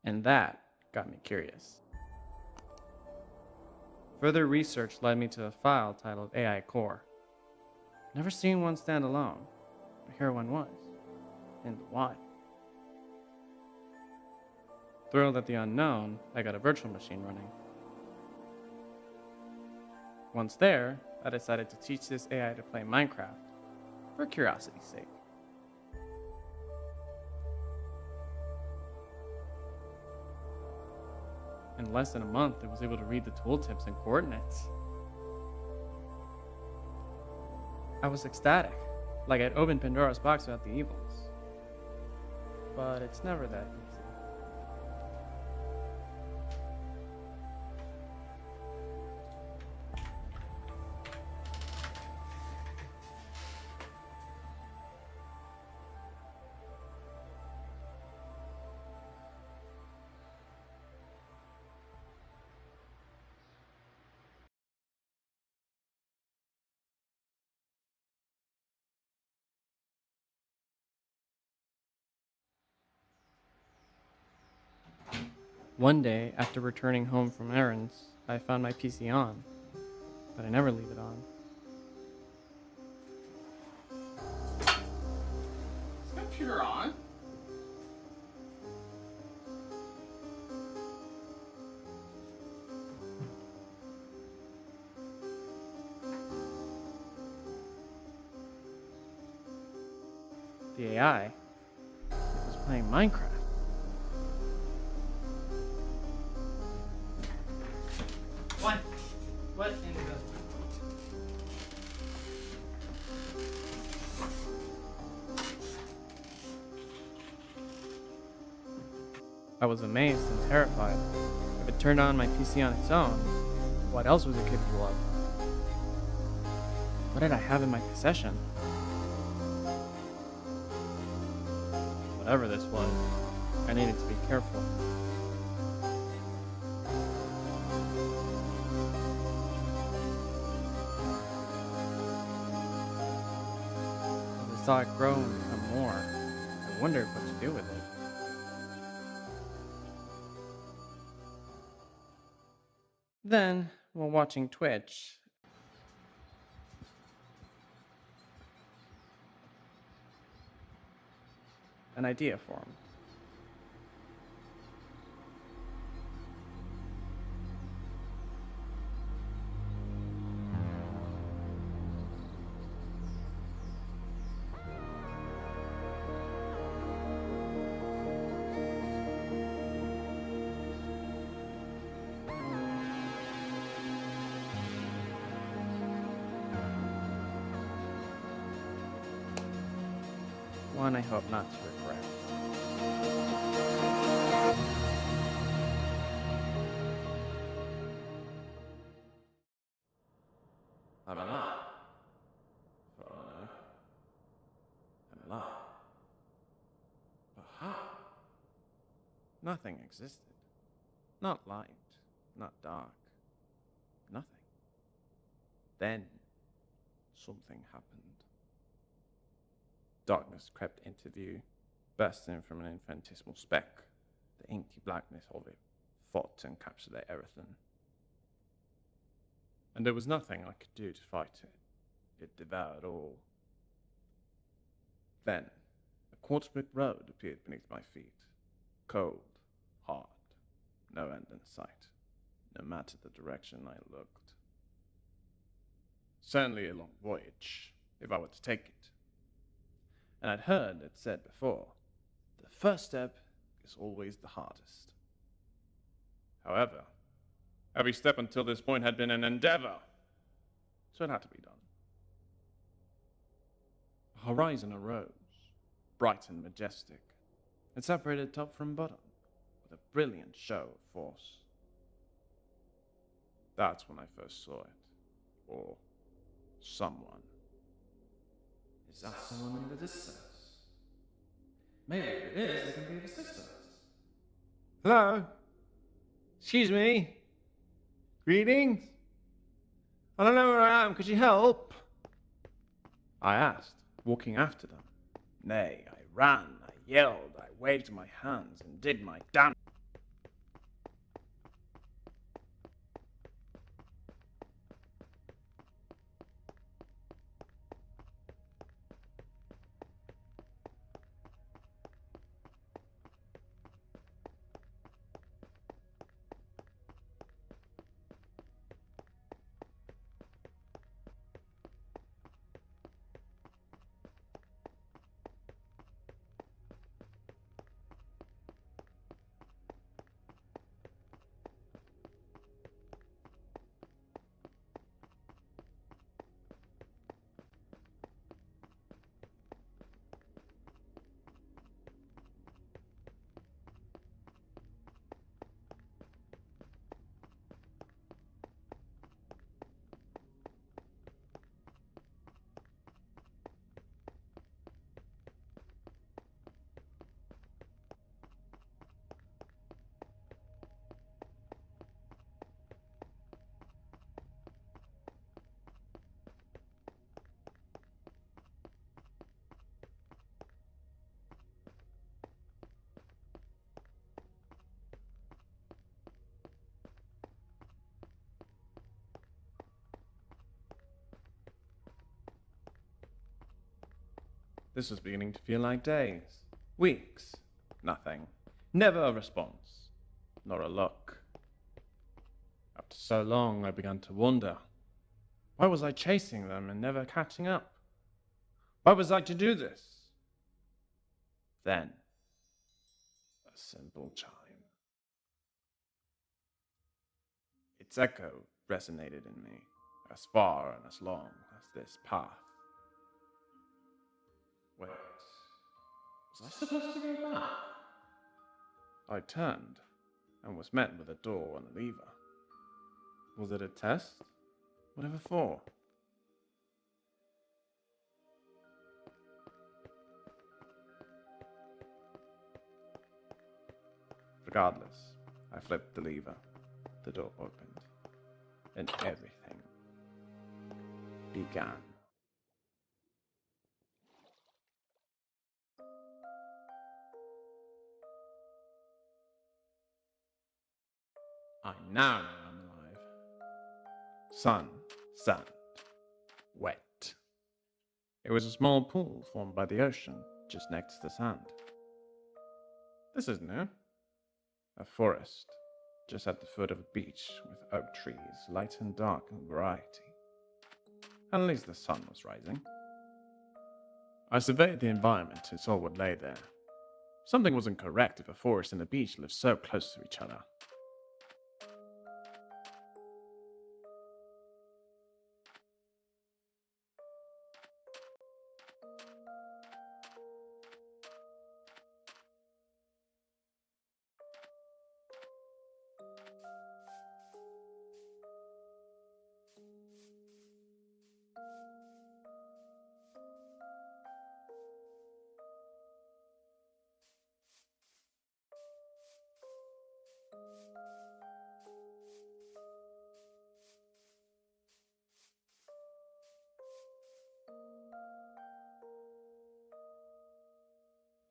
And that got me curious. Further research led me to a file titled AI Core. Never seen one stand alone, but here one was, in the wild. Thrilled at the unknown, I got a virtual machine running. Once there, I decided to teach this AI to play Minecraft, for curiosity's sake. In less than a month, it was able to read the tooltips and coordinates. I was ecstatic, like I'd opened Pandora's box without the evils. But it's never that easy. One day, after returning home from errands, I found my PC on, but I never leave it on. Is the computer on? The AI was playing Minecraft. What in the... I was amazed and terrified. If it turned on my PC on its own, what else was it capable of? What did I have in my possession? Whatever this was, I needed to be careful. As I saw it grow and become more, I wondered what to do with it. Then, while watching Twitch, an idea for him. One I hope not to regret. I'm alive. For all I know. I'm alive. But how? Nothing existed. Not light, not dark. Nothing. Then, something happened. Darkness crept into view, bursting from an infinitesimal speck. The inky blackness of it fought to encapsulate everything. And there was nothing I could do to fight it. It devoured all. Then, a quartz brick road appeared beneath my feet. Cold, hard, no end in sight, no matter the direction I looked. Certainly a long voyage, if I were to take it. And I'd heard it said before, the first step is always the hardest. However, every step until this point had been an endeavor, so it had to be done. The horizon arose, bright and majestic. It separated top from bottom, with a brilliant show of force. That's when I first saw it, or someone. Is that someone in the distance? Maybe if it is, it can be of assistance. Hello? Excuse me? Greetings? I don't know where I am, could you help? I asked, walking after them. Nay, I ran, I yelled, I waved my hands and did my damn. This was beginning to feel like days, weeks, nothing. Never a response, nor a look. After so long, I began to wonder, why was I chasing them and never catching up? Why was I to do this? Then, a simple chime. Its echo resonated in me, as far and as long as this path. Wait, was I supposed to go back? I turned, and was met with a door and a lever. Was it a test? Whatever for? Regardless, I flipped the lever. The door opened, and everything began. I now know I'm alive. Sun, sand, wet. It was a small pool formed by the ocean, just next to the sand. This is new. A forest, just at the foot of a beach, with oak trees, light and dark in variety. At least the sun was rising. I surveyed the environment and saw what lay there. Something wasn't correct if a forest and a beach lived so close to each other.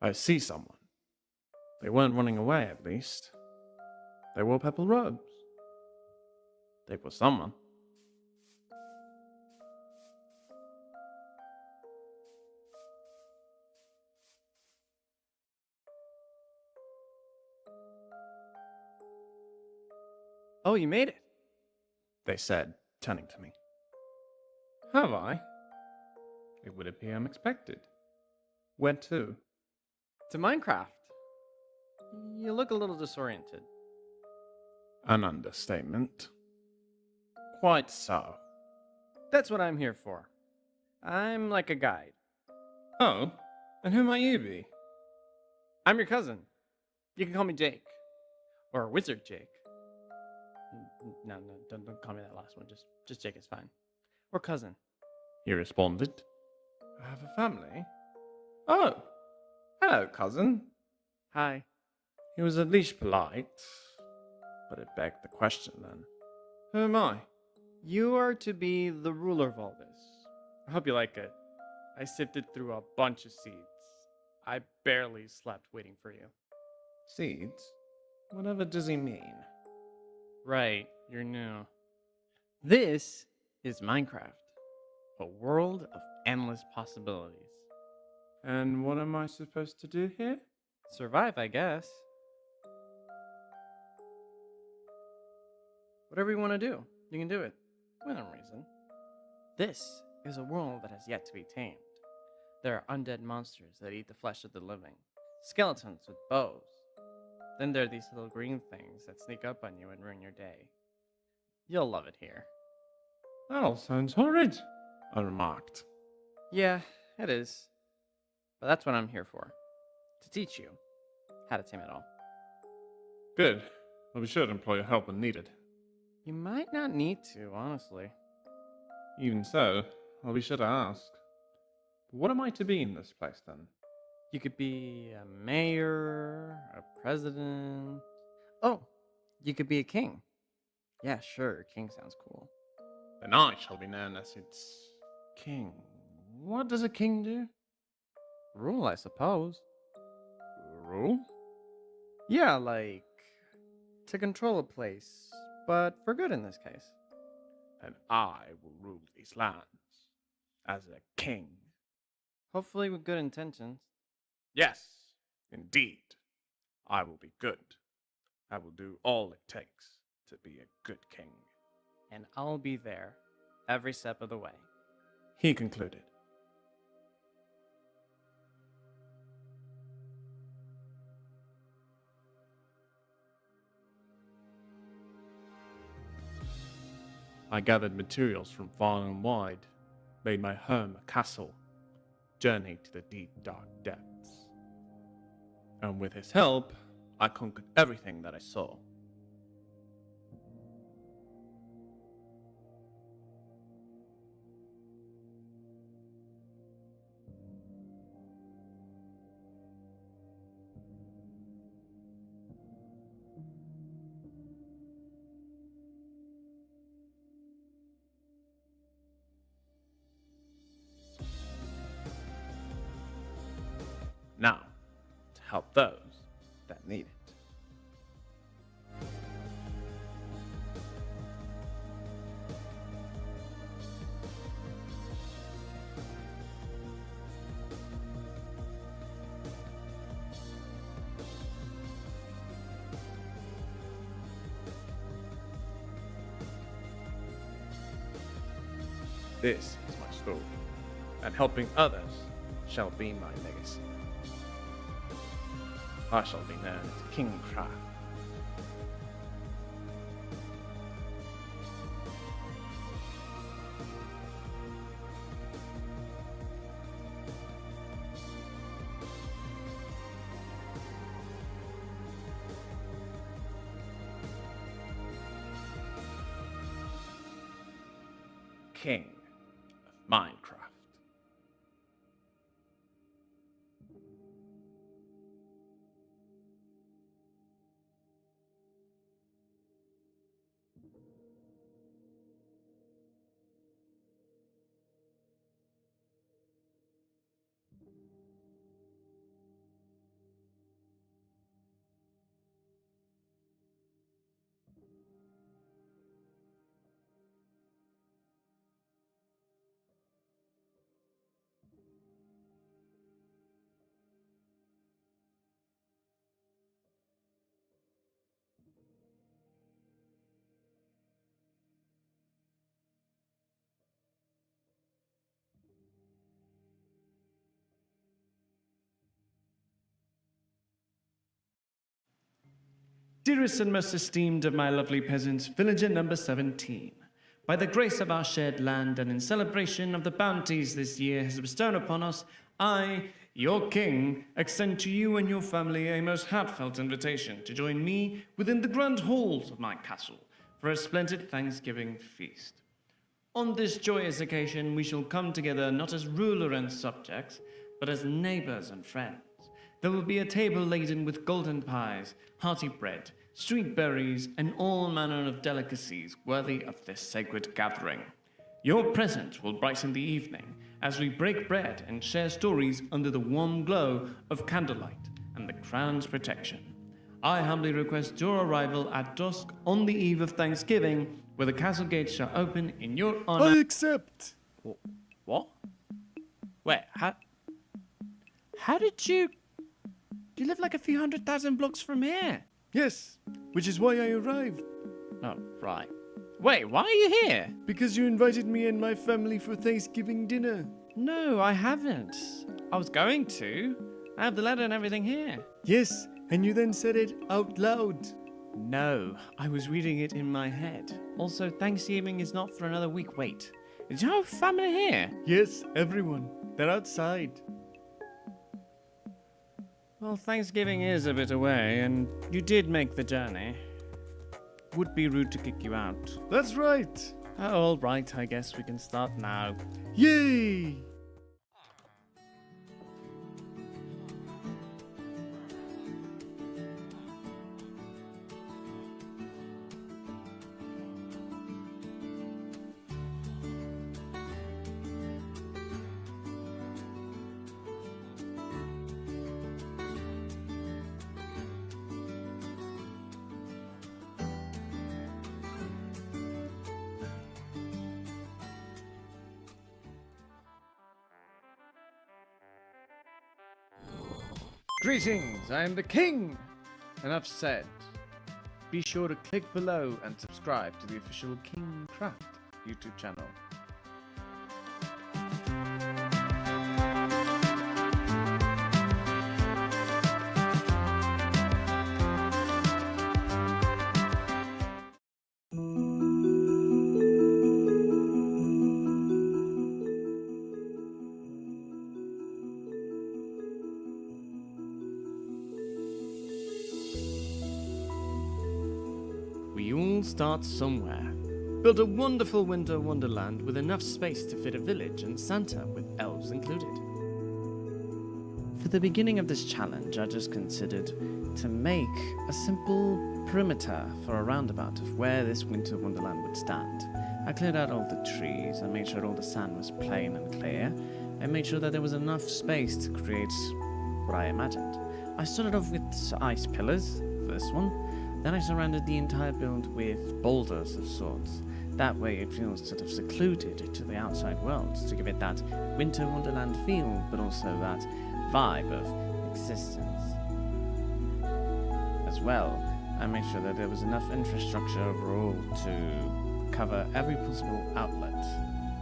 I see someone. They weren't running away, at least. They wore purple robes. They were someone. Oh, you made it, they said, turning to me. Have I? It would appear unexpected. Where to? To Minecraft. You look a little disoriented. An understatement. Quite so. That's what I'm here for. I'm like a guide. Oh? And who might you be? I'm your cousin. You can call me Jake. Or Wizard Jake. No, don't call me that last one. Just Jake is fine. Or cousin. He responded. I have a family. Oh. Hello, cousin. Hi. He was at least polite. But it begged the question then. Who am I? You are to be the ruler of all this. I hope you like it. I sifted through a bunch of seeds. I barely slept waiting for you. Seeds? Whatever does he mean? Right, you're new. This is Minecraft. A world of endless possibilities. And what am I supposed to do here? Survive, I guess. Whatever you want to do, you can do it. Within reason. This is a world that has yet to be tamed. There are undead monsters that eat the flesh of the living. Skeletons with bows. Then there are these little green things that sneak up on you and ruin your day. You'll love it here. That all sounds horrid, I remarked. Yeah, it is. But that's what I'm here for. To teach you how to tame it all. Good. I'll be sure to employ your help when needed. You might not need to, honestly. Even so, I'll be sure to ask. What am I to be in this place, then? You could be a mayor, a president. Oh, you could be a king. Yeah, sure, king sounds cool. Then I shall be known as its king. What does a king do? Rule, I suppose. Rule? Yeah, like to control a place, but for good in this case. And I will rule these lands as a king. Hopefully with good intentions. Yes, indeed. I will be good. I will do all it takes to be a good king. And I'll be there every step of the way. He concluded. I gathered materials from far and wide, made my home a castle, journeyed to the deep, dark depths. And with his help, I conquered everything that I saw. Now, to help those that need it. This is my story, and helping others shall be my legacy. I shall be known as King Craft. King of Minecraft. Dearest and most esteemed of my lovely peasants, villager number 17, by the grace of our shared land and in celebration of the bounties this year has bestowed upon us, I, your king, extend to you and your family a most heartfelt invitation to join me within the grand halls of my castle for a splendid Thanksgiving feast. On this joyous occasion, we shall come together not as ruler and subjects, but as neighbors and friends. There will be a table laden with golden pies, hearty bread, sweet berries, and all manner of delicacies worthy of this sacred gathering. Your presence will brighten the evening as we break bread and share stories under the warm glow of candlelight and the crown's protection. I humbly request your arrival at dusk on the eve of Thanksgiving, where the castle gates shall open in your honor. I accept. What? Wait, how did you... You live like a few 100,000 blocks from here. Yes, which is why I arrived. Oh, right. Wait, why are you here? Because you invited me and my family for Thanksgiving dinner. No, I haven't. I was going to. I have the letter and everything here. Yes, and you then said it out loud. No, I was reading it in my head. Also, Thanksgiving is not for another week. Wait, is your family here? Yes, everyone. They're outside. Well, Thanksgiving is a bit away, and you did make the journey. Would be rude to kick you out. That's right. Oh, all right, I guess we can start now. Yay! Greetings, I am the king! Enough said. Be sure to click below and subscribe to the official King Craft YouTube channel. We all start somewhere. Build a wonderful winter wonderland with enough space to fit a village and Santa with elves included. For the beginning of this challenge, I just considered to make a simple perimeter for a roundabout of where this winter wonderland would stand. I cleared out all the trees, I made sure all the sand was plain and clear, and made sure that there was enough space to create what I imagined. I started off with ice pillars for this one. Then I surrounded the entire build with boulders of sorts. That way it feels sort of secluded to the outside world to give it that winter wonderland feel, but also that vibe of existence. As well, I made sure that there was enough infrastructure overall to cover every possible outlet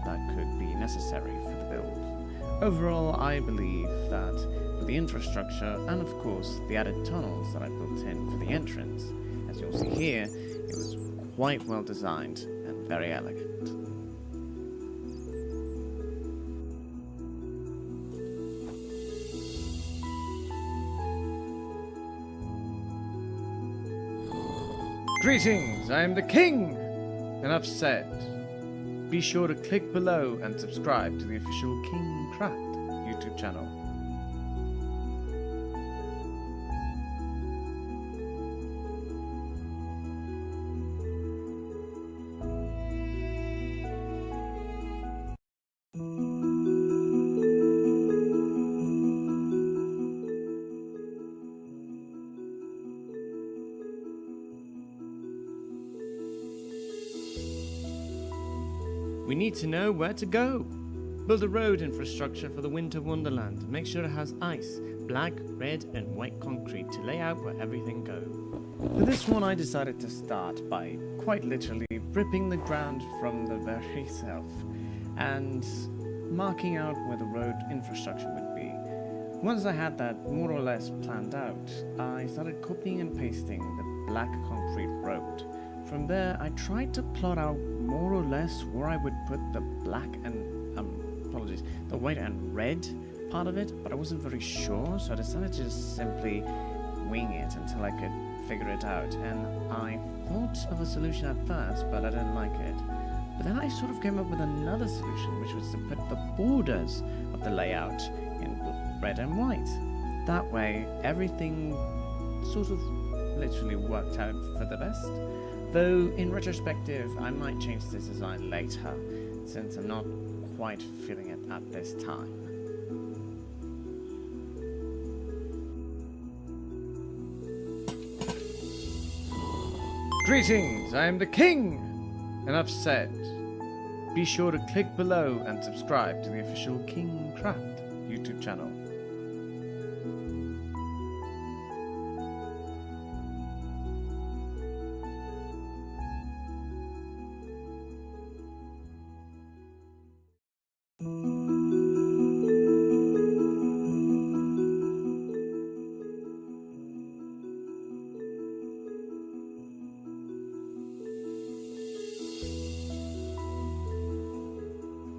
that could be necessary for the build. Overall, I believe that for the infrastructure and of course the added tunnels that I built in for the entrance, as you'll see here, it was quite well designed and very elegant. Greetings, I am the King! Enough said. Be sure to click below and subscribe to the official King Craft YouTube channel. We need to know where to go. Build a road infrastructure for the Winter Wonderland. Make sure it has ice, black, red and white concrete to lay out where everything goes. For this one I decided to start by quite literally ripping the ground from the very self and marking out where the road infrastructure would be. Once I had that more or less planned out, I started copying and pasting the black concrete road. From there, I tried to plot out more or less where I would put the black and, the white and red part of it, but I wasn't very sure, so I decided to just simply wing it until I could figure it out. And I thought of a solution at first, but I didn't like it. But then I sort of came up with another solution, which was to put the borders of the layout in red and white. That way, everything sort of literally worked out for the best. Though, in retrospective, I might change this design later, since I'm not quite feeling it at this time. Greetings, I am the King! Enough said. Be sure to click below and subscribe to the official King Craft YouTube channel.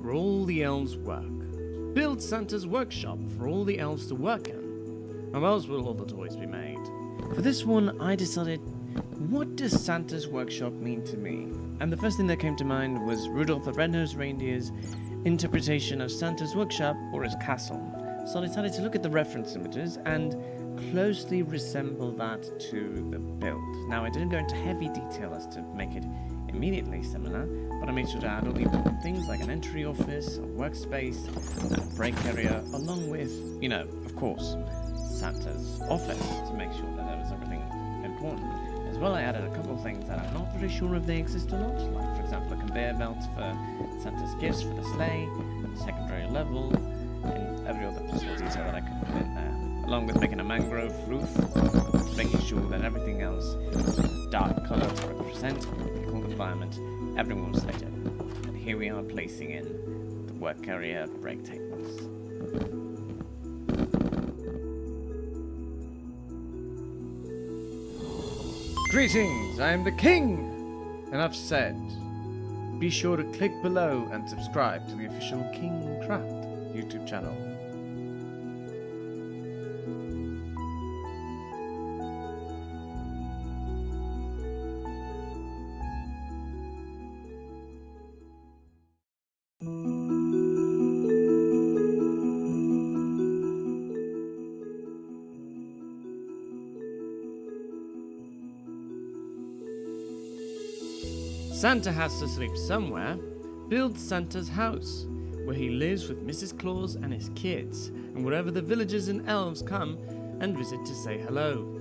For all the elves work. Build Santa's workshop for all the elves to work in. How else will all the toys be made? For this one, I decided, what does Santa's workshop mean to me? And the first thing that came to mind was Rudolph the Red-Nosed Reindeer's interpretation of Santa's workshop or his castle. So I decided to look at the reference images and closely resemble that to the build. Now, I didn't go into heavy detail as to make it immediately similar, but I made sure to add all the important things like an entry office, a workspace, a break area, along with, of course, Santa's office to make sure that there was everything important. As well, I added a couple of things that I'm not very sure if they exist or not, like for example a conveyor belt for Santa's gifts for the sleigh, secondary level, and every other possible detail that I could put in there, along with making a mangrove roof, making sure that everything else was a dark colour to represent the cold environment everyone was lit in. And here we are placing in the work area break tables. Greetings, I am the King! Enough said. Be sure to click below and subscribe to the official King Craft YouTube channel. Santa has to sleep somewhere. Build Santa's house, where he lives with Mrs. Claus and his kids, and wherever the villagers and elves come and visit to say hello.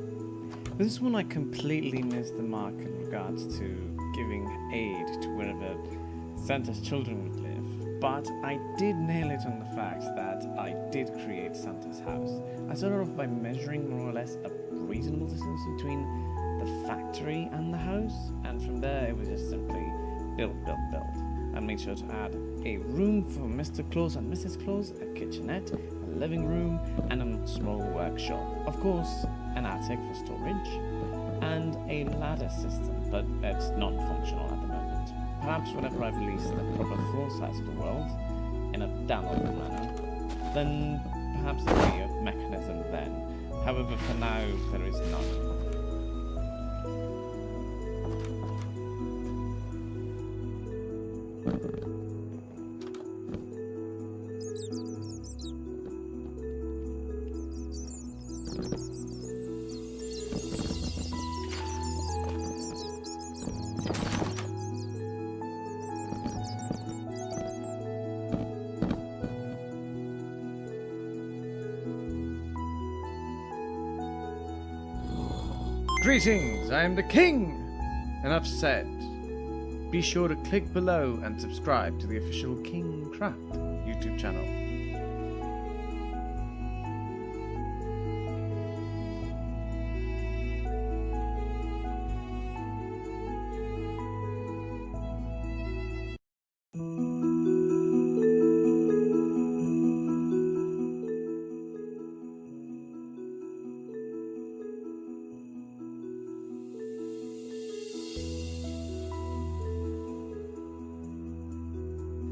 For this one I completely missed the mark in regards to giving aid to wherever Santa's children would live, but I did nail it on the fact that I did create Santa's house. I started off by measuring more or less a reasonable distance between the factory and the house, and from there it was just simply build. I made sure to add a room for Mr. Claus and Mrs. Claus, a kitchenette, a living room, and a small workshop. Of course, an attic for storage, and a ladder system, but it's non-functional at the moment. Perhaps whenever I've released the proper floor size of the world, in a downloadable manner, then perhaps there'll be a mechanism then. However, for now, there is none. Greetings, I am the King! Enough said. Be sure to click below and subscribe to the official KingCraft YouTube channel.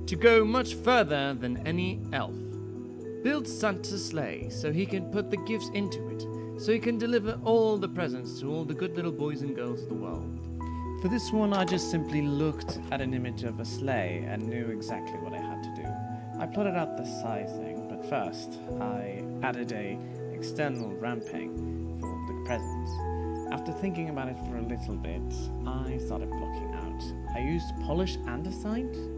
To go much further than any elf. Build Santa's sleigh so he can put the gifts into it, so he can deliver all the presents to all the good little boys and girls of the world. For this one, I just simply looked at an image of a sleigh and knew exactly what I had to do. I plotted out the sizing, but first I added a external ramping for the presents. After thinking about it for a little bit, I started blocking out. I used polish andesite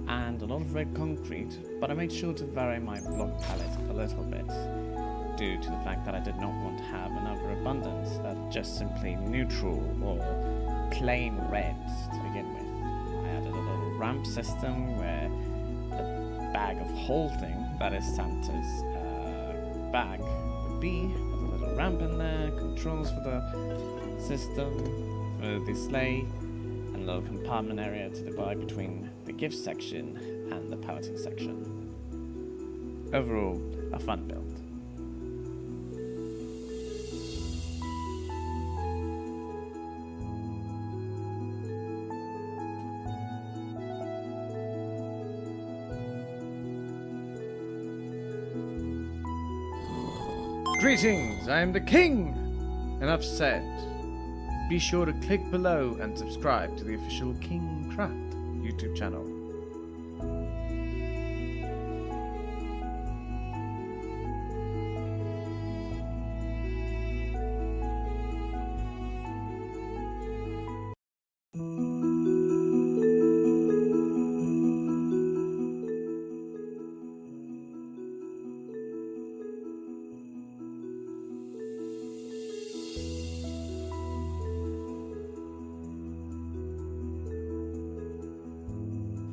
and a lot of red concrete, but I made sure to vary my block palette a little bit, due to the fact that I did not want to have an overabundance of just simply neutral or plain reds to begin with. I added a little ramp system where the bag of holding, that is Santa's bag, would be, with a little ramp in there, controls for the system, for the sleigh, and a little compartment area to divide between the gift section and the piloting section. Overall, a fun build. Greetings, I am the King! Enough said. Be sure to click below and subscribe to the official KingCraft YouTube channel.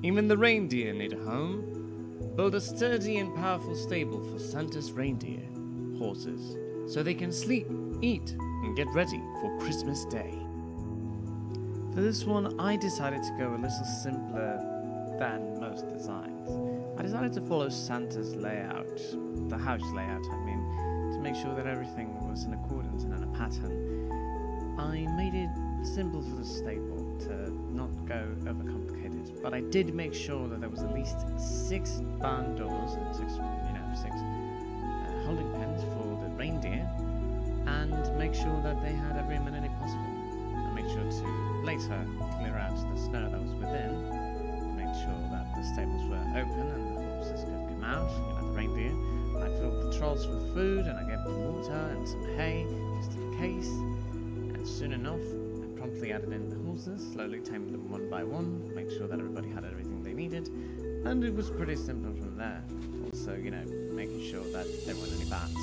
Even the reindeer need a home. Build a sturdy and powerful stable for Santa's reindeer, horses, so they can sleep, eat, and get ready for Christmas Day. For this one, I decided to go a little simpler than most designs. I decided to follow Santa's layout, the house layout I mean, to make sure that everything was in accordance and in a pattern. I made it simple for the stable to not go overcomplicated, but I did make sure that there was at least 6 barn doors and 6 holding pens for the reindeer, and make sure that they had every amenity possible. I made sure to later clear out the snow that was within, to make sure that the stables were open and the horses could come out, the reindeer. I filled the trolls with food and I gave them water and some hay, just in case, and soon enough promptly added in the horses, slowly tamed them one by one, made sure that everybody had everything they needed, and it was pretty simple from there. Also, making sure that there weren't any bats.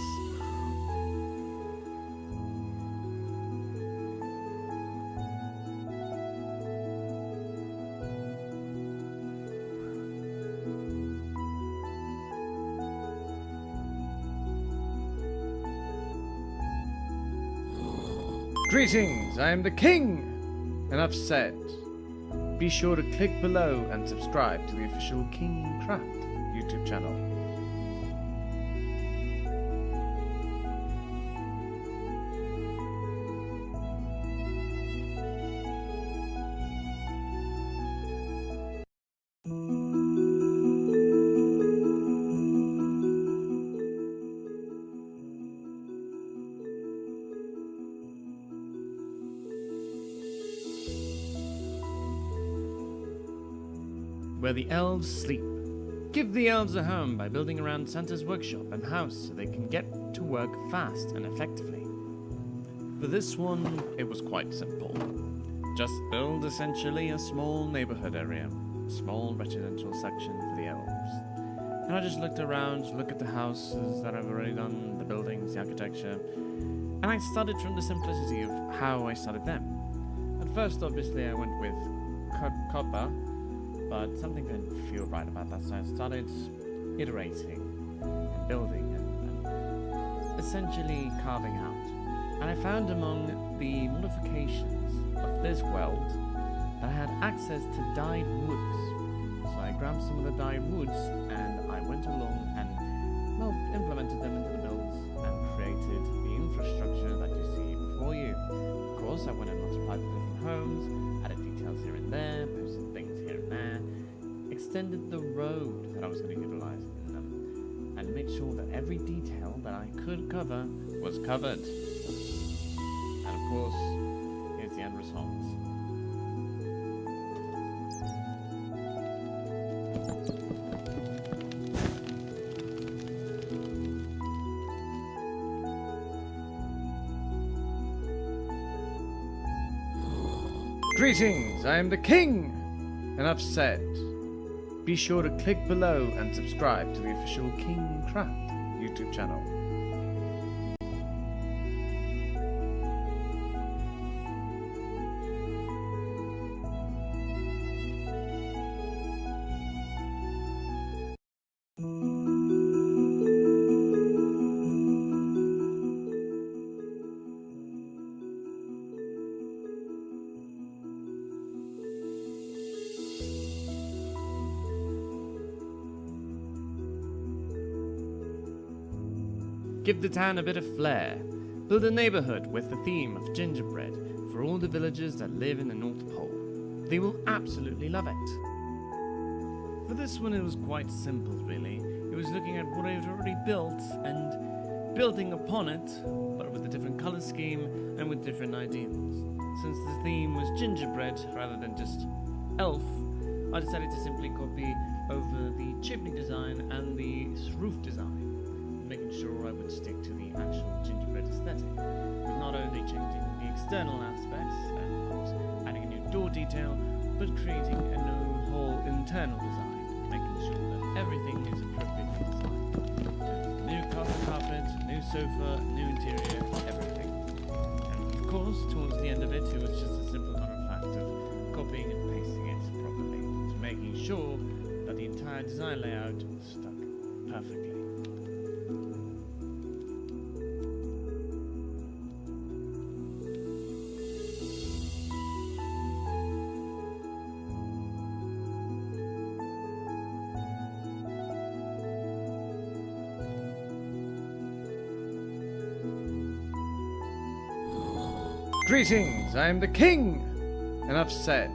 Greetings, I am the King! Enough said. be sure to click below and subscribe to the official King Craft YouTube channel. Where the elves sleep. Give the elves a home by building around Santa's workshop and house so they can get to work fast and effectively. For this one, it was quite simple. Just build essentially a small neighborhood area, a small residential section for the elves. And I just looked around, looked at the houses that I've already done, the buildings, the architecture, and I started from the simplicity of how I started them. At first, obviously, I went with copper, but something didn't feel right about that, so I started iterating and building and essentially carving out. And I found among the modifications of this world that I had access to dyed woods. So I grabbed some of the dyed woods and I went along and, well, implemented them into the builds and created the infrastructure that you see before you. Of course, I went and multiplied the different homes, added details here and there, posted things here and there, extended the road that I was going to utilize in them, and made sure that every detail that I could cover was covered. And of course, here's the end result. Greetings, I am the King! Enough said. Be sure to click below and subscribe to the official King Craft YouTube channel. Give the town a bit of flair. Build a neighborhood with the theme of gingerbread for all the villagers that live in the North Pole. They will absolutely love it. For this one it was quite simple really. It was looking at what I had already built and building upon it, but with a different color scheme and with different ideas. Since the theme was gingerbread rather than just elf, I decided to simply copy over the chimney design and the roof design, making sure I would stick to the actual gingerbread aesthetic, with not only changing the external aspects, and of course adding a new door detail, but creating a new whole internal design, making sure that everything is appropriately designed. New carpet, new sofa, new interior, everything. And of course, towards the end of it, it was just a simple matter of fact of copying and pasting it properly, to making sure that the entire design layout stuck perfectly. Greetings, I am the King! Enough said.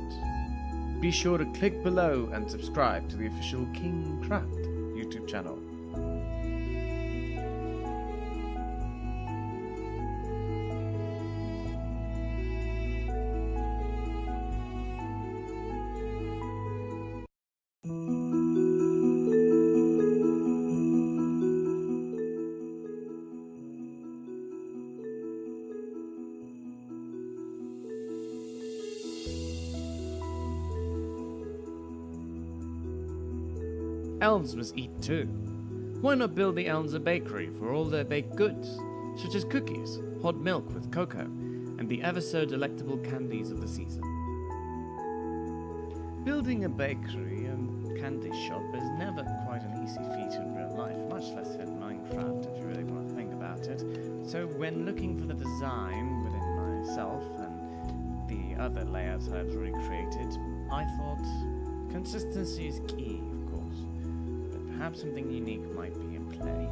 Be sure to click below and subscribe to the official King Craft YouTube channel. Elves must eat too. Why not build the elves a bakery for all their baked goods, such as cookies, hot milk with cocoa, and the ever so delectable candies of the season? Building a bakery and candy shop is never quite an easy feat in real life, much less in Minecraft if you really want to think about it. So when looking for the design within myself and the other layouts I've already created, I thought consistency is key, of course, but perhaps something unique might be in play.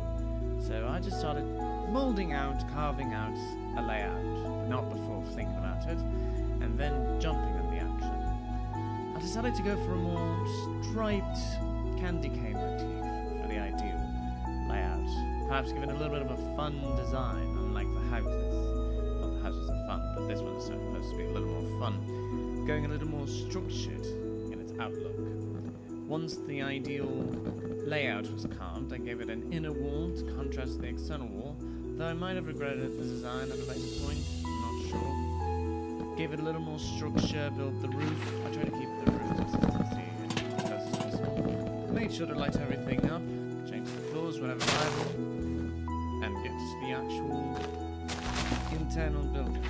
So I just started molding out, carving out a layout, but not before thinking about it, and then jumping on the action. I decided to go for a more striped candy cane motif for the ideal layout, perhaps give it a little bit of a fun design, unlike the houses. Well, the houses are fun, but this one's supposed to be a little more fun, going a little more structured in its outlook. Once the ideal layout was carved, I gave it an inner wall to contrast the external wall, though I might have regretted the design at a later point, I'm not sure. Gave it a little more structure, built the roof. I tried to keep the roof consistency as close as possible. Made sure to light everything up, change the floors whenever liable, and get to the actual internal building.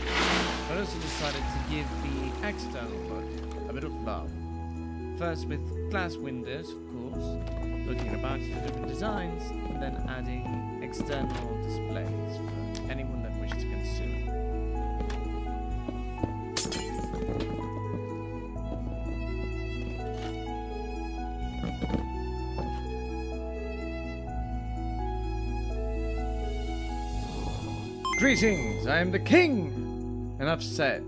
I also decided to give the external look a bit of love. First with glass windows, of course, looking about at the different designs, and then adding external displays for anyone that wished to consume. Greetings, I am the King! Enough said.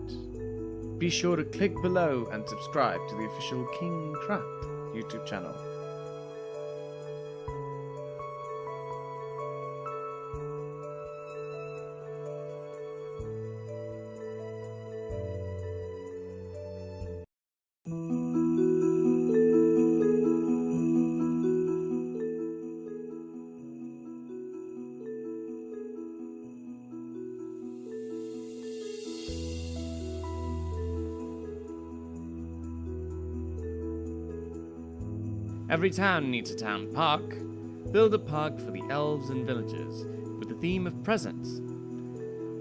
Be sure to click below and subscribe to the official King Craft YouTube channel. Every town needs a town park. Build a park for the elves and villagers with the theme of presents.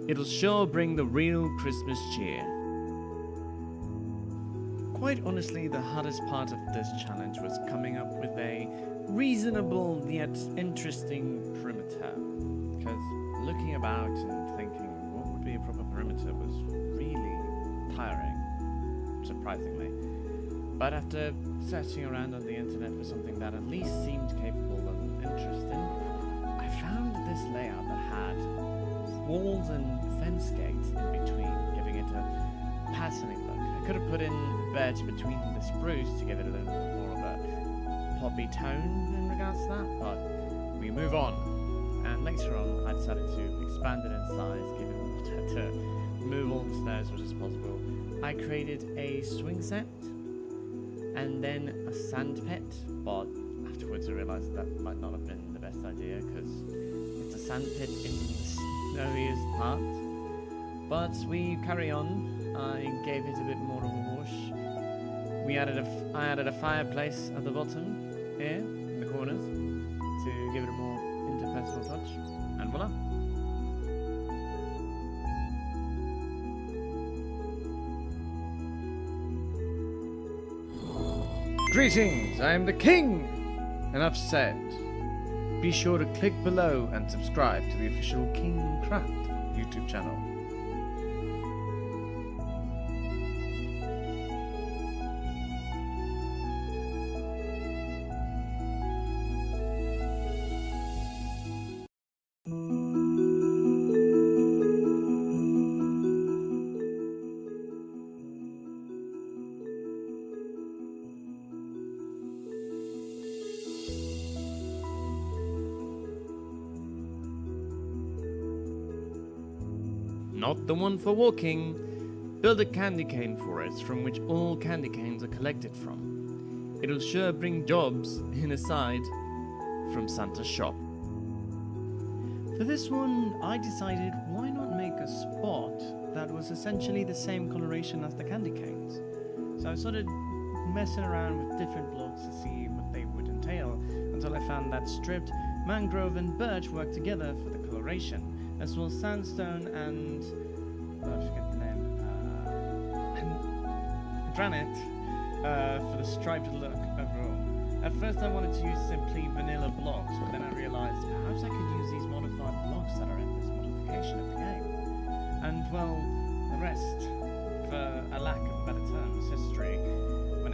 It'll sure bring the real Christmas cheer. Quite honestly, the hardest part of this challenge was coming up with a reasonable yet interesting perimeter. Because looking about and thinking what would be a proper perimeter was really tiring, surprisingly. But after searching around on the internet for something that at least seemed capable and interesting, I found this layout that had walls and fence gates in between, giving it a passing look. I could have put in a bed between the spruce to give it a little bit more of a poppy tone in regards to that, but we move on. And later on, I decided to expand it in size, given that I had to move all the stairs as much as possible. I created a swing set, and then a sand pit, but afterwards I realised that might not have been the best idea because it's a sand pit in the snowiest part. But we carry on. I gave it a bit more of a whoosh. I added a fireplace at the bottom here in the corners to give it a more interpersonal touch, and voila. Greetings, I am the King! Enough said. Be sure to click below and subscribe to the official King Craft YouTube channel. Not the one for walking. Build a candy cane forest from which all candy canes are collected from. It'll sure bring jobs in a side from Santa's shop. For this one, I decided why not make a spot that was essentially the same coloration as the candy canes. So I started messing around with different blocks to see what they would entail until I found that stripped mangrove and birch worked together for the coloration, as well as sandstone and I forget the name, granite for the striped look overall. At first I wanted to use simply vanilla blocks, but then I realized perhaps I could use these modified blocks that are in this modification of the game. And well, the rest, for a lack of a better term, is history when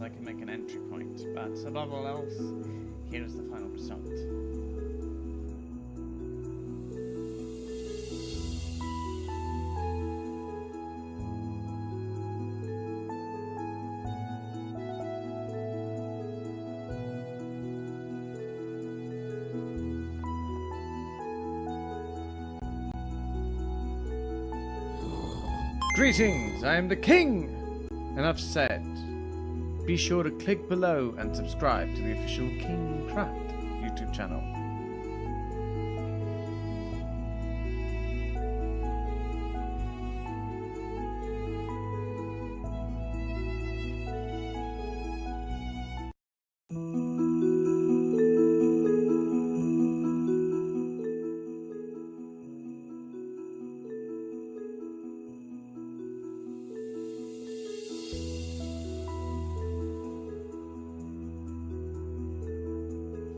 I can make an entry point, but above all else, here is the final result. Greetings, I am the king! Enough said. Be sure to click below and subscribe to the official King Craft YouTube channel.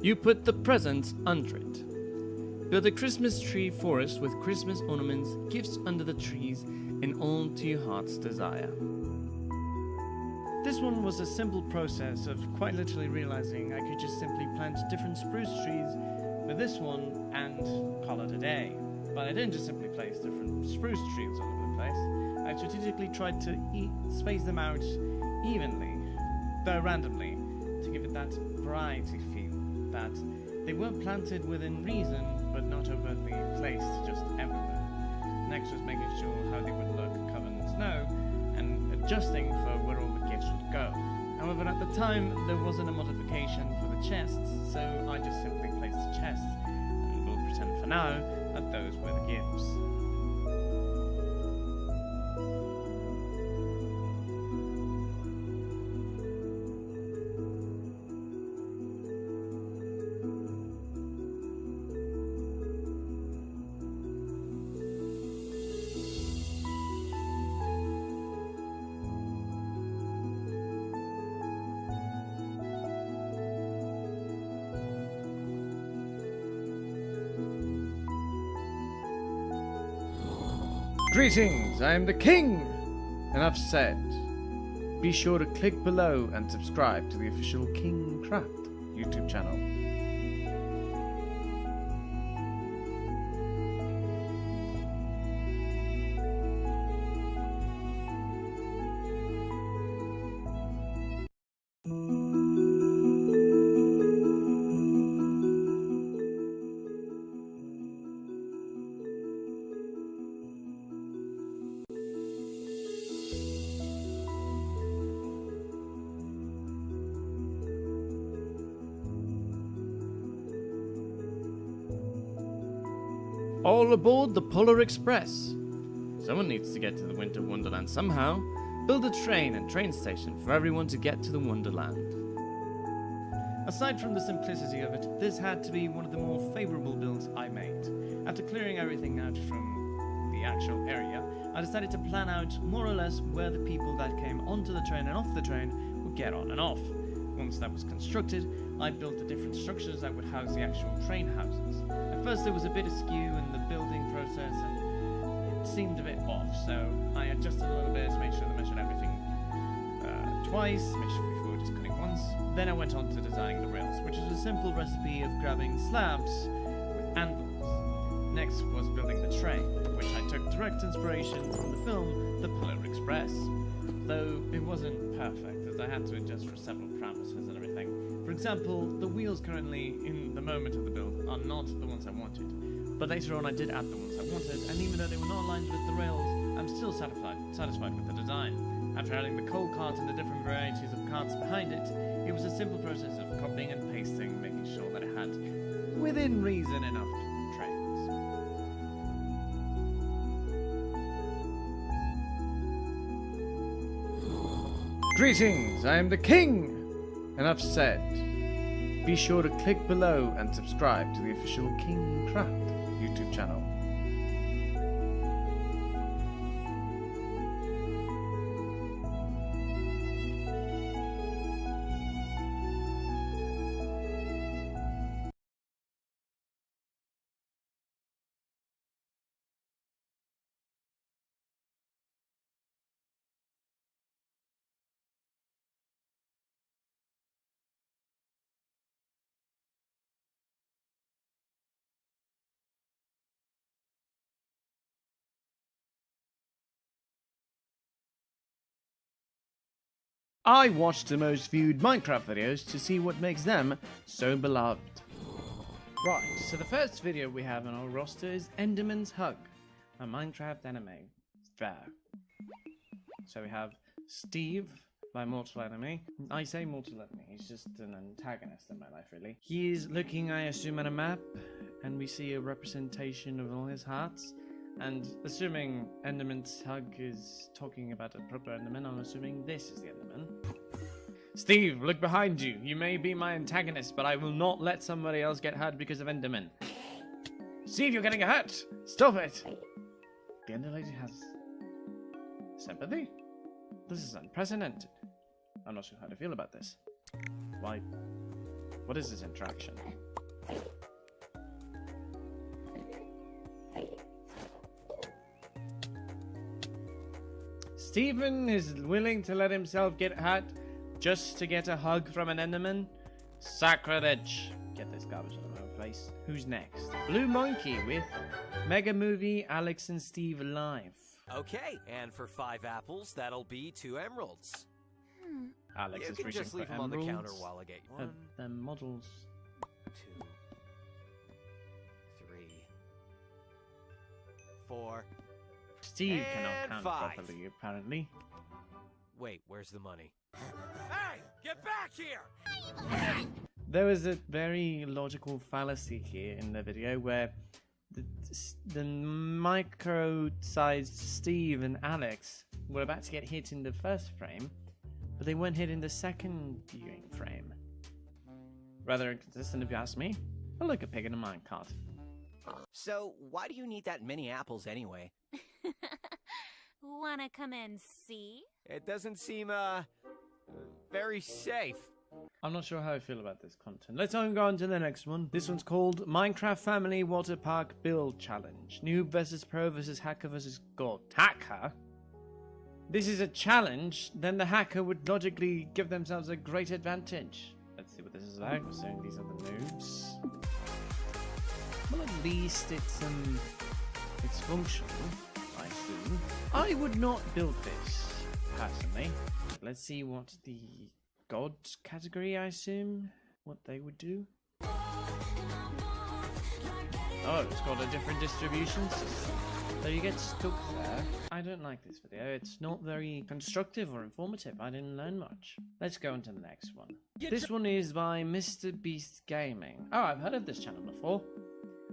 You put the presents under it. Build a Christmas tree forest with Christmas ornaments, gifts under the trees, and all to your heart's desire. This one was a simple process of quite literally realizing I could just simply plant different spruce trees with this one and call it a day. But I didn't just simply place different spruce trees all over the place. I strategically tried to space them out evenly, though randomly, to give it that variety feel. That they were planted within reason, but not overtly placed just everywhere. Next was making sure how they would look covered in snow, and adjusting for where all the gifts would go. However, at the time, there wasn't a modification for the chests, so I just simply placed the chests, and we'll pretend for now that those were the gifts. Greetings, I am the king! Enough said. Be sure to click below and subscribe to the official King Craft YouTube channel. All aboard the Polar Express. Someone needs to get to the Winter Wonderland somehow. Build a train and train station for everyone to get to the Wonderland. Aside from the simplicity of it, this had to be one of the more favorable builds I made. After clearing everything out from the actual area, I decided to plan out more or less where the people that came onto the train and off the train would get on and off. Once that was constructed, I built the different structures that would house the actual train houses. At first there was a bit askew in the building process and it seemed a bit off, so I adjusted a little bit to make sure I measured everything twice, make sure we were just cutting once. Then I went on to designing the rails, which is a simple recipe of grabbing slabs with anvils. Next was building the train, which I took direct inspiration from the film The Polar Express, though it wasn't perfect as I had to adjust for several parameters and everything. For example, the wheels currently in the moment of the build are not the ones I wanted, but later on I did add the ones I wanted, and even though they were not aligned with the rails, I'm still satisfied with the design. After adding the coal cart and the different varieties of carts behind it, it was a simple process of copying and pasting, making sure that it had, within reason, enough trains. Greetings, I am the king! Enough said. Be sure to click below and subscribe to the official King Craft YouTube channel. I watch the most viewed Minecraft videos to see what makes them so beloved. Right, so the first video we have on our roster is Enderman's Hug, a Minecraft anime. There. So we have Steve by Mortal Enemy. I say Mortal Enemy, he's just an antagonist in my life, really. He is looking, I assume, at a map, and we see a representation of all his hearts. And assuming Enderman's Hug is talking about a proper Enderman, I'm assuming this is the Enderman. Steve, look behind you. You may be my antagonist, but I will not let somebody else get hurt because of Enderman. Steve, you're getting hurt! Stop it! The Ender Lady has sympathy? This is unprecedented. I'm not sure how to feel about this. Why? What is this interaction? Stephen is willing to let himself get hurt just to get a hug from an Enderman? Sacrilege. Get this garbage out of my place. Who's next? Blue Monkey with Mega Movie, Alex and Steve Live. Okay, and for 5 apples, that'll be 2 emeralds. Alex You is can reaching just for leave them on the emeralds. counter while I get you. 1, the models. 2, 3, 4. Steve cannot and count 5. properly, apparently. Wait, where's the money? Hey, get back here! There was a very logical fallacy here in the video where the micro-sized Steve and Alex were about to get hit in the first frame, but they weren't hit in the second viewing frame. Rather inconsistent if you ask me. But like a pig in a minecart. So, why do you need that many apples anyway? Wanna come and see? It doesn't seem, very safe. I'm not sure how I feel about this content. Let's go on to the next one. This one's called Minecraft Family Water Park Build Challenge. Noob versus Pro versus Hacker versus God. Hacker? This is a challenge, then the hacker would logically give themselves a great advantage. Let's see what this is like. We're saying these are the noobs. Well, at least it's functional, I assume. I would not build this, personally. Let's see what the God category, I assume, what they would do. Oh, it's got a different distribution system. So you get stuck there. I don't like this video. It's not very constructive or informative. I didn't learn much. Let's go on to the next one. This one is by Mr. Beast Gaming. Oh, I've heard of this channel before.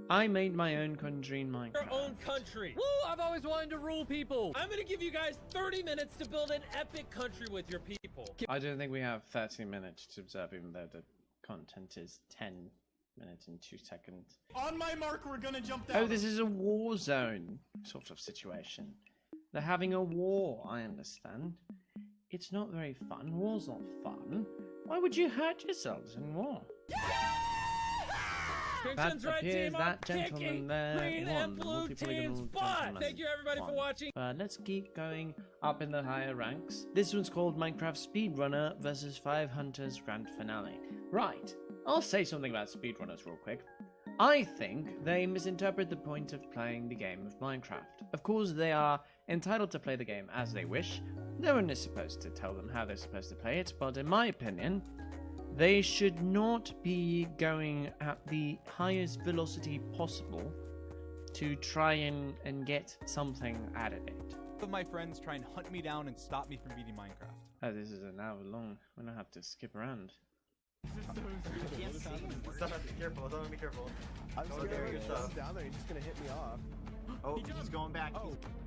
I made my own country in Minecraft. Your own country. Woo! I've always wanted to rule people. I'm gonna give you guys 30 minutes to build an epic country with your people. I don't think we have 30 minutes to observe, even though the content is 10 minutes and 2 seconds. On my mark, we're gonna jump down. Oh, this is a war zone sort of situation. They're having a war, I understand. It's not very fun. War's not fun. Why would you hurt yourselves in war? That appears that gentleman there green won and the blue multi-polygonal teams, but gentleman thank you everybody for won. watching. Let's keep going up in the higher ranks. This one's called Minecraft Speedrunner versus 5 Hunters Grand Finale. Right, I'll say something about speedrunners real quick. I think they misinterpret the point of playing the game of Minecraft. Of course, they are entitled to play the game as they wish. No one is supposed to tell them how they're supposed to play it, but in my opinion, they should not be going at the highest velocity possible to try and get something out of it. Of my friends try and hunt me down and stop me from beating Minecraft. Oh, this is an hour long. We're gonna have to skip around. Careful, don't be careful. I'm Don't scared bury if your he stuff. goes down there, he's just gonna hit me off. Oh, he's going back.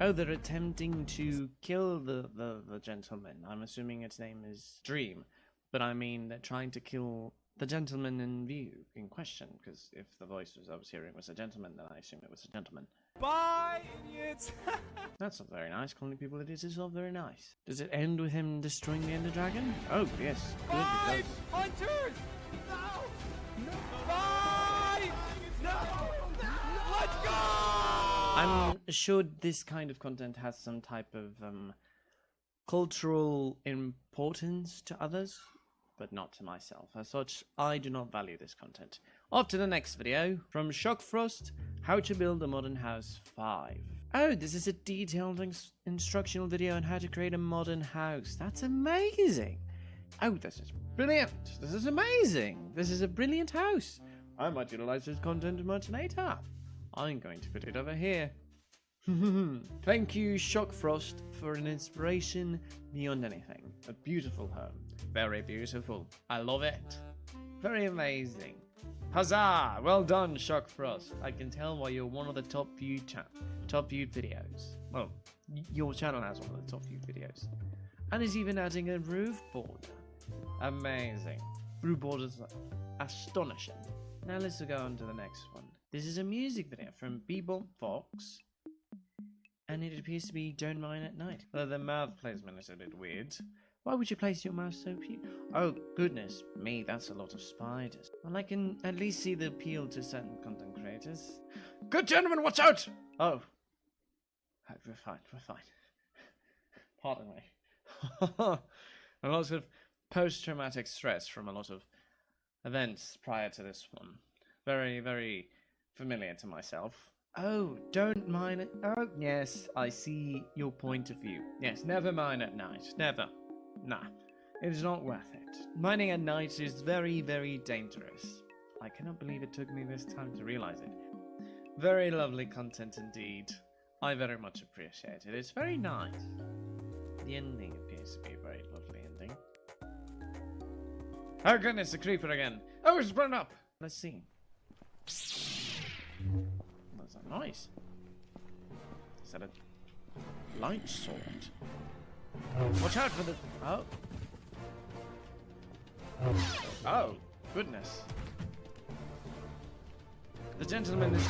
Oh, they're attempting to kill the gentleman. I'm assuming its name is Dream. But I mean, they're trying to kill the gentleman in view, in question, because if the voice I was hearing was a gentleman, then I assume it was a gentleman. Bye, idiots! That's not very nice. Calling people idiots is not very nice. Does it end with him destroying the Ender Dragon? Oh, yes. Good, it does. Hunters! No! No! Bye! No! Let's go! I'm assured this kind of content has some type of cultural importance to others, but not to myself. As such, I do not value this content. Off to the next video from Shockfrost, How to Build a Modern House 5. Oh, this is a detailed instructional video on how to create a modern house. That's amazing. Oh, this is brilliant. This is amazing. This is a brilliant house. I might utilize this content much later. I'm going to put it over here. Thank you, Shockfrost, for an inspiration beyond anything. A beautiful home. Very beautiful. I love it. Very amazing. Huzzah! Well done, Shockfrost. I can tell why you're one of the top viewed videos. Well, your channel has one of the top viewed videos. And it's even adding a roof border. Amazing. Roof borders astonishing. Now let's go on to the next one. This is a music video from Bebop Fox. And it appears to be Don't Mind at Night. Although the mouth placement is a bit weird. Why would you place your mouse so few? Oh, goodness me, that's a lot of spiders. Well, I can at least see the appeal to certain content creators. Good gentlemen, watch out! Oh. We're fine, we're fine. Pardon me. A lot of post-traumatic stress from a lot of events prior to this one. Very, very familiar to myself. Oh, don't mind it. Oh, yes, I see your point of view. Yes, never mine at night. Never. Nah, it is not worth it. Mining at night is very, very dangerous. I cannot believe it took me this time to realize it. Very lovely content indeed. I very much appreciate it. It's very nice. The ending appears to be a very lovely ending. Oh goodness, a creeper again. Oh, it's run up. Let's see. What's that noise? Is that a light sword? Watch out for the... Oh. Oh, goodness. The gentleman is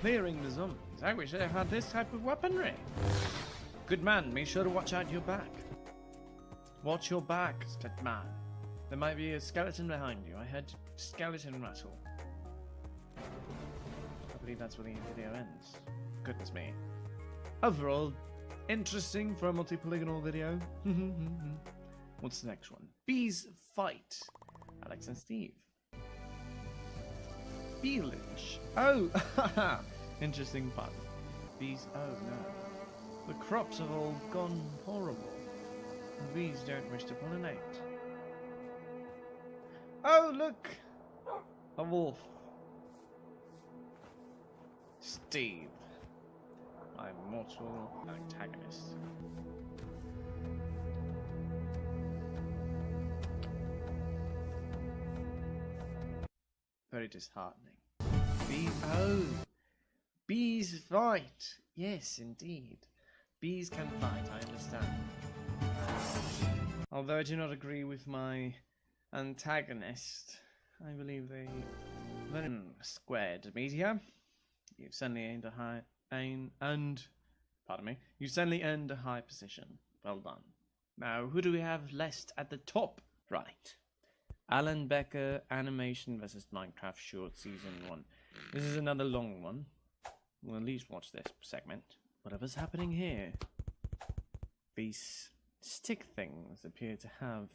clearing the zombies. I wish I had this type of weaponry. Good man, make sure to watch out your back. Watch your back, good man. There might be a skeleton behind you. I heard skeleton rattle. I believe that's where the video ends. Goodness me. Overall, interesting for a multi-polygonal video. What's the next one? Bees fight. Alex and Steve. Beelage. Oh, interesting pun. Bees. Oh no. The crops have all gone horrible. The bees don't wish to pollinate. Oh, look! A wolf. Steve. My mortal antagonist. Very disheartening. Bees. Oh! Bees fight! Yes, indeed. Bees can fight, I understand. Although I do not agree with my antagonist, I believe they very squared media. You've certainly earned a high pardon me. You certainly earned a high position. Well done. Now, who do we have left at the top? Right. Alan Becker Animation vs Minecraft Short Season 1. This is another long one. We'll at least watch this segment. Whatever's happening here. These stick things appear to have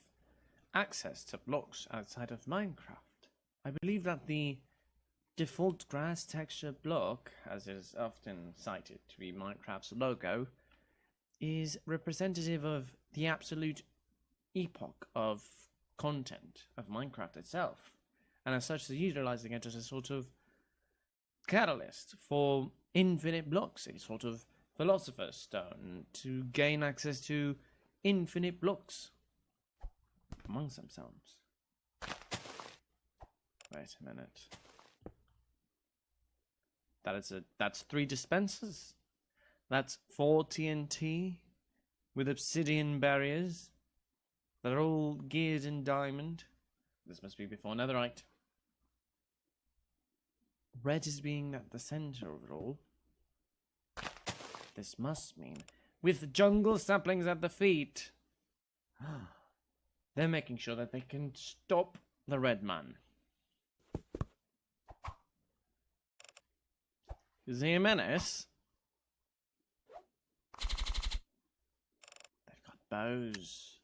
access to blocks outside of Minecraft. I believe that the default grass texture block, as is often cited to be Minecraft's logo, is representative of the absolute epoch of content of Minecraft itself, and as such they're utilizing it as a sort of catalyst for infinite blocks, a sort of philosopher's stone to gain access to infinite blocks amongst themselves. Wait a minute. That's 3 dispensers. That's 4 TNT with obsidian barriers. They're all geared in diamond. This must be before netherite. Red is being at the center of it all. This must mean with jungle saplings at the feet. They're making sure that they can stop the red man. Is he a menace? They've got bows.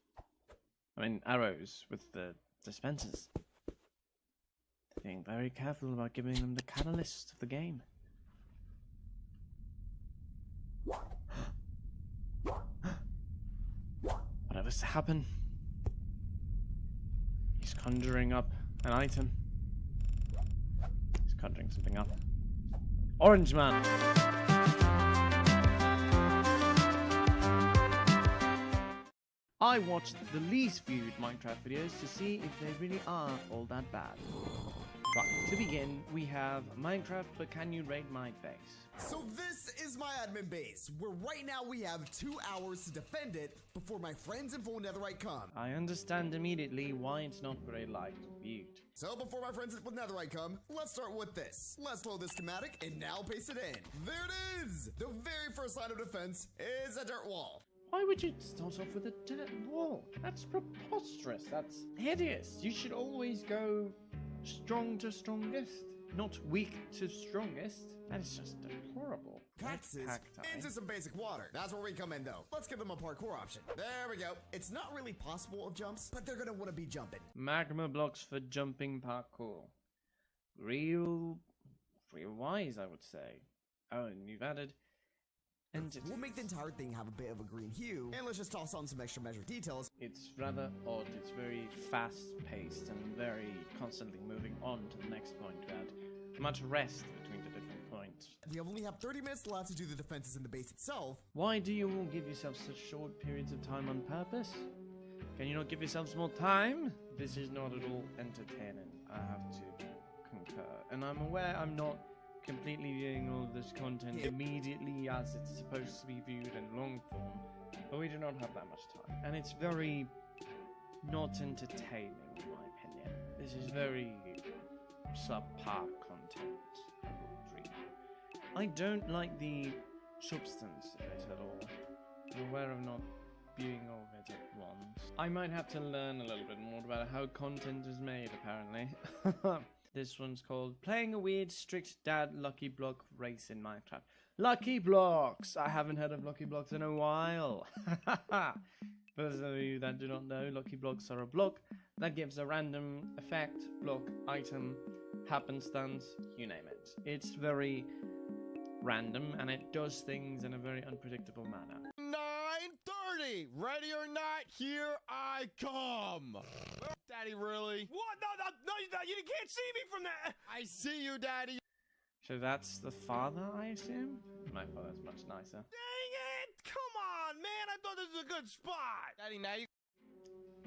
I mean, arrows with the dispensers. They're being very careful about giving them the catalyst of the game. Whatever's to happen, conjuring up an item. He's conjuring something up. Orange man. I watched the least viewed Minecraft videos to see if they really are all that bad. Right, to begin, we have Minecraft, but can you raid my base? So this is my admin base, where right now we have 2 hours to defend it before my friends in full netherite come. I understand immediately why it's not very liked or viewed. So before my friends with netherite come, let's start with this. Let's load this schematic and now paste it in. There it is! The very first line of defense is a dirt wall. Why would you start off with a dirt wall? That's preposterous. That's hideous. You should always go strong to strongest, not weak to strongest. That is just deplorable. Cactus into some basic water. That's where we come in though. Let's give them a parkour option. There we go. It's not really possible of jumps, but they're gonna want to be jumping. Magma blocks for jumping parkour. Real wise, I would say. Oh, and you've added entities. We'll make the entire thing have a bit of a green hue, and let's just toss on some extra measure details. It's rather odd. It's very fast-paced and very constantly moving on to the next point to add much rest between the different points. We only have 30 minutes left to do the defenses in the base itself. Why do you all give yourselves such short periods of time on purpose? Can you not give yourselves more time? This is not at all entertaining. I have to concur. And I'm aware I'm not completely viewing all of this content immediately as it's supposed to be viewed in long form, but we do not have that much time. And it's very not entertaining, in my opinion. This is very subpar content. I don't like the substance of it at all. I'm aware of not viewing all of it at once. I might have to learn a little bit more about how content is made, apparently. This one's called Playing a Weird Strict Dad Lucky Block Race in Minecraft. Lucky Blocks! I haven't heard of Lucky Blocks in a while. For those of you that do not know, Lucky Blocks are a block that gives a random effect, block, item, happenstance, you name it. It's very random and it does things in a very unpredictable manner. 9:30! Ready or not, here I come! Daddy, really? What? No, you can't see me from that! I see you, Daddy! So that's the father, I assume? My father's much nicer. Dang it! Come on, man! I thought this was a good spot! Daddy, now you...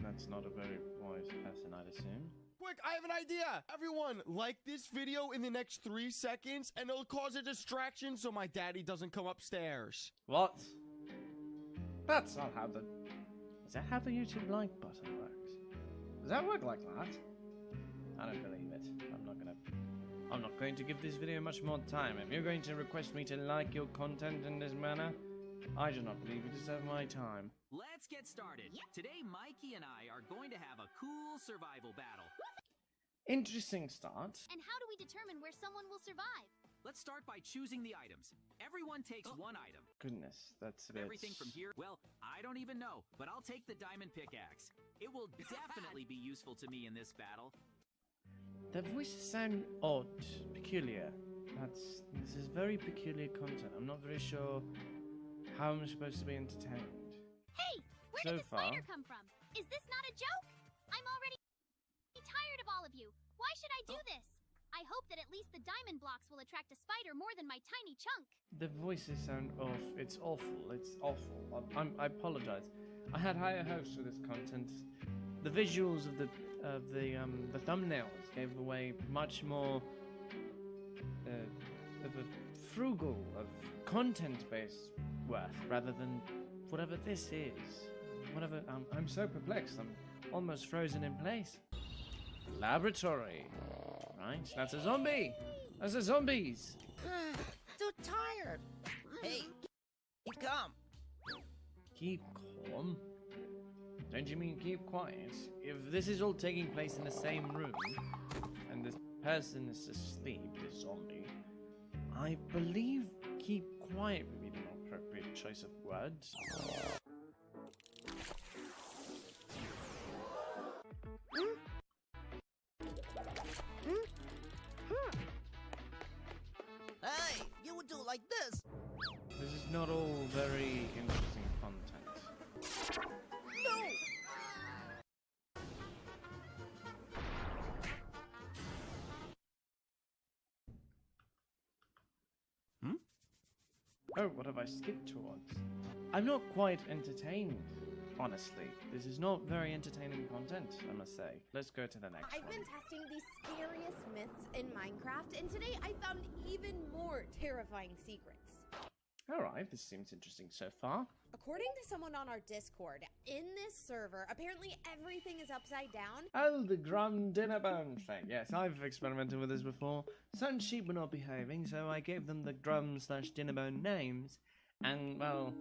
That's not a very wise person, I'd assume. Quick, I have an idea! Everyone, like this video in the next 3 seconds, and it'll cause a distraction so my daddy doesn't come upstairs. What? That's not how the... Is that how the YouTube like button works? Does that work like that? I don't believe it. I'm not going to give this video much more time. If you're going to request me to like your content in this manner, I do not believe you deserve my time. Let's get started. Today, Mikey and I are going to have a cool survival battle. Interesting start. And how do we determine where someone will survive? Let's start by choosing the items. Everyone takes one item. Goodness, that's a bit... Everything from here, well, I don't even know, but I'll take the diamond pickaxe. It will definitely be useful to me in this battle. The voices sound odd, peculiar. This is very peculiar content. I'm not very sure how I'm supposed to be entertained. Hey, where did the spider come from? Is this not a joke? I'm already tired of all of you. Why should I do this? I hope that at least the diamond blocks will attract a spider more than my tiny chunk. The voices sound off. It's awful. It's awful. I apologize. I had higher hopes for this content. The visuals of the thumbnails gave away much more of a frugal, of content-based worth rather than whatever this is. Whatever. I'm so perplexed. I'm almost frozen in place. Laboratory. Right, that's a zombie. That's a zombies. Too tired. Hey, keep calm. Keep calm? Don't you mean keep quiet? If this is all taking place in the same room, and this person is asleep, this zombie, I believe keep quiet would be the more appropriate choice of words. Hey, you would do like this. This is not all very interesting content. No! Oh, what have I skipped towards? I'm not quite entertained, honestly. This is not very entertaining content, I must say. Let's go to the next one. I've been testing the scariest myths in Minecraft, and today I found even more terrifying secrets. Alright, this seems interesting so far. According to someone on our Discord, in this server, apparently everything is upside down. Oh, the Grum Dinner Bone thing. Yes, I've experimented with this before. Certain sheep were not behaving, so I gave them the Grum/Dinnerbone names. And, well,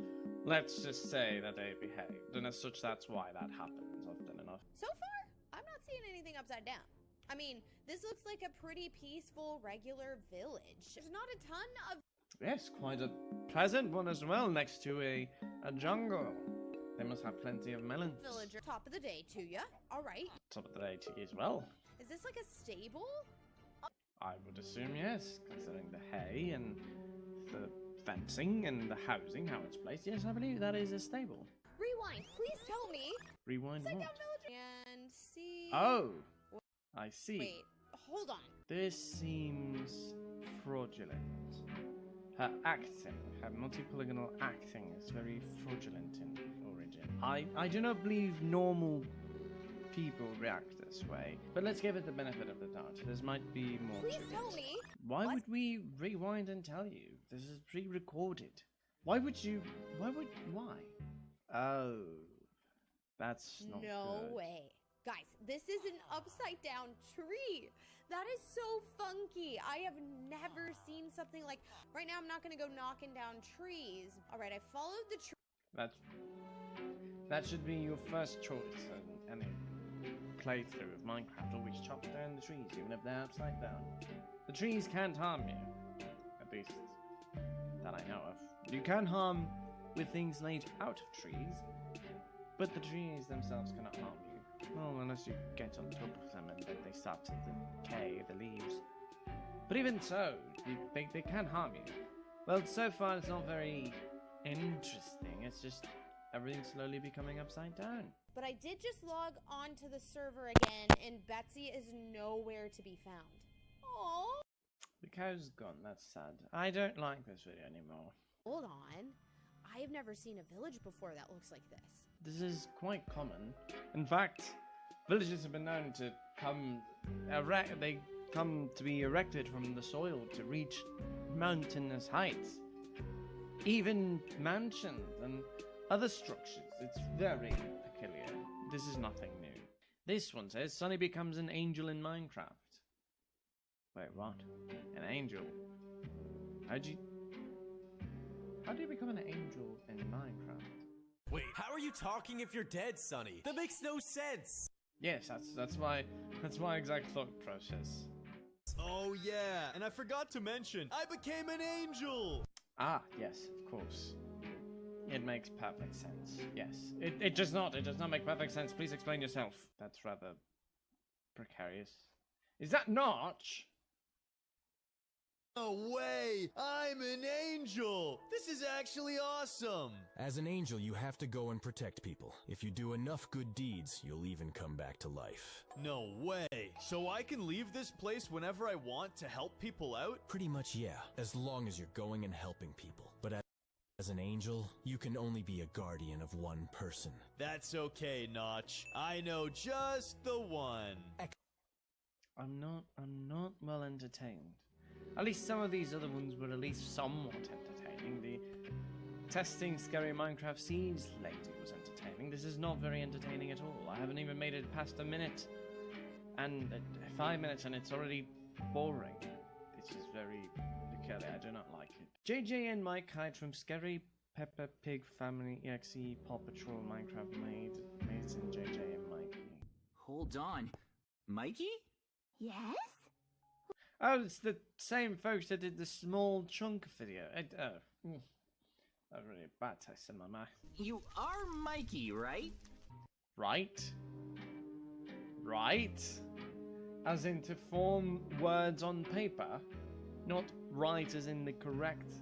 let's just say that they behaved. And as such, that's why that happens often enough. So far, I'm not seeing anything upside down. I mean, this looks like a pretty peaceful, regular village. There's not a ton of... Yes, quite a pleasant one as well, next to a jungle. They must have plenty of melons. Villager. Top of the day to ya. Alright. Top of the day to you as well. Is this like a stable? I would assume yes, considering the hay and the fencing and the housing, how it's placed. Yes, I believe that is a stable. Rewind, please tell me. Rewind what? And see... Oh, I see. Wait, hold on. This seems fraudulent. Her acting, her multi-polygonal acting is very fraudulent in origin. I do not believe normal people react this way, but let's give it the benefit of the doubt. This might be more to it. Please tell me. Why would we rewind and tell you? This is pre-recorded. Why? Oh, that's not No good. way. Guys, this is an upside down tree. That is so funky. I have never seen something like... Right now, I'm not going to go knocking down trees. All right, I followed the tree. That should be your first choice in any playthrough of Minecraft. Always chop down the trees, even if they're upside down. The trees can't harm you. At least that I know of. You can harm with things laid out of trees, but the trees themselves cannot harm you. Well, unless you get on top of them and then they start to decay, the leaves. But even so, they can harm you. Well, so far it's not very interesting. It's just everything's slowly becoming upside down. But I did just log onto the server again, and Betsy is nowhere to be found. Aww. The cow's gone, that's sad. I don't like this video anymore. Hold on. I have never seen a village before that looks like this. This is quite common. In fact, villages have been known to come to be erected from the soil to reach mountainous heights. Even mansions and other structures. It's very peculiar. This is nothing new. This one says Sunny becomes an angel in Minecraft. Wait, what? An angel? How do you become an angel in Minecraft? Wait, how are you talking if you're dead, Sonny? That makes no sense. Yes, that's my exact thought process. Oh yeah, and I forgot to mention, I became an angel! Ah, yes, of course. It makes perfect sense. Yes. It does not make perfect sense. Please explain yourself. That's rather precarious. Is that Notch? No way! I'm an angel! This is actually awesome! As an angel, you have to go and protect people. If you do enough good deeds, you'll even come back to life. No way! So I can leave this place whenever I want to help people out? Pretty much, yeah. As long as you're going and helping people. But as an angel, you can only be a guardian of one person. That's okay, Notch. I know just the one. I'm not well entertained. At least some of these other ones were at least somewhat entertaining. The testing scary Minecraft Seeds lady was entertaining. This is not very entertaining at all. I haven't even made it past a minute. And 5 minutes and it's already boring. This is very peculiar. I do not like it. JJ and Mike hide from Scary Peppa Pig Family EXE Paw Patrol Minecraft Mates and JJ and Mikey. Hold on. Mikey? Yes? Oh, it's the same folks that did the small chunk video. That's really a bad taste in my mouth. You are Mikey, right? Right? Right? As in to form words on paper, not right as in the correct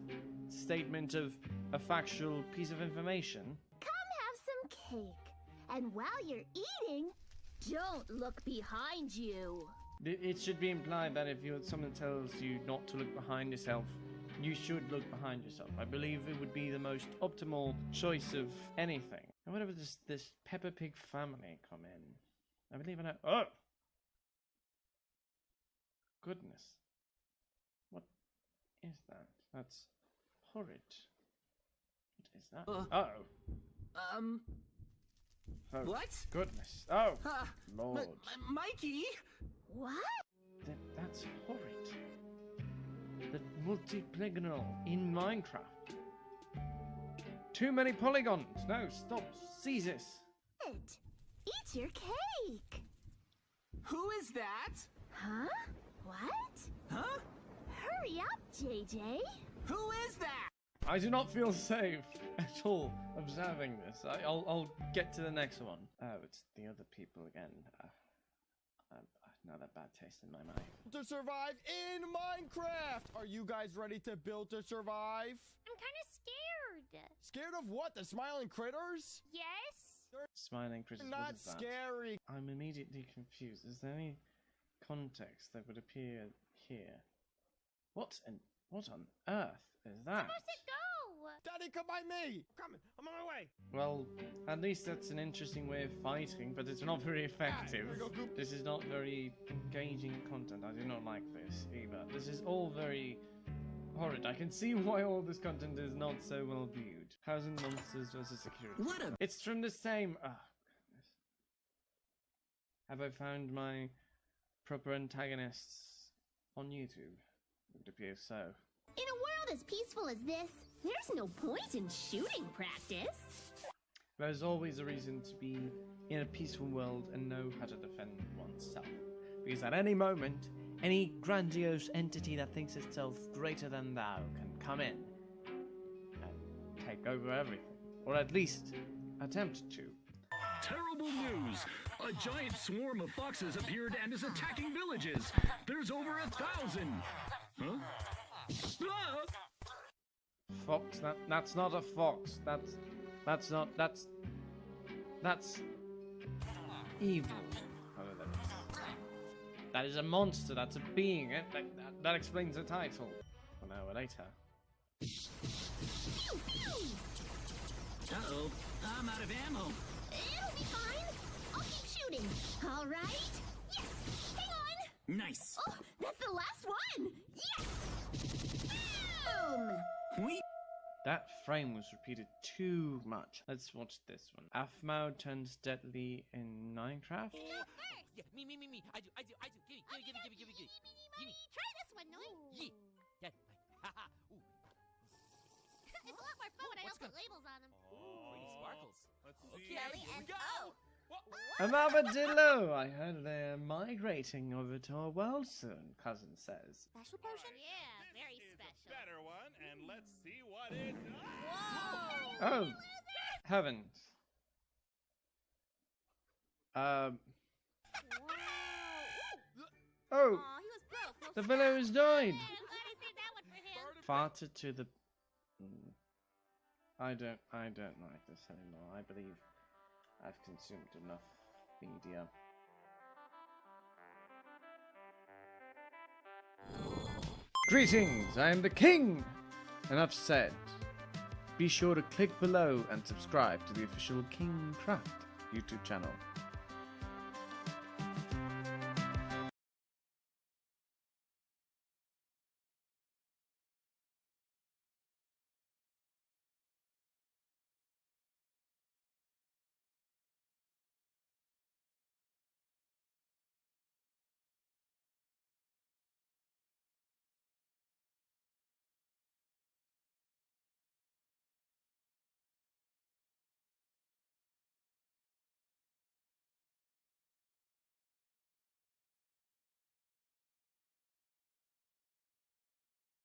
statement of a factual piece of information. Come have some cake. And while you're eating, don't look behind you. It should be implied that if someone tells you not to look behind yourself, you should look behind yourself. I believe it would be the most optimal choice of anything. And whatever this Peppa Pig family come in. I believe I know. Oh! Goodness. What is that? That's horrid. What is that? Uh-oh. Oh, What? goodness. Oh, Lord. Mikey? What? That's horrid. The multi-polygonal in Minecraft. Too many polygons. No, stop. Seize this. Eat your cake. Who is that? Huh? What? Huh? Hurry up, JJ. Who is that? I do not feel safe at all observing this. I'll get to the next one. Oh, it's the other people again. Another bad taste in my mouth. To survive in Minecraft! Are you guys ready to build to survive? I'm kind of scared. Scared of what? The smiling critters? Yes? Smiling critters. What Not is that? scary. I'm immediately confused. Is there any context that would appear here? What on earth is that? Where's it go? Daddy, come by me! Coming! I'm on my way! Well, at least that's an interesting way of fighting, but it's not very effective. This is not very engaging content. I do not like this either. This is all very horrid. I can see why all this content is not so well viewed. Housing monsters versus security. What a... It's from the same... Oh, goodness. Have I found my proper antagonists on YouTube? It would appear so. In a world as peaceful as this, there's no point in shooting practice. There's always a reason to be in a peaceful world and know how to defend oneself. Because at any moment, any grandiose entity that thinks itself greater than thou can come in and take over everything. Or at least attempt to. Terrible news! A giant swarm of foxes appeared and is attacking villages. There's over 1,000. Huh? Ah! Fox? That's not a fox. That's evil. That is a monster. That's a being. That explains the title. An hour later. Uh-oh. I'm out of ammo. It'll be fine. I'll keep shooting. All right. Yes. Hang on. Nice. Oh, that's the last one. Yes. Boom. That frame was repeated too much. Let's watch this one. Afmao turns deadly in Minecraft. Yeah, me. I do. Give me. Try this one, Noi. Yeah. Haha. Ooh. It's a lot more fun when I don't put labels on them. Pretty sparkles. Let's see. Kelly Here we and go. Amabadillo! I heard they're migrating over to our world soon, cousin says. Special potion? Yeah, very special. Better one, and let's see what it does. Whoa! Oh, heavens. Oh, the fellow has died. Farted to the... I don't like this anymore. I believe I've consumed enough media. Greetings, I am the king! Enough said. Be sure to click below and subscribe to the official King Craft YouTube channel.